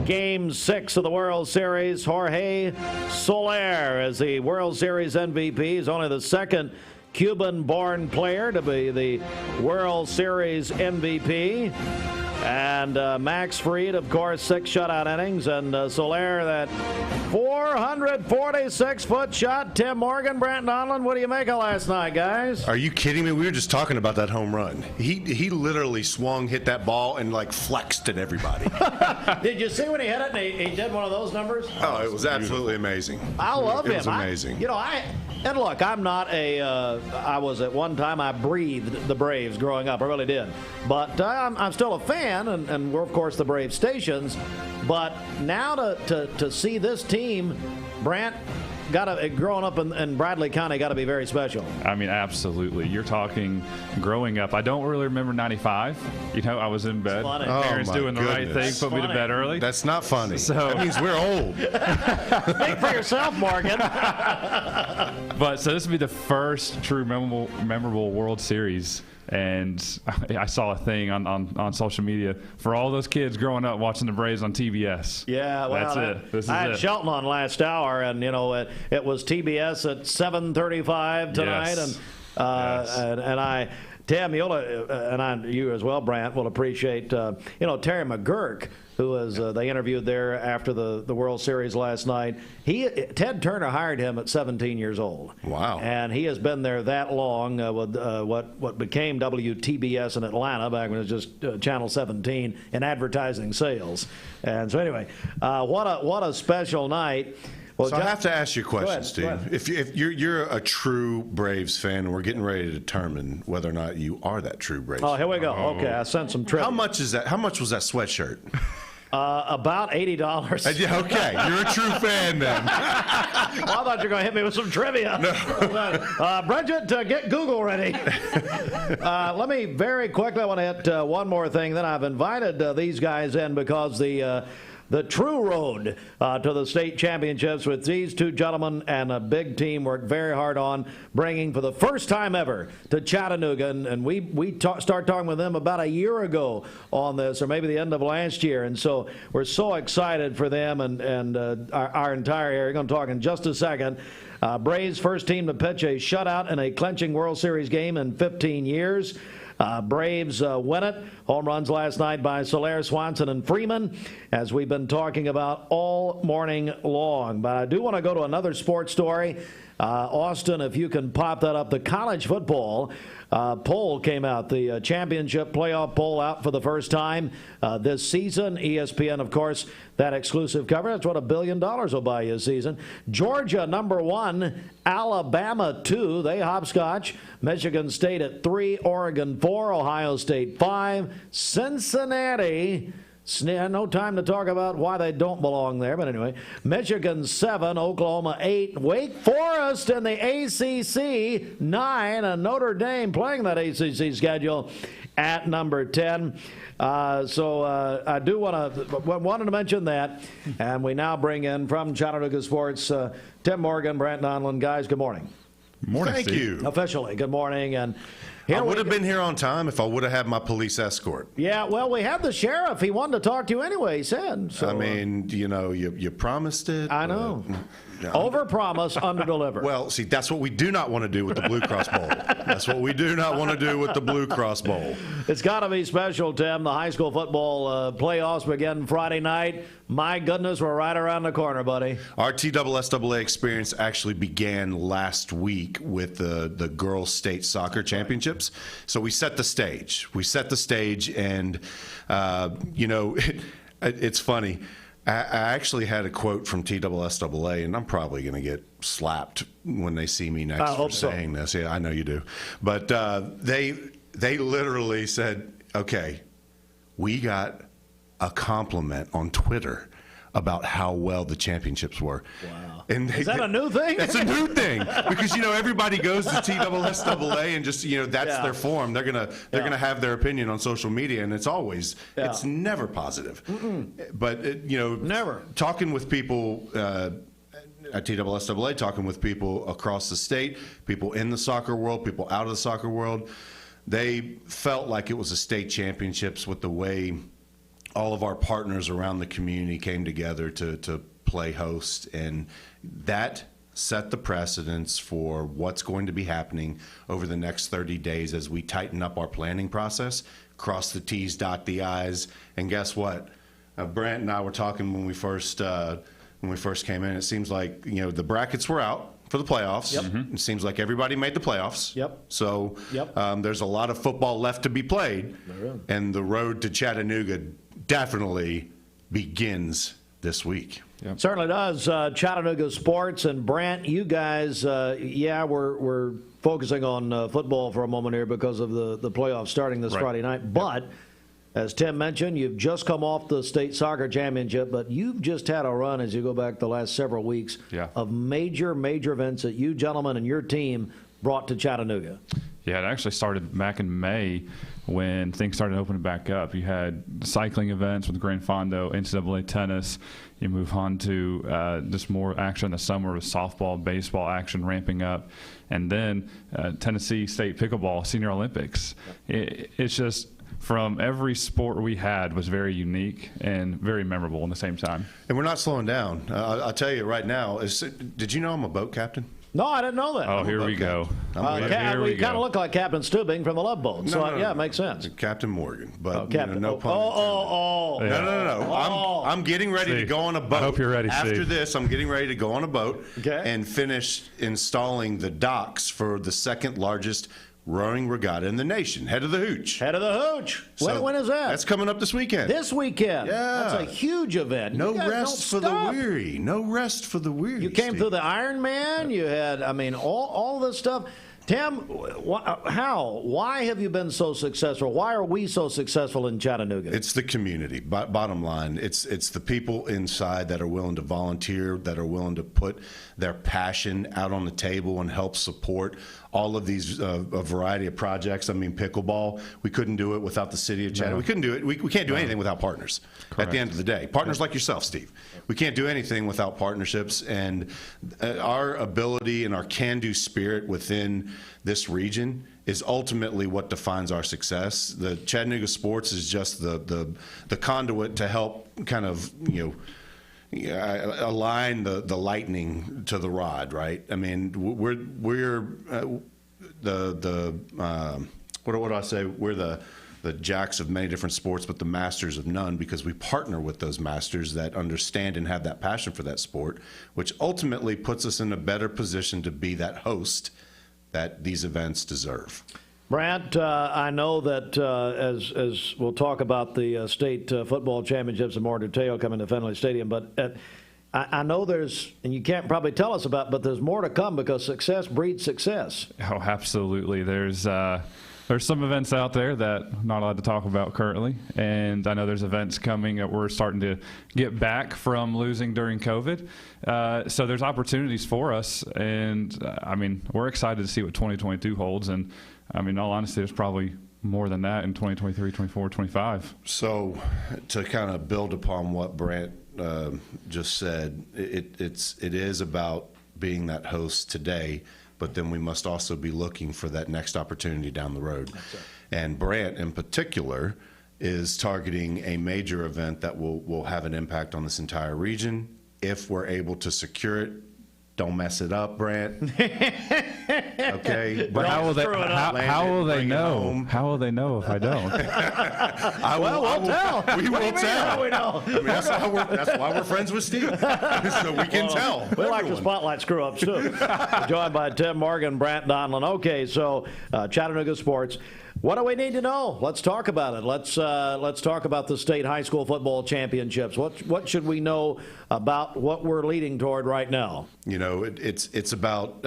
Speaker 3: Game 6 of the World Series. Jorge Soler is the World Series MVP. He's only the second Cuban-born player to be the World Series MVP. And Max Fried, of course, 6 shutout innings. And Soler, that 446-foot shot. Tim Morgan, Brant Donlin, what do you make of last night, guys?
Speaker 10: Are you kidding me? We were just talking about that home run. He literally hit that ball, and like flexed at everybody.
Speaker 3: Did you see when he hit it and he did one of those numbers?
Speaker 10: Oh, it was absolutely amazing.
Speaker 3: I love him.
Speaker 10: It was amazing.
Speaker 3: And look, I'm not I was at one time, I breathed the Braves growing up. I really did. But I'm still a fan, and we're, of course, the Brave stations. But now to see this team, Brant, growing up in Bradley County, got to be very special.
Speaker 12: I mean, absolutely. You're talking growing up. I don't really remember 95. I was in bed. Parents doing the right thing, put me to bed early.
Speaker 10: That's not funny.
Speaker 12: So
Speaker 10: that means we're old.
Speaker 3: Speak for yourself, Morgan.
Speaker 12: But so this would be the first true memorable World Series. And I saw a thing on social media for all those kids growing up watching the Braves on TBS.
Speaker 3: Yeah, well,
Speaker 12: that's it.
Speaker 3: I had Shelton on last hour, and it was TBS at 7:35 tonight,
Speaker 12: yes.
Speaker 3: and Tim, you as well, Brant, will appreciate Terry McGurk, who was they interviewed there after the World Series last night. Ted Turner hired him at 17 years old.
Speaker 10: Wow!
Speaker 3: And he has been there that long with what became WTBS in Atlanta back when it was just Channel 17 in advertising sales. And so anyway, what a special night. Well,
Speaker 10: so I have to ask you a question, Steve.
Speaker 3: Go ahead.
Speaker 10: If you're a true Braves fan, and we're getting ready to determine whether or not you are that true Braves fan.
Speaker 3: Oh, here we go. Okay, I sent some trivia.
Speaker 10: How much is that? How much was that sweatshirt?
Speaker 3: About $80.
Speaker 10: Yeah, okay. You're a true fan then.
Speaker 3: Well, I thought you were going to hit me with some trivia. No. Bridget, get Google ready. Let me very quickly, I want to hit one more thing. Then I've invited these guys in because the true road to the state championships with these two gentlemen and a big team worked very hard on bringing for the first time ever to Chattanooga. And we start talking with them about a year ago on this, or maybe the end of last year. And so we're so excited for them and our entire area. We're going to talk in just a second. Braves first team to pitch a shutout in a clinching World Series game in 15 years. Braves win it. Home runs last night by Soler, Swanson, and Freeman, as we've been talking about all morning long. But I do want to go to another sports story. Austin, if you can pop that up. The college football poll came out, the championship playoff poll out for the first time this season. ESPN, of course, that exclusive cover. That's what $1 billion will buy you a season. Georgia, number 1. Alabama, 2. They hopscotch. Michigan State at 3. Oregon, 4. Ohio State, 5. Cincinnati, no time to talk about why they don't belong there, but anyway. Michigan, 7. Oklahoma, 8. Wake Forest in the ACC, 9. And Notre Dame playing that ACC schedule at number 10. So I do wanted to mention that. And we now bring in from Chattanooga Sports, Tim Morgan, Brant Donlin. Guys, good morning.
Speaker 10: Morning, Thank you.
Speaker 3: Officially, good morning. And
Speaker 10: I would have been here on time if I would have had my police escort.
Speaker 3: Yeah, well, we have the sheriff. He wanted to talk to you anyway, he said. So,
Speaker 10: I mean, you promised it.
Speaker 3: I know. Over-promise, under-deliver.
Speaker 10: Well, see, that's what we do not want to do with the Blue Cross Bowl. That's what we do not want to do with the Blue Cross Bowl.
Speaker 3: It's got to be special, Tim. The high school football playoffs begin Friday night. My goodness, we're right around the corner, buddy.
Speaker 10: Our TSSAA experience actually began last week with the girls' state soccer championships. So we set the stage. And, it's funny. I actually had a quote from TSSAA, and I'm probably going to get slapped when they see me next for saying this. Yeah, I know you do. But they literally said, okay, we got a compliment on Twitter about how well the championships were.
Speaker 3: Wow.
Speaker 10: And
Speaker 3: Is that a new thing?
Speaker 10: That's a new thing because everybody goes to TSSAA and just that's their form. They're gonna have their opinion on social media, and it's never positive. But
Speaker 3: never
Speaker 10: talking with people at TSSAA, talking with people across the state, people in the soccer world, people out of the soccer world, they felt like it was a state championships with the way all of our partners around the community came together to play host, and that set the precedence for what's going to be happening over the next 30 days as we tighten up our planning process, cross the T's, dot the I's, and guess what? Brant and I were talking when we first came in. It seems like the brackets were out for the playoffs. Yep. It seems like everybody made the playoffs.
Speaker 3: Yep.
Speaker 10: So there's a lot of football left to be played, and the road to Chattanooga definitely begins this week.
Speaker 3: Yep. Certainly does. Chattanooga sports, and Brant, you guys, we're focusing on football for a moment here because of the playoffs starting this Friday night. But as Tim mentioned, you've just come off the state soccer championship, but you've just had a run as you go back the last several weeks of major events that you gentlemen and your team brought to Chattanooga.
Speaker 12: Yeah, it actually started back in May when things started opening back up. You had cycling events with Grand Fondo, NCAA tennis. You move on to just more action in the summer with softball, baseball action ramping up. And then Tennessee State Pickleball Senior Olympics. It's just from every sport we had was very unique and very memorable at the same time.
Speaker 10: And we're not slowing down. I'll tell you right now, did you know I'm a boat captain?
Speaker 3: No, I didn't know that.
Speaker 12: Oh, here we go.
Speaker 3: We kind of look like Captain Stubing from the Love Boat. So, it makes sense.
Speaker 10: Captain Morgan. But no pun
Speaker 3: intended.
Speaker 10: No. I'm getting ready to go on a boat.
Speaker 12: I hope you're ready,
Speaker 10: After this, I'm getting ready to go on a boat and finish installing the docks for the second largest rowing regatta in the nation. Head of the Hooch.
Speaker 3: Head of the Hooch. When is that?
Speaker 10: That's coming up this weekend.
Speaker 3: This weekend?
Speaker 10: Yeah.
Speaker 3: That's a huge event.
Speaker 10: No rest for the weary. No rest for the weary.
Speaker 3: You came through the Ironman. You had, all this stuff. Tim, why have you been so successful? Why are we so successful in Chattanooga?
Speaker 10: It's the community. Bottom line, it's the people inside that are willing to volunteer, that are willing to put their passion out on the table and help support all of these a variety of projects. Pickleball, we couldn't do it without the city of Chattanooga. We couldn't do it. We can't do anything without partners. Correct. At the end of the day, partners like yourself, Steve. We can't do anything without partnerships, and our ability and our can-do spirit within this region is ultimately what defines our success. The Chattanooga sports is just the conduit to help kind of align the lightning to the rod, right? We're what do I say? We're the jacks of many different sports, but the masters of none, because we partner with those masters that understand and have that passion for that sport, which ultimately puts us in a better position to be that host that these events deserve.
Speaker 3: Brant, I know that as we'll talk about the state football championships in more detail coming to Fenway Stadium, but I know there's, and you can't probably tell us about, but there's more to come because success breeds success.
Speaker 12: Oh, absolutely. There's some events out there that I'm not allowed to talk about currently, and I know there's events coming that we're starting to get back from losing during COVID. So there's opportunities for us, and we're excited to see what 2022 holds. And in all honesty, there's probably more than that in 2023, 24, 25.
Speaker 10: So to kind of build upon what Brant just said, it is about being that host today, but then we must also be looking for that next opportunity down the road. And Brant in particular is targeting a major event that will have an impact on this entire region. If we're able to secure it, don't mess it up, Brant. Okay.
Speaker 12: But how will they know? How will they know if I don't?
Speaker 3: We'll tell.
Speaker 10: We will tell.
Speaker 3: We know.
Speaker 10: That's why we're friends with Steve, so we can tell.
Speaker 3: We like to spotlight screw-ups too. Joined by Tim Morgan, Brant Donlin. Okay, so Chattanooga sports. What do we need to know? Let's talk about it. Let's talk about the state high school football championships. What should we know about what we're leading toward right now?
Speaker 10: It's about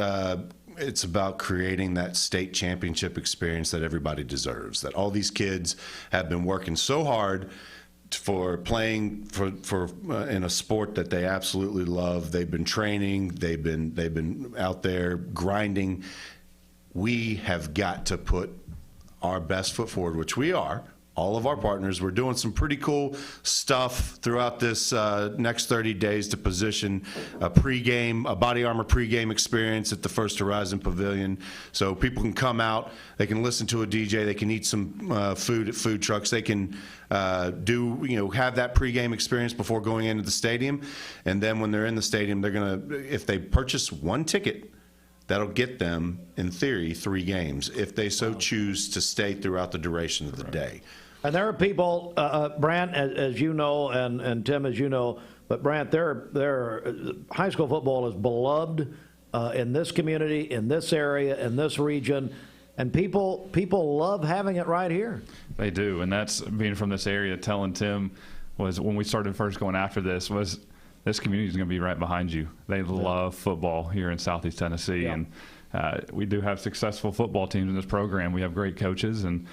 Speaker 10: creating that state championship experience that everybody deserves. That all these kids have been working so hard for playing for in a sport that they absolutely love. They've been training. They've been out there grinding. We have got to put our best foot forward, which we are. All of our partners, we're doing some pretty cool stuff throughout this next 30 days to position a body armor pregame experience at the First Horizon Pavilion. So people can come out, they can listen to a DJ, they can eat some food at food trucks, they can have that pregame experience before going into the stadium. And then when they're in the stadium, they're gonna, if they purchase one ticket, that'll get them, in theory, 3 games if they so choose to stay throughout the duration of the day.
Speaker 3: And there are people, Brant, as you know, and Tim, as you know, but Brant, high school football is beloved in this community, in this area, in this region, and people love having it right here.
Speaker 12: They do, and that's being from this area. Telling Tim was when we started first going after this was. This community is going to be right behind you. They love football here in Southeast Tennessee, and we do have successful football teams in this program. We have great coaches, and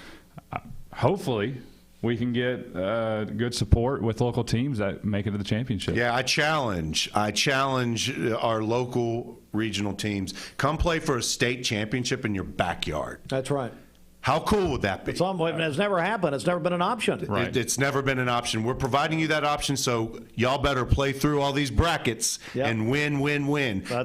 Speaker 12: hopefully we can get good support with local teams that make it to the championship.
Speaker 10: Yeah, I challenge our local regional teams. Come play for a state championship in your backyard.
Speaker 3: That's right.
Speaker 10: How cool would that be?
Speaker 3: It's never happened. It's never been an option.
Speaker 10: Right. It's never been an option. We're providing you that option, so y'all better play through all these brackets and win,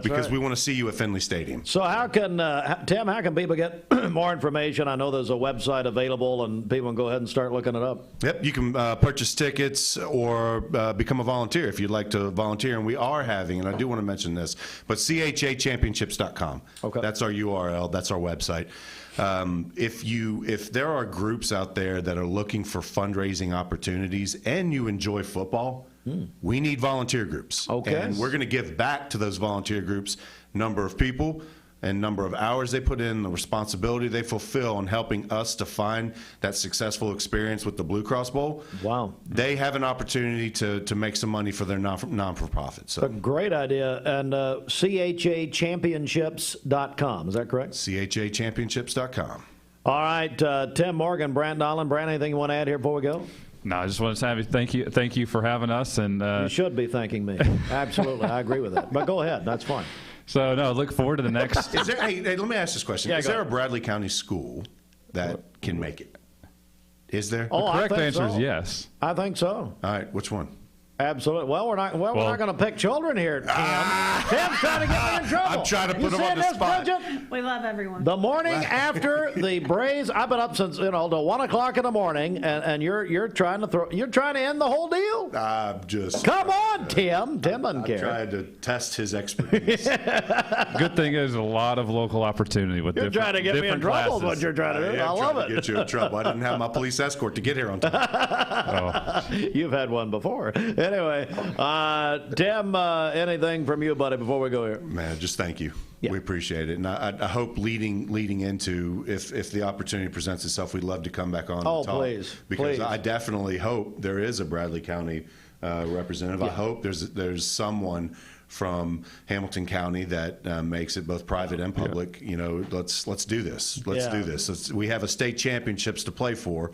Speaker 10: because we want to see you at Finley Stadium.
Speaker 3: So how can, Tim, how can people get more information? I know there's a website available, and people can go ahead and start looking it up.
Speaker 10: Yep, you can purchase tickets or become a volunteer if you'd like to volunteer, and we are having, and I do want to mention this, but chachampionships.com. Okay. That's our URL. That's our website. If there are groups out there that are looking for fundraising opportunities and you enjoy football, we need volunteer groups. Okay. And we're going to give back to those volunteer groups number of people and number of hours they put in, the responsibility they fulfill in helping us to find that successful experience with the Blue Cross Bowl.
Speaker 3: Wow.
Speaker 10: They have an opportunity to make some money for their non-for-profit. So.
Speaker 3: A great idea. And chachampionships.com, is that correct?
Speaker 10: chachampionships.com.
Speaker 3: All right, Tim Morgan, Brant Dolan. Brant, anything you want to add here before we go?
Speaker 12: No, I just want to say thank you for having us. And
Speaker 3: you should be thanking me. Absolutely, I agree with that. But go ahead, that's fine.
Speaker 12: So, no, look forward to the next.
Speaker 10: Hey, let me ask this question. Is there a Bradley County school that can make it? Is there?
Speaker 12: The correct answer is yes.
Speaker 3: I think so.
Speaker 10: All right, which one?
Speaker 3: Absolutely. Well, we're not going to pick children here, Tim. Tim's trying to get me in trouble.
Speaker 10: I'm trying to put him on the spot.
Speaker 3: Bridget?
Speaker 11: We love everyone.
Speaker 3: The morning after the Braves, I've been up since till 1 o'clock in the morning, and you're trying to end the whole deal. Come on, Tim. Tim doesn't care.
Speaker 10: I'm trying to test his expertise.
Speaker 12: Good thing is a lot of local opportunity with
Speaker 3: you're trying to get me in trouble. Is what you're trying to do. I love it.
Speaker 10: Get you in trouble. I didn't have my police escort to get here on time.
Speaker 3: You've had one before. Anyway, Tim, anything from you, buddy, before we go here?
Speaker 10: Man, just thank you. Yeah. We appreciate it. And I hope leading into, if the opportunity presents itself, we'd love to come back on and talk.
Speaker 3: Please.
Speaker 10: Because
Speaker 3: please.
Speaker 10: I definitely hope there is a Bradley County representative. Yeah. I hope there's someone from Hamilton County that makes it both private and public. Yeah. Let's do this. Let's do this. We have a state championships to play for.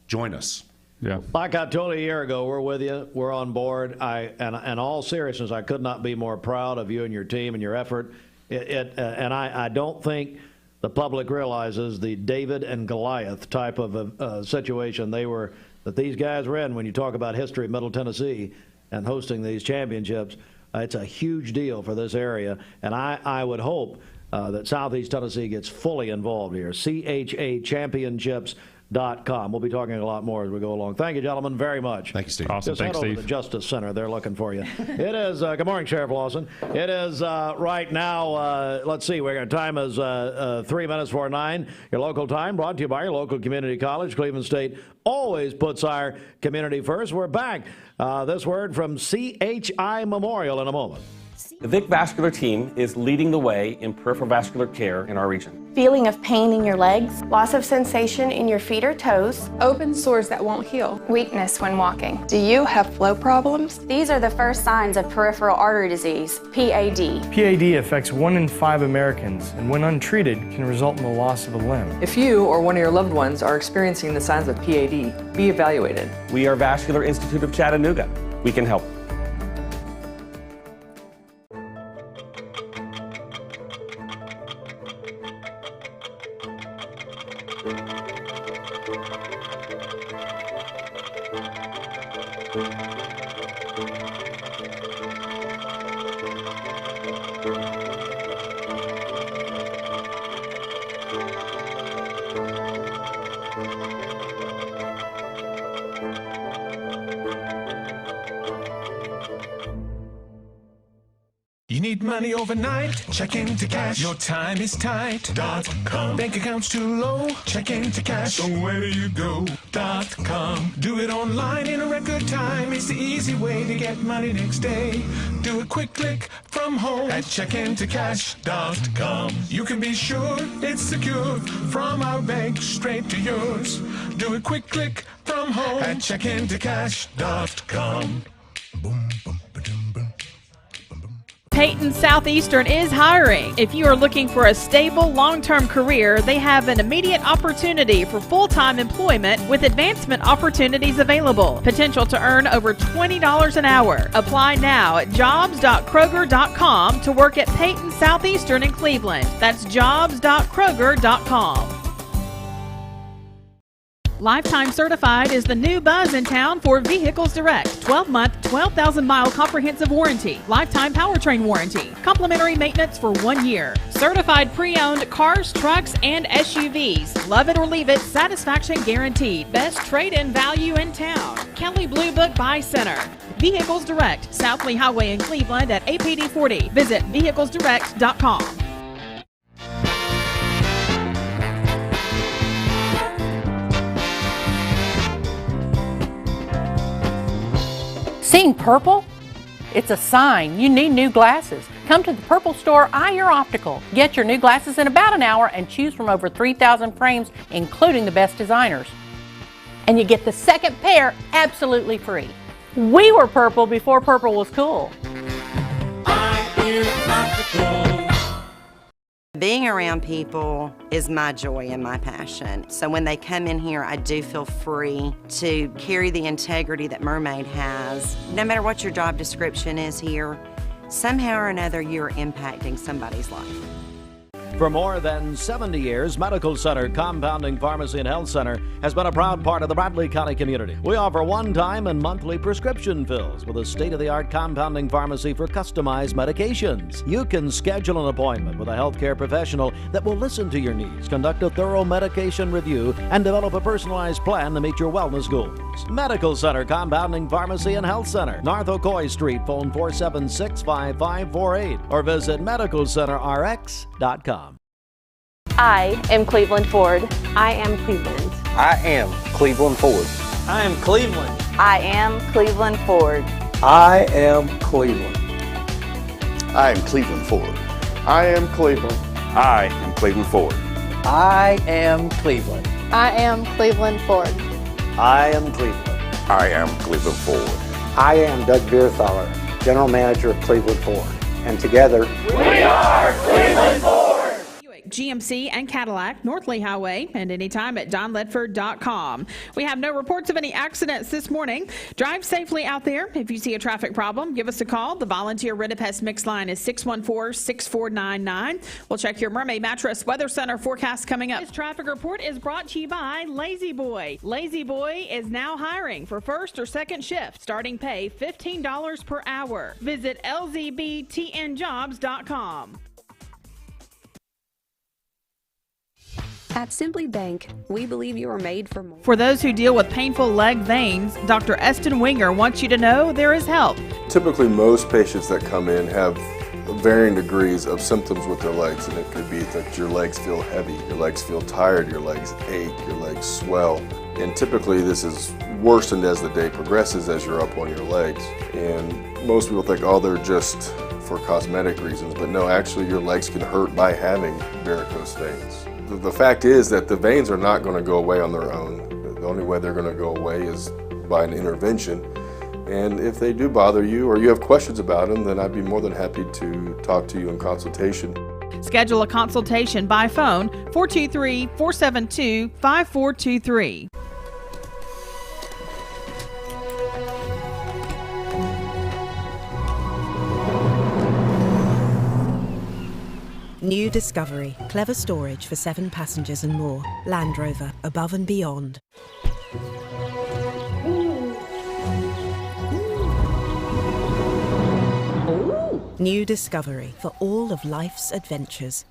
Speaker 10: Join us.
Speaker 12: Yeah.
Speaker 3: Like I told you a year ago, we're with you. We're on board. In all seriousness, I could not be more proud of you and your team and your effort. And I don't think the public realizes the David and Goliath type of situation that these guys were in when you talk about history of Middle Tennessee and hosting these championships. It's a huge deal for this area, and I would hope that Southeast Tennessee gets fully involved here. CHAChampionships.com. We'll be talking a lot more as we go along. Thank you, gentlemen, very much.
Speaker 10: Thank you, Steve.
Speaker 12: Awesome.
Speaker 3: Just
Speaker 12: Thanks,
Speaker 3: head over
Speaker 12: Steve.
Speaker 3: to the Justice Center. They're looking for you. It is, good morning, Sheriff Lawson. It is right now, let's see, our time is 3 minutes before 9. Your local time brought to you by your local community college. Cleveland State always puts our community first. We're back. This word from CHI Memorial in a moment.
Speaker 14: The Vic Vascular team is leading the way in peripheral vascular care in our region.
Speaker 19: Feeling of pain in your legs, loss of sensation in your feet or toes,
Speaker 20: open sores that won't heal,
Speaker 19: weakness when walking.
Speaker 20: Do you have flow problems?
Speaker 19: These are the first signs of peripheral artery disease, PAD.
Speaker 21: PAD affects 1 in 5 Americans, and when untreated, can result in the loss of a limb.
Speaker 22: If you or one of your loved ones are experiencing the signs of PAD, be evaluated.
Speaker 14: We are Vascular Institute of Chattanooga. We can help.
Speaker 23: You need money overnight? Check into cash. Your time is tight. .com. Bank accounts too low? Check into cash. So where do you go? .com. Do it online in a record time. It's the easy way to get money next day. Do a quick click from home at checkintocash.com. You can be sure it's secure from our bank straight to yours. Do a quick click from home at checkintocash.com.
Speaker 1: Peyton Southeastern is hiring. If you are looking for a stable, long-term career, they have an immediate opportunity for full-time employment with advancement opportunities available. Potential to earn over $20 an hour. Apply now at jobs.kroger.com to work at Peyton Southeastern in Cleveland. That's jobs.kroger.com. Lifetime Certified is the new buzz in town for Vehicles Direct. 12-month, 12,000-mile comprehensive warranty. Lifetime powertrain warranty. Complimentary maintenance for 1 year. Certified pre-owned cars, trucks, and SUVs. Love it or leave it, satisfaction guaranteed. Best trade-in value in town. Kelly Blue Book Buy Center. Vehicles Direct, South Lee Highway in Cleveland at APD 40. Visit vehiclesdirect.com.
Speaker 24: Seeing purple? It's a sign you need new glasses. Come to the Purple Store, Eye Your Optical. Get your new glasses in about an hour and choose from over 3,000 frames, including the best designers. And you get the second pair absolutely free. We were purple before purple was cool.
Speaker 14: Eye Your Optical. Being around people is my joy and my passion. So when they come in here, I do feel free to carry the integrity that Mermaid has. No matter what your job description is here, somehow or another you're impacting somebody's life.
Speaker 8: For more than 70 years, Medical Center Compounding Pharmacy and Health Center has been a proud part of the Bradley County community. We offer one-time and monthly prescription fills with a state-of-the-art compounding pharmacy for customized medications. You can schedule an appointment with a healthcare professional that will listen to your needs, conduct a thorough medication review, and develop a personalized plan to meet your wellness goals. Medical Center Compounding Pharmacy and Health Center, North Ocoee Street, phone 476-5548, or visit medicalcenterrx.com.
Speaker 19: I am Cleveland Ford. I am Cleveland.
Speaker 25: I am Cleveland Ford.
Speaker 27: I am Cleveland.
Speaker 19: I am Cleveland Ford.
Speaker 25: I am Cleveland.
Speaker 30: I am Cleveland Ford. I am Cleveland.
Speaker 31: I am Cleveland Ford.
Speaker 25: I am Cleveland.
Speaker 19: I am Cleveland Ford.
Speaker 25: I am Cleveland.
Speaker 31: I am Cleveland Ford.
Speaker 25: I am Doug Beerthaler, General Manager of Cleveland Ford. And together,
Speaker 14: we are Cleveland Ford.
Speaker 11: GMC and Cadillac, North Lee Highway, and anytime at donledford.com. We have no reports of any accidents this morning. Drive safely out there. If you see a traffic problem, give us a call. The volunteer Ridipest mix line is 614-6499. We'll check your Mermaid Mattress Weather Center forecast coming up. This traffic report is brought to you by Lazy Boy. Lazy Boy is now hiring for first or second shift. Starting pay $15 per hour. Visit lzbtnjobs.com.
Speaker 32: At Simply Bank, we believe you are made for more.
Speaker 1: For those who deal with painful leg veins, Dr. Eston Winger wants you to know there is help.
Speaker 33: Typically, most patients that come in have varying degrees of symptoms with their legs, and it could be that your legs feel heavy, your legs feel tired, your legs ache, your legs swell. And typically this is worsened as the day progresses as you're up on your legs. And most people think, oh, they're just for cosmetic reasons, but no, actually your legs can hurt by having varicose veins. The fact is that the veins are not going to go away on their own. The only way they're going to go away is by an intervention. And if they do bother you or you have questions about them, then I'd be more than happy to talk to you in consultation.
Speaker 1: Schedule a consultation by phone 423-472-5423.
Speaker 2: New Discovery. Clever storage for 7 passengers and more. Land Rover. Above and beyond. New Discovery. For all of life's adventures.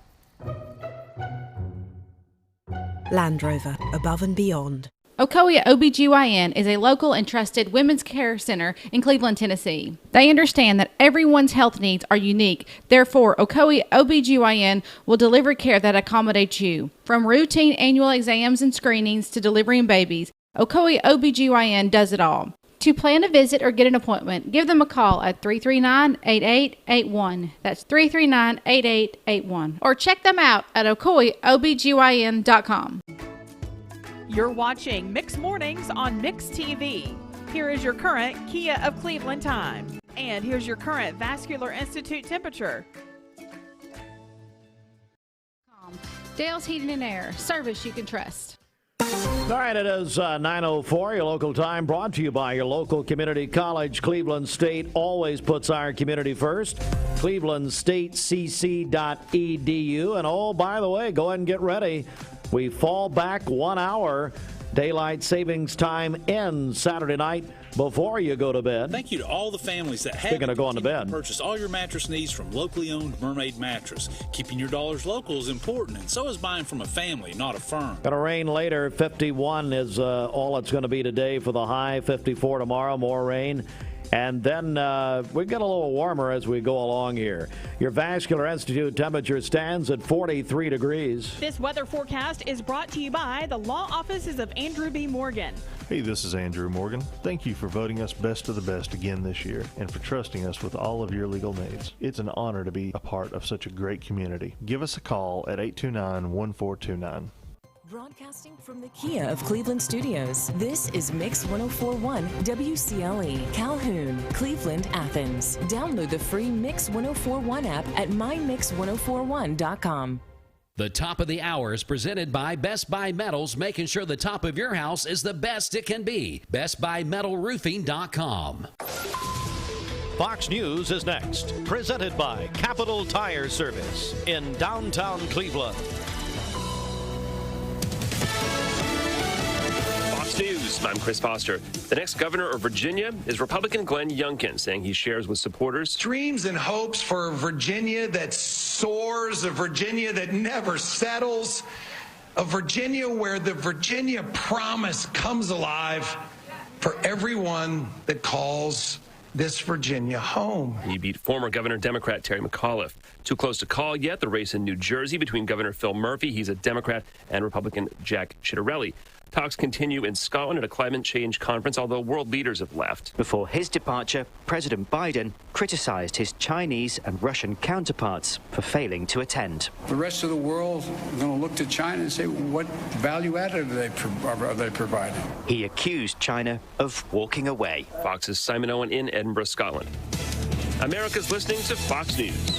Speaker 2: Land Rover. Above and beyond.
Speaker 4: Ocoee OBGYN is a local and trusted women's care center in Cleveland, Tennessee. They understand that everyone's health needs are unique. Therefore, Ocoee OBGYN will deliver care that accommodates you. From routine annual exams and screenings to delivering babies, Ocoee OBGYN does it all. To plan a visit or get an appointment, give them a call at 339-8881. That's 339-8881. Or check them out at ocoeeobgyn.com.
Speaker 1: You're watching Mix Mornings on Mix TV. Here is your current Kia of Cleveland time. And here's your current Vascular Institute temperature.
Speaker 4: Dale's Heating and Air. Service you can trust.
Speaker 3: All right, it is 9:04, your local time, brought to you by your local community college. Cleveland State always puts our community first. ClevelandStateCC.edu. And oh, by the way, go ahead and get ready. We fall back 1 hour. Daylight savings time ends Saturday night before you go to bed.
Speaker 5: Thank you to all the families that have
Speaker 3: going to bed.
Speaker 5: Purchase all your mattress needs from locally owned Mermaid Mattress. Keeping your dollars local is important, and so is buying from a family, not a firm.
Speaker 3: Going to rain later. 51 is all it's going to be today for the high. 54 tomorrow, more rain. And then we get a little warmer as we go along here. Your Vascular Institute temperature stands at 43 degrees.
Speaker 1: This weather forecast is brought to you by the law offices of Andrew B. Morgan.
Speaker 6: Hey, this is Andrew Morgan. Thank you for voting us best of the best again this year and for trusting us with all of your legal needs. It's an honor to be a part of such a great community. Give us a call at 829-1429.
Speaker 13: Broadcasting from the Kia of Cleveland studios, this is Mix 1041 WCLE, Calhoun, Cleveland, Athens. Download the free Mix 1041 app at mymix1041.com.
Speaker 15: The top of the hour is presented by Best Buy Metals, making sure the top of your house is the best it can be. BestBuyMetalRoofing.com.
Speaker 8: Fox News is next, presented by Capital Tire Service in downtown Cleveland.
Speaker 16: News. I'm Chris Foster. The next governor of Virginia is Republican Glenn Youngkin, saying he shares with supporters
Speaker 17: dreams and hopes for a Virginia that soars, a Virginia that never settles, a Virginia where the Virginia promise comes alive for everyone that calls this Virginia home.
Speaker 16: He beat former Governor Democrat Terry McAuliffe. Too close to call yet, the race in New Jersey between Governor Phil Murphy, he's a Democrat, and Republican Jack Ciattarelli. Talks continue in Scotland at a climate change conference, although world leaders have left.
Speaker 18: Before his departure, President Biden criticized his Chinese and Russian counterparts for failing to attend.
Speaker 26: The rest of the world is going to look to China and say, what value added are they providing?
Speaker 18: He accused China of walking away.
Speaker 16: Fox's Simon Owen in Edinburgh, Scotland. America's listening to Fox News.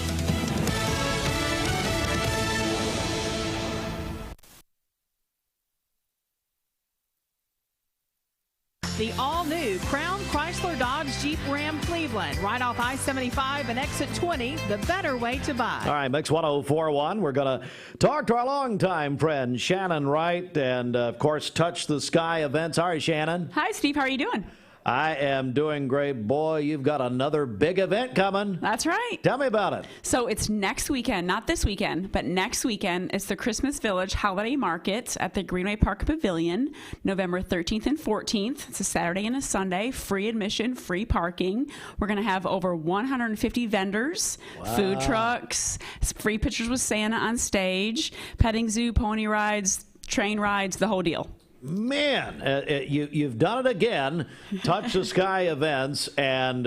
Speaker 1: The all-new Crown Chrysler Dodge Jeep Ram Cleveland, right off I-75 and exit 20, the better way to buy.
Speaker 3: All right, Mix 1041. We're going to talk to our longtime friend, Shannon Wright, and, of course, Touch the Sky events. All right, Shannon.
Speaker 27: Hi, Steve. How are you doing?
Speaker 3: I am doing great. Boy, you've got another big event coming.
Speaker 27: That's right.
Speaker 3: Tell me about it.
Speaker 27: So it's next weekend, not this weekend, but next weekend. It's the Christmas Village Holiday Market at the Greenway Park Pavilion, November 13th and 14th. It's a Saturday and a Sunday, free admission, free parking. We're going to have over 150 vendors, food trucks, free pictures with Santa on stage, petting zoo, pony rides, train rides, the whole deal.
Speaker 3: Man, you've done it again. Touch the Sky events, and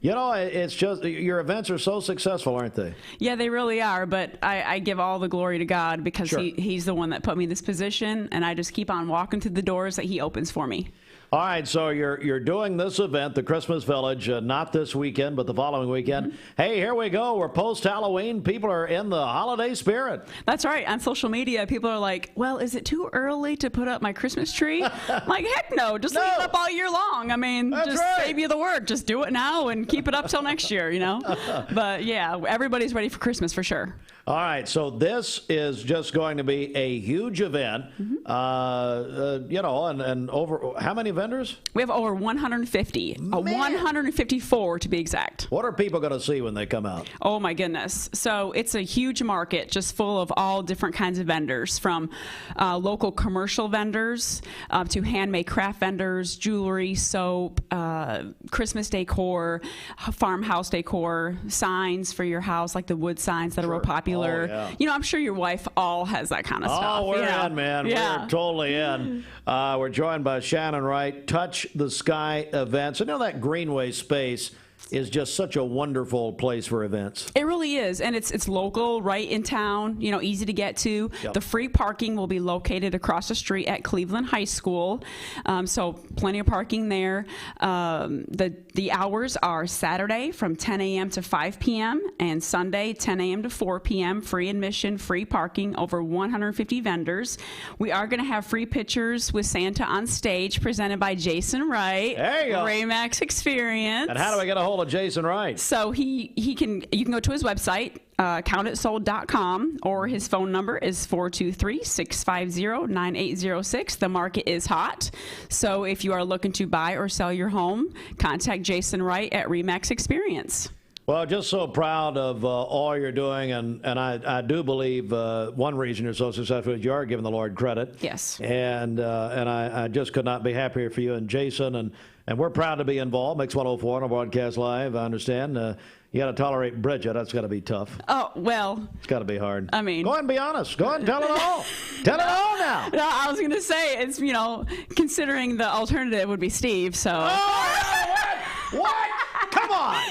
Speaker 3: it's just your events are so successful, aren't they?
Speaker 27: Yeah, they really are. But I give all the glory to God because He's the one that put me in this position, and I just keep on walking through the doors that He opens for me.
Speaker 3: All right, so you're doing this event, the Christmas Village, not this weekend, but the following weekend. Mm-hmm. Hey, here we go. We're post-Halloween. People are in the holiday spirit.
Speaker 27: That's right. On social media, people are like, well, is it too early to put up my Christmas tree? I'm like, heck no. Just leave it up all year long. I mean, save you the work. Just do it now and keep it up till next year, But, yeah, everybody's ready for Christmas for sure.
Speaker 3: All right, so this is just going to be a huge event, and over how many vendors?
Speaker 27: We have over 150, 154 to be exact.
Speaker 3: What are people going to see when they come out?
Speaker 27: Oh my goodness. So it's a huge market just full of all different kinds of vendors, from local commercial vendors to handmade craft vendors, jewelry, soap, Christmas decor, farmhouse decor, signs for your house, like the wood signs that are real popular.
Speaker 3: Oh, yeah.
Speaker 27: I'm sure your wife all has that kind of stuff.
Speaker 3: Oh, we're in, man.
Speaker 27: Yeah.
Speaker 3: We're totally in. We're joined by Shannon Wright, Touch the Sky events. That Greenway space is just such a wonderful place for events.
Speaker 27: It really is, and it's local, right in town, easy to get to.
Speaker 3: Yep.
Speaker 27: The free parking will be located across the street at Cleveland High School, so plenty of parking there. The hours are Saturday from 10 a.m. to 5 p.m. and Sunday 10 a.m. to 4 p.m. Free admission, free parking, over 150 vendors. We are going to have free pictures with Santa on stage, presented by Jason Wright.
Speaker 3: There you go.
Speaker 27: Raymax Experience.
Speaker 3: And how do I get a hold of Jason Wright?
Speaker 27: So you can go to his website, countitsold.com, or his phone number is 423-650-9806. The market is hot, so if you are looking to buy or sell your home, contact Jason Wright at Remax Experience.
Speaker 3: Well, just so proud of all you're doing, and I do believe one reason you're so successful is you are giving the Lord credit.
Speaker 27: Yes.
Speaker 3: And I just could not be happier for you and Jason, and we're proud to be involved. Mix 104 on a broadcast live. I understand. You got to tolerate Bridget. That's got to be tough.
Speaker 27: Oh, well.
Speaker 3: It's got to be hard.
Speaker 27: I mean.
Speaker 3: Go ahead and be honest. Go ahead and tell it all. Tell it all now.
Speaker 27: No, I was going to say, it's, considering the alternative would be Steve, so.
Speaker 3: Oh, what? Come on.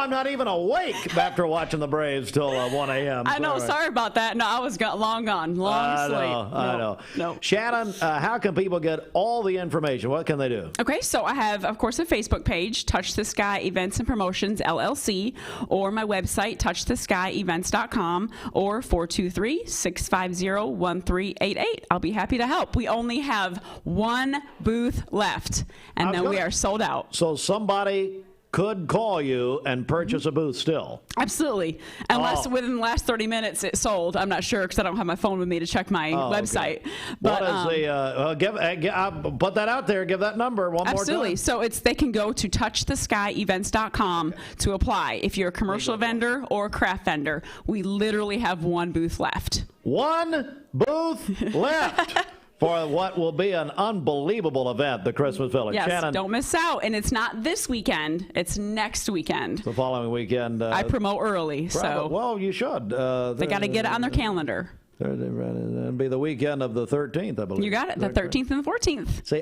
Speaker 3: I'm not even awake after watching the Braves till 1 a.m.
Speaker 27: I know. Sorry about that. No, I was long gone. Long sleep.
Speaker 3: I know.
Speaker 27: No.
Speaker 3: Shannon, how can people get all the information? What can they do?
Speaker 27: Okay, so I have, of course, a Facebook page, Touch the Sky Events and Promotions, LLC, or my website, touchtheskyevents.com, or 423-650-1388. I'll be happy to help. We only have one booth left, and then we are sold out.
Speaker 3: So somebody could call you and purchase a booth still.
Speaker 27: Absolutely. Unless within the last 30 minutes it sold. I'm not sure because I don't have my phone with me to check my website.
Speaker 3: Okay.
Speaker 27: But
Speaker 3: what is put that out there. Give that number one more time.
Speaker 27: Absolutely. So they can go to touchtheskyevents.com to apply. If you're a commercial vendor or a craft vendor, we literally have one booth left.
Speaker 3: One booth left. For what will be an unbelievable event, the Christmas Village.
Speaker 27: Yes,
Speaker 3: Shannon,
Speaker 27: don't miss out. And it's not this weekend. It's next weekend.
Speaker 3: The following weekend.
Speaker 27: I promote early.
Speaker 3: Well, you should.
Speaker 27: They got to get it on their calendar.
Speaker 3: It'll be the weekend of the 13th, I believe.
Speaker 27: You got it, the 13th and the 14th.
Speaker 3: See,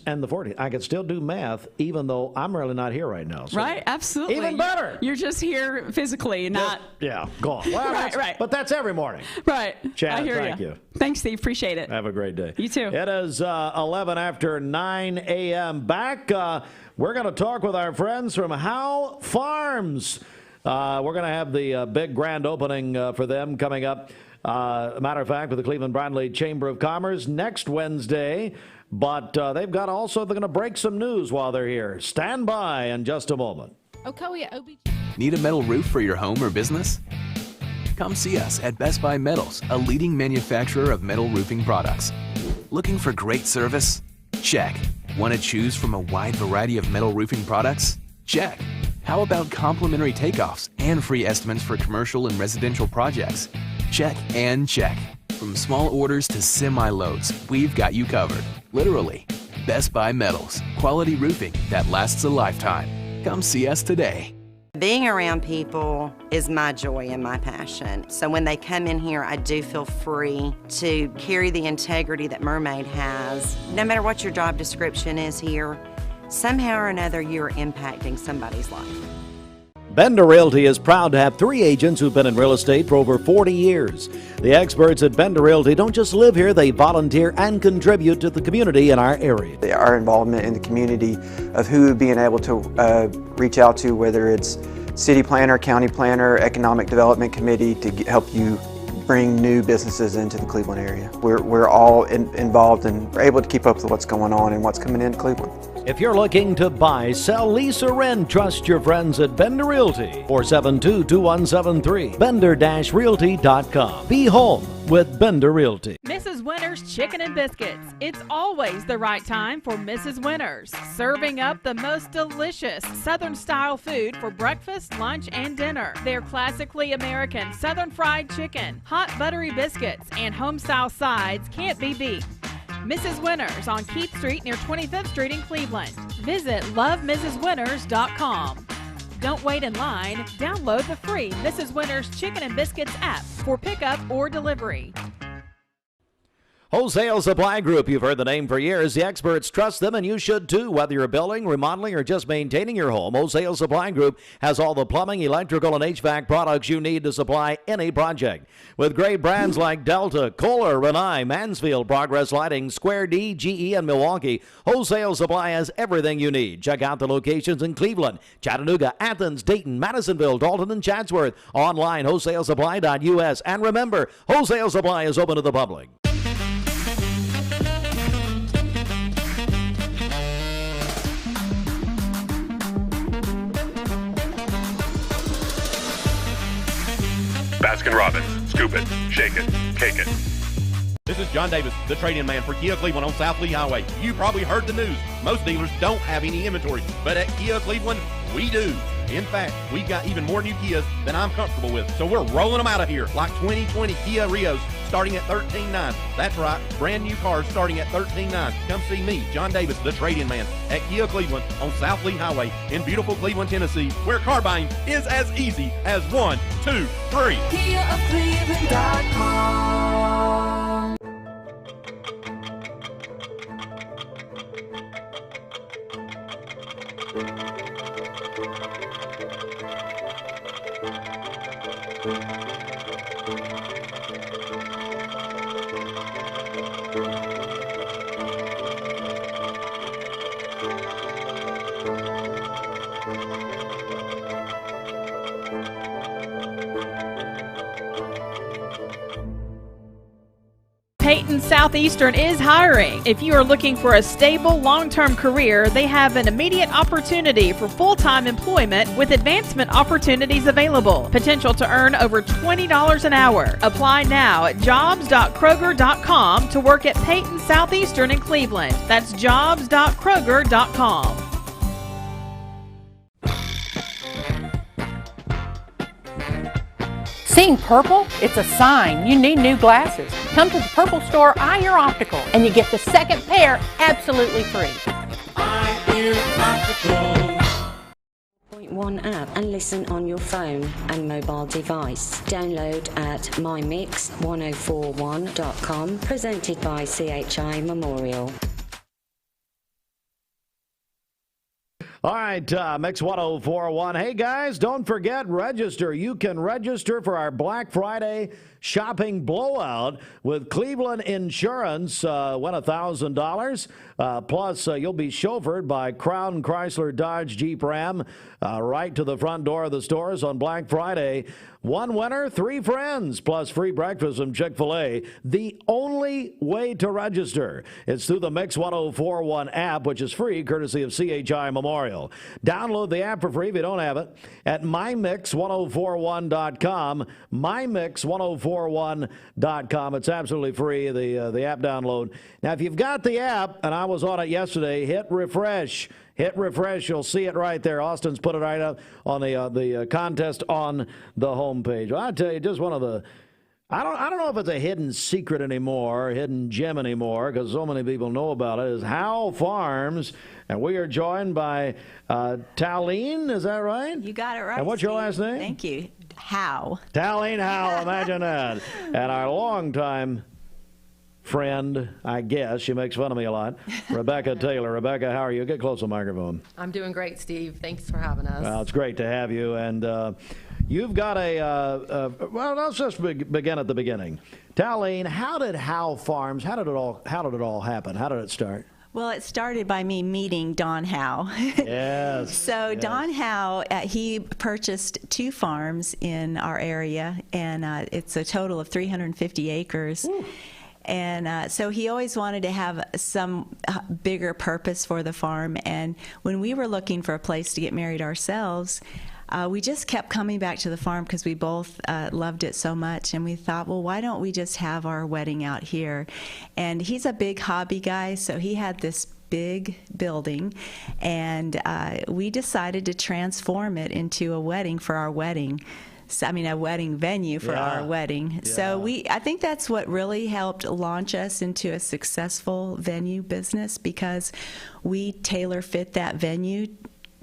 Speaker 3: and the 14th. I can still do math, even though I'm really not here right now. So
Speaker 27: right, absolutely.
Speaker 3: Even better.
Speaker 27: You're just here physically, not...
Speaker 3: Yeah, go on. Well,
Speaker 27: right.
Speaker 3: But that's every morning.
Speaker 27: Right.
Speaker 3: Shannon,
Speaker 27: I hear
Speaker 3: thank you.
Speaker 27: Thanks, Steve. Appreciate it.
Speaker 3: Have a great day.
Speaker 27: You too.
Speaker 3: It is 11 after 9 a.m. Back, we're going to talk with our friends from Howe Farms. We're going to have the big grand opening for them coming up. Matter of fact, with the Cleveland Bradley Chamber of Commerce next Wednesday. But they're going to break some news while they're here. Stand by in just a moment.
Speaker 7: Need a metal roof for your home or business? Come see us at Best Buy Metals, a leading manufacturer of metal roofing products. Looking for great service? Check. Want to choose from a wide variety of metal roofing products? Check. How about complimentary takeoffs and free estimates for commercial and residential projects? Check and check. From small orders to semi-loads, we've got you covered. Literally. Best Buy Metals. Quality roofing that lasts a lifetime. Come see us today.
Speaker 14: Being around people is my joy and my passion. So when they come in here, I do feel free to carry the integrity that Mermaid has. No matter what your job description is here, somehow or another you're impacting somebody's life.
Speaker 8: Bender Realty is proud to have 3 agents who've been in real estate for over 40 years. The experts at Bender Realty don't just live here, they volunteer and contribute to the community in our area.
Speaker 9: Our involvement in the community of who being able to reach out to, whether it's city planner, county planner, economic development committee, to help you bring new businesses into the Cleveland area. We're all involved and we're able to keep up with what's going on and what's coming into Cleveland.
Speaker 8: If you're looking to buy, sell, lease, or rent, trust your friends at Bender Realty. 472-2173. Bender-Realty.com. Be home with Bender Realty.
Speaker 1: Mrs. Winter's Chicken and Biscuits. It's always the right time for Mrs. Winter's. Serving up the most delicious Southern-style food for breakfast, lunch, and dinner. Their classically American Southern fried chicken, hot buttery biscuits, and home-style sides can't be beat. Mrs. Winters on Keith Street near 25th Street in Cleveland. Visit lovemrswinters.com. Don't wait in line. Download the free Mrs. Winters Chicken and Biscuits app for pickup or delivery.
Speaker 8: Wholesale Supply Group, you've heard the name for years. The experts trust them, and you should too. Whether you're building, remodeling, or just maintaining your home, Wholesale Supply Group has all the plumbing, electrical, and HVAC products you need to supply any project. With great brands like Delta, Kohler, Rinnai, Mansfield, Progress Lighting, Square D, GE, and Milwaukee, Wholesale Supply has everything you need. Check out the locations in Cleveland, Chattanooga, Athens, Dayton, Madisonville, Dalton, and Chatsworth. Online, wholesalesupply.us. And remember, Wholesale Supply is open to the public.
Speaker 10: Baskin-Robbins. Scoop it, shake it, cake it.
Speaker 12: This is John Davis, the trade-in man for Kia Cleveland on South Lee Highway. You probably heard the news. Most dealers don't have any inventory, but at Kia Cleveland, we do. In fact, we've got even more new Kias than I'm comfortable with, so we're rolling them out of here, like 2020 Kia Rios starting at $13,900. That's right, brand new cars starting at $13,900. Come see me, John Davis, the trade-in man, at Kia Cleveland on South Lee Highway in beautiful Cleveland, Tennessee, where car buying is as easy as 1, 2, 3.
Speaker 13: KiaofCleveland.com.
Speaker 1: Peyton Southeastern is hiring. If you are looking for a stable, long-term career, they have an immediate opportunity for full-time employment with advancement opportunities available. Potential to earn over $20 an hour. Apply now at jobs.kroger.com to work at Peyton Southeastern in Cleveland. That's jobs.kroger.com.
Speaker 19: Seeing purple? It's a sign you need new glasses. Come to the Purple Store, Eye Ear Optical, and you get the second pair absolutely free.
Speaker 13: Eye Ear Optical. 1 app and listen on your phone and mobile device. Download at mymix1041.com. Presented by CHI Memorial.
Speaker 8: All right, Mix 1041. Hey, guys, don't forget, register. You can register for our Black Friday shopping blowout with Cleveland Insurance. Win $1,000. Plus, you'll be chauffeured by Crown Chrysler Dodge Jeep Ram right to the front door of the stores on Black Friday. 1 winner, 3 friends, plus free breakfast from Chick-fil-A. The only way to register is through the Mix 1041 app, which is free, courtesy of CHI Memorial. Download the app for free if you don't have it at mymix1041.com. mymix1041.com. It's absolutely free, the app download. Now, if you've got the app, and I was on it yesterday, hit refresh. Hit refresh. You'll see it right there. Austin's put it right up on the contest on the homepage. Well, I tell you, just one of the
Speaker 3: I don't know if it's a hidden secret anymore, or hidden gem anymore, because so many people know about it, is Howe Farms. And we are joined by Talene, is that right?
Speaker 11: You got it right.
Speaker 3: And what's your last name?
Speaker 11: Thank you. Howe.
Speaker 3: Talene Howe, imagine that. And our longtime friend, I guess, she makes fun of me a lot, Rebecca Taylor. Rebecca, how are you? Get close to the microphone.
Speaker 20: I'm doing great, Steve. Thanks for having us.
Speaker 3: Well, it's great to have you. And you've got well, let's just begin at the beginning. Talene, how did Howe Farms, how did it all happen? How did it start?
Speaker 11: Well, it started by me meeting Don Howe.
Speaker 3: Yes.
Speaker 11: So yes. Don Howe, he purchased 2 farms in our area, and it's a total of 350 acres. Ooh. And so he always wanted to have some bigger purpose for the farm. And when we were looking for a place to get married ourselves, we just kept coming back to the farm because we both loved it so much. And we thought, well, why don't we just have our wedding out here? And he's a big hobby guy, so he had this big building, and we decided to transform it into a wedding for our wedding. A wedding venue for our wedding. Yeah. So I think that's what really helped launch us into a successful venue business, because we tailor fit that venue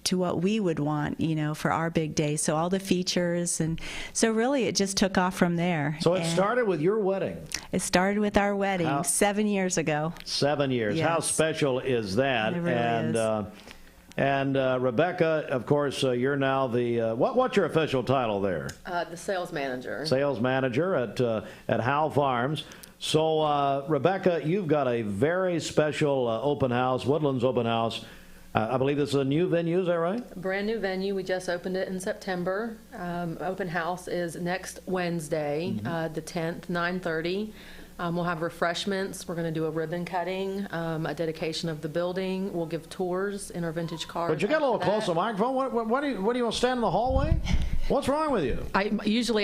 Speaker 11: to what we would want, for our big day. So all the features, and so really it just took off from there.
Speaker 3: So it started with your wedding.
Speaker 11: It started with our wedding 7 years ago.
Speaker 3: 7 years. Yes. How special is that?
Speaker 11: It really is.
Speaker 3: And Rebecca, of course, you're now the what's your official title there?
Speaker 20: The sales manager.
Speaker 3: Sales manager at Howe Farms. So Rebecca, you've got a very special open house, Woodlands open house. I believe this is a new venue, is that right?
Speaker 20: Brand new venue. We just opened it in September. Open house is next Wednesday, the 10th, 9:30. We'll have refreshments. We're going to do a ribbon cutting, a dedication of the building. We'll give tours in our vintage cars.
Speaker 3: But you get a little close to the microphone. What do you want to stand in the hallway? What's wrong with you?
Speaker 20: I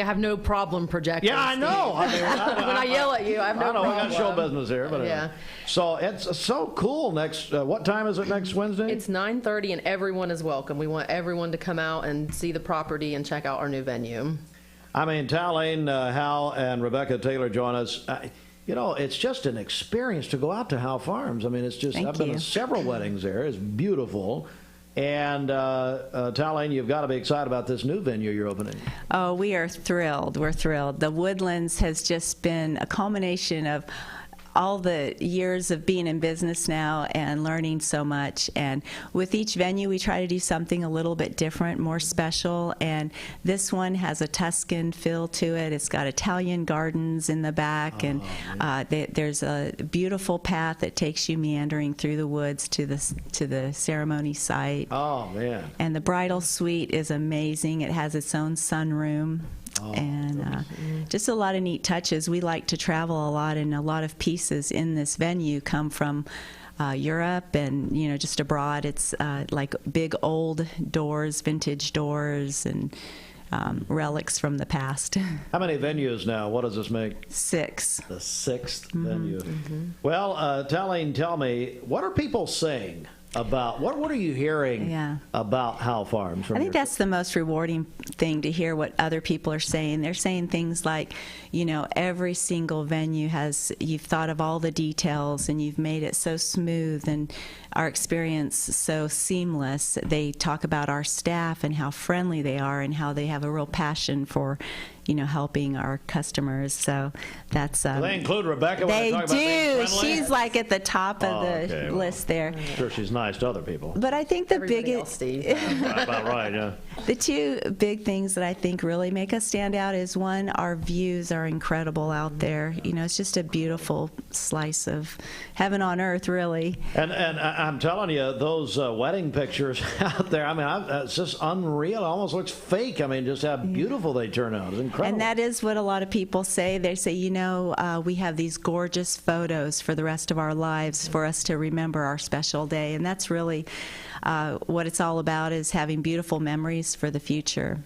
Speaker 20: have no problem projecting.
Speaker 3: Yeah, I know.
Speaker 20: When I yell at you, I have no problem.
Speaker 3: I know we got show business here, but yeah. So it's so cool. What time is it next Wednesday?
Speaker 20: It's 9:30, and everyone is welcome. We want everyone to come out and see the property and check out our new venue.
Speaker 3: Talene, Howe, and Rebecca Taylor join us. It's just an experience to go out to Howe Farms. It's just, I've been to several weddings there. It's beautiful. And Talene, you've got to be excited about this new venue you're opening.
Speaker 11: Oh, we are thrilled. We're thrilled. The Woodlands has just been a culmination of all the years of being in business now and learning so much. And with each venue, we try to do something a little bit different, more special. And this one has a Tuscan feel to it. It's got Italian gardens in the back, and there's a beautiful path that takes you meandering through the woods to the ceremony site.
Speaker 3: Oh man!
Speaker 11: And the bridal suite is amazing. It has its own sunroom. And just a lot of neat touches. We like to travel a lot, and a lot of pieces in this venue come from Europe and just abroad. It's like big old doors, vintage doors, and relics from the past.
Speaker 3: How many venues now? What does this make?
Speaker 11: 6.
Speaker 3: The 6th venue. Well, Talene, tell me, what are people saying about what are you hearing about Howe Farms?
Speaker 11: I think that's the most rewarding thing, to hear what other people are saying. They're saying things like, every single venue you've thought of all the details, and you've made it so smooth, and our experience so seamless. They talk about our staff and how friendly they are, and how they have a real passion for helping our customers. So that's
Speaker 3: do they include Rebecca when
Speaker 11: they
Speaker 3: talk about being
Speaker 11: do.
Speaker 3: friendly?
Speaker 11: She's like at the top of the list there.
Speaker 3: I'm sure she's nice to other people.
Speaker 11: But I think the biggest
Speaker 3: about right, yeah.
Speaker 11: The 2 big things that I think really make us stand out is, one, our views are incredible out there. It's just a beautiful slice of heaven on earth, really.
Speaker 3: And I'm telling you, those wedding pictures out there, it's just unreal. It almost looks fake. Just how beautiful they turn out. It's incredible.
Speaker 11: And that is what a lot of people say. They say, we have these gorgeous photos for the rest of our lives for us to remember our special day. And that's really what it's all about, is having beautiful memories for the future.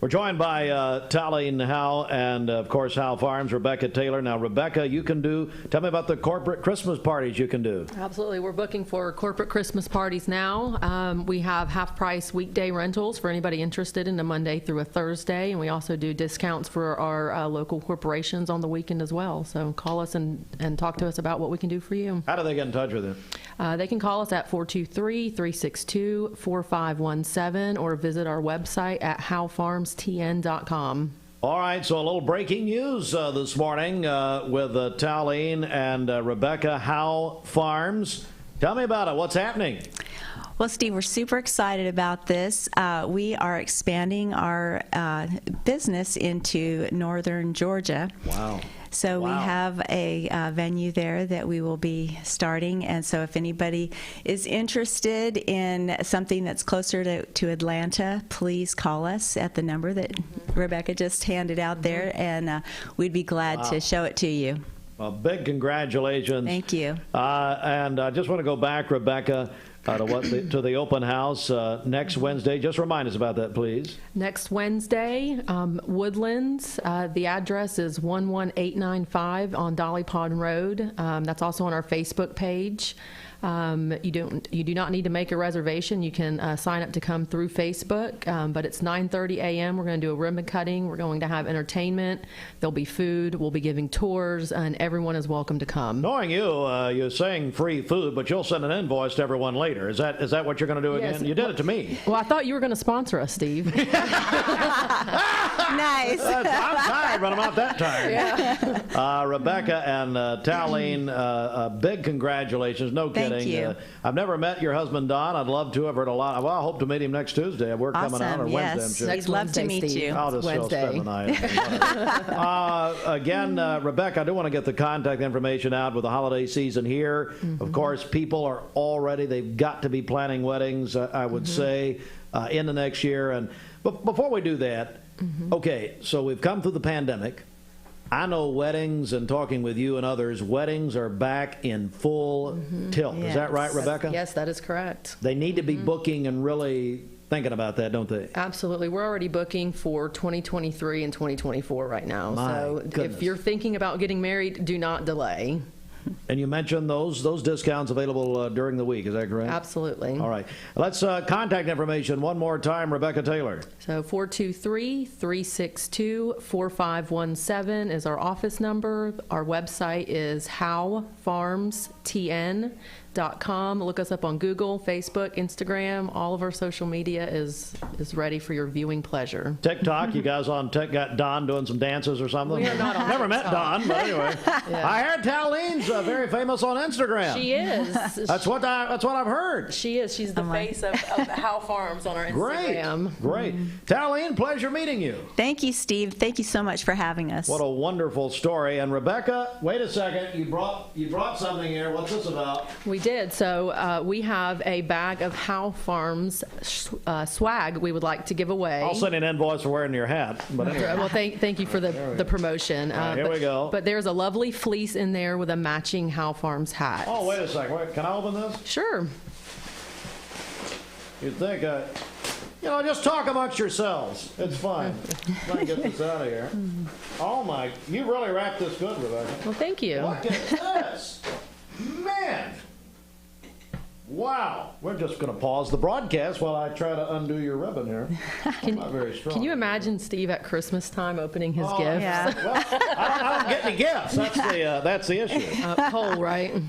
Speaker 3: We're joined by Talene, Howe, and of course Howe Farms, Rebecca Taylor. Now, Rebecca, tell me about the corporate Christmas parties you can do.
Speaker 20: Absolutely. We're booking for corporate Christmas parties now. We have half-price weekday rentals for anybody interested in a Monday through a Thursday, and we also do discounts for our local corporations on the weekend as well. So call us and talk to us about what we can do for you.
Speaker 3: How do they get in touch with you?
Speaker 20: They can call us at 423-362-4517 or visit our website at howefarmstn.com.
Speaker 3: All right, so a little breaking news this morning with Talene and Rebecca, Howe Farms. Tell me about it. What's happening?
Speaker 11: Well, Steve, we're super excited about this. We are expanding our business into northern Georgia.
Speaker 3: Wow.
Speaker 11: So we have a venue there that we will be starting, and so if anybody is interested in something that's closer to Atlanta, please call us at the number that Rebecca just handed out there, and we'd be glad to show it to you.
Speaker 3: Well, big congratulations.
Speaker 11: Thank you.
Speaker 3: And I just want to go back, Rebecca, to the open house next Wednesday. Just remind us about that, please.
Speaker 20: Next Wednesday, Woodlands. The address is 11895 on Dolly Pond Road. That's also on our Facebook page. You do not need to make a reservation. You can sign up to come through Facebook, but it's 9:30 a.m. We're going to do a ribbon cutting. We're going to have entertainment. There'll be food. We'll be giving tours, and everyone is welcome to come.
Speaker 3: Knowing you, you're saying free food, but you'll send an invoice to everyone later. Is that what you're going to do again? You did it to me.
Speaker 20: Well, I thought you were going to sponsor us, Steve.
Speaker 11: Nice.
Speaker 3: I'm tired, but I'm not that tired.
Speaker 20: Yeah.
Speaker 3: Rebecca and Talene, big congratulations. No kidding.
Speaker 11: Thank you.
Speaker 3: I've never met your husband, Don. I'd love to. I've heard a lot. Well, I hope to meet him next Tuesday. We're coming out on Wednesday, I'm sure.
Speaker 11: We'd love to meet you.
Speaker 3: I'll just spend the night. Again, Rebecca, I do want to get the contact information out with the holiday season here. Of course, people are they've got to be planning weddings, I would say, in the next year. But before we do that, okay, so we've come through the pandemic. I know weddings, and talking with you and others, weddings are back in full tilt.
Speaker 20: Yes.
Speaker 3: Is that right, Rebecca?
Speaker 20: Yes, that is correct.
Speaker 3: They need to be booking and really thinking about that, don't they?
Speaker 20: Absolutely. We're already booking for 2023 and 2024 right now. So if you're thinking about getting married, do not delay.
Speaker 3: And you mentioned those discounts available during the week. Is that correct?
Speaker 20: Absolutely.
Speaker 3: All right. Let's contact information one more time, Rebecca Taylor.
Speaker 20: So 423-362-4517 is our office number. Our website is howefarmstn.com. Look us up on Google, Facebook, Instagram. All of our social media is ready for your viewing pleasure.
Speaker 3: TikTok, you guys on got Don doing some dances or something?
Speaker 20: We are not on
Speaker 3: Never
Speaker 20: TikTok.
Speaker 3: met Don, but anyway.
Speaker 20: Yeah.
Speaker 3: I heard Talene's very famous on Instagram.
Speaker 20: She is.
Speaker 3: That's what I've heard.
Speaker 20: She is. She's the face of Howe Farms on our Instagram.
Speaker 3: Great. Talene, pleasure meeting you.
Speaker 11: Thank you, Steve. Thank you so much for having us.
Speaker 3: What a wonderful story. And Rebecca, wait a second. You brought something here. What's this about?
Speaker 20: We did. So we have a bag of Howe Farms swag we would like to give away.
Speaker 3: I'll send an invoice for wearing your hat. But anyway.
Speaker 20: Well, thank you for the promotion.
Speaker 3: Here we go.
Speaker 20: But there's a lovely fleece in there with a matching Howe Farms hat.
Speaker 3: Oh, wait a second. Wait, can I open this?
Speaker 20: Sure.
Speaker 3: You'd think, just talk amongst yourselves. It's fine. Try and get this out of here. Oh, my. You really wrapped this good, Rebecca.
Speaker 20: Well, thank you.
Speaker 3: Look at this. Man. Wow. We're just going to pause the broadcast while I try to undo your ribbon here. Not very strong.
Speaker 20: Can you imagine Steve at Christmas time opening his gifts?
Speaker 11: Yeah.
Speaker 3: Well, I don't get any gifts. That's the issue.
Speaker 20: Poll, right?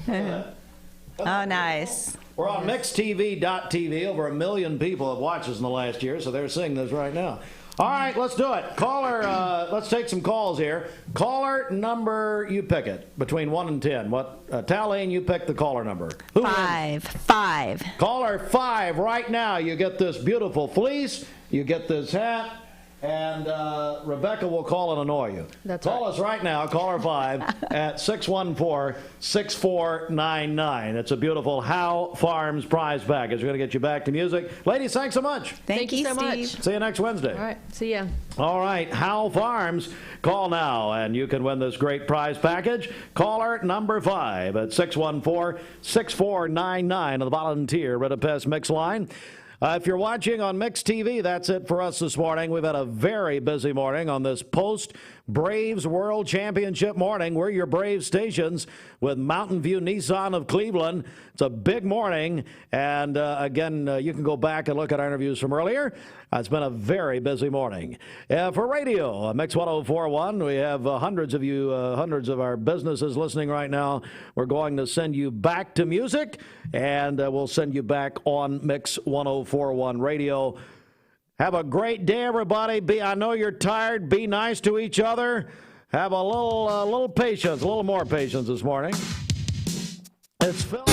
Speaker 11: Oh, nice.
Speaker 3: We're on mixtv.tv. Over 1 million people have watched us in the last year, so they're seeing this right now. All right, let's do it. Caller, let's take some calls here. Caller number, you pick it, between 1 and 10. Talene, you pick the caller number. Who wins?
Speaker 11: 5.
Speaker 3: Caller 5 right now. You get this beautiful fleece. You get this hat. And Rebecca will call and annoy you. Call us right now, caller 5, at 614-6499. It's a beautiful Howe Farms prize package. We're going to get you back to music. Ladies, thanks so much.
Speaker 11: Thank you
Speaker 20: so
Speaker 11: Steve.
Speaker 20: much.
Speaker 3: See you next Wednesday.
Speaker 20: All right. See ya.
Speaker 3: All right, Howe Farms. Call now, and you can win this great prize package. Caller number 5 at 614-6499 on the Volunteer Red Pest Mix line. If you're watching on Mix TV, that's it for us this morning. We've had a very busy morning on this post-Braves World Championship morning. We're your Braves stations with Mountain View Nissan of Cleveland. It's a big morning, and again, you can go back and look at our interviews from earlier. It's been a very busy morning. For radio, Mix 104.1, we have hundreds of you, hundreds of our businesses listening right now. We're going to send you back to music, and we'll send you back on Mix 104.1 radio. Have a great day, everybody. I know you're tired. Be nice to each other. Have a little patience, a little more patience this morning. It's Phil.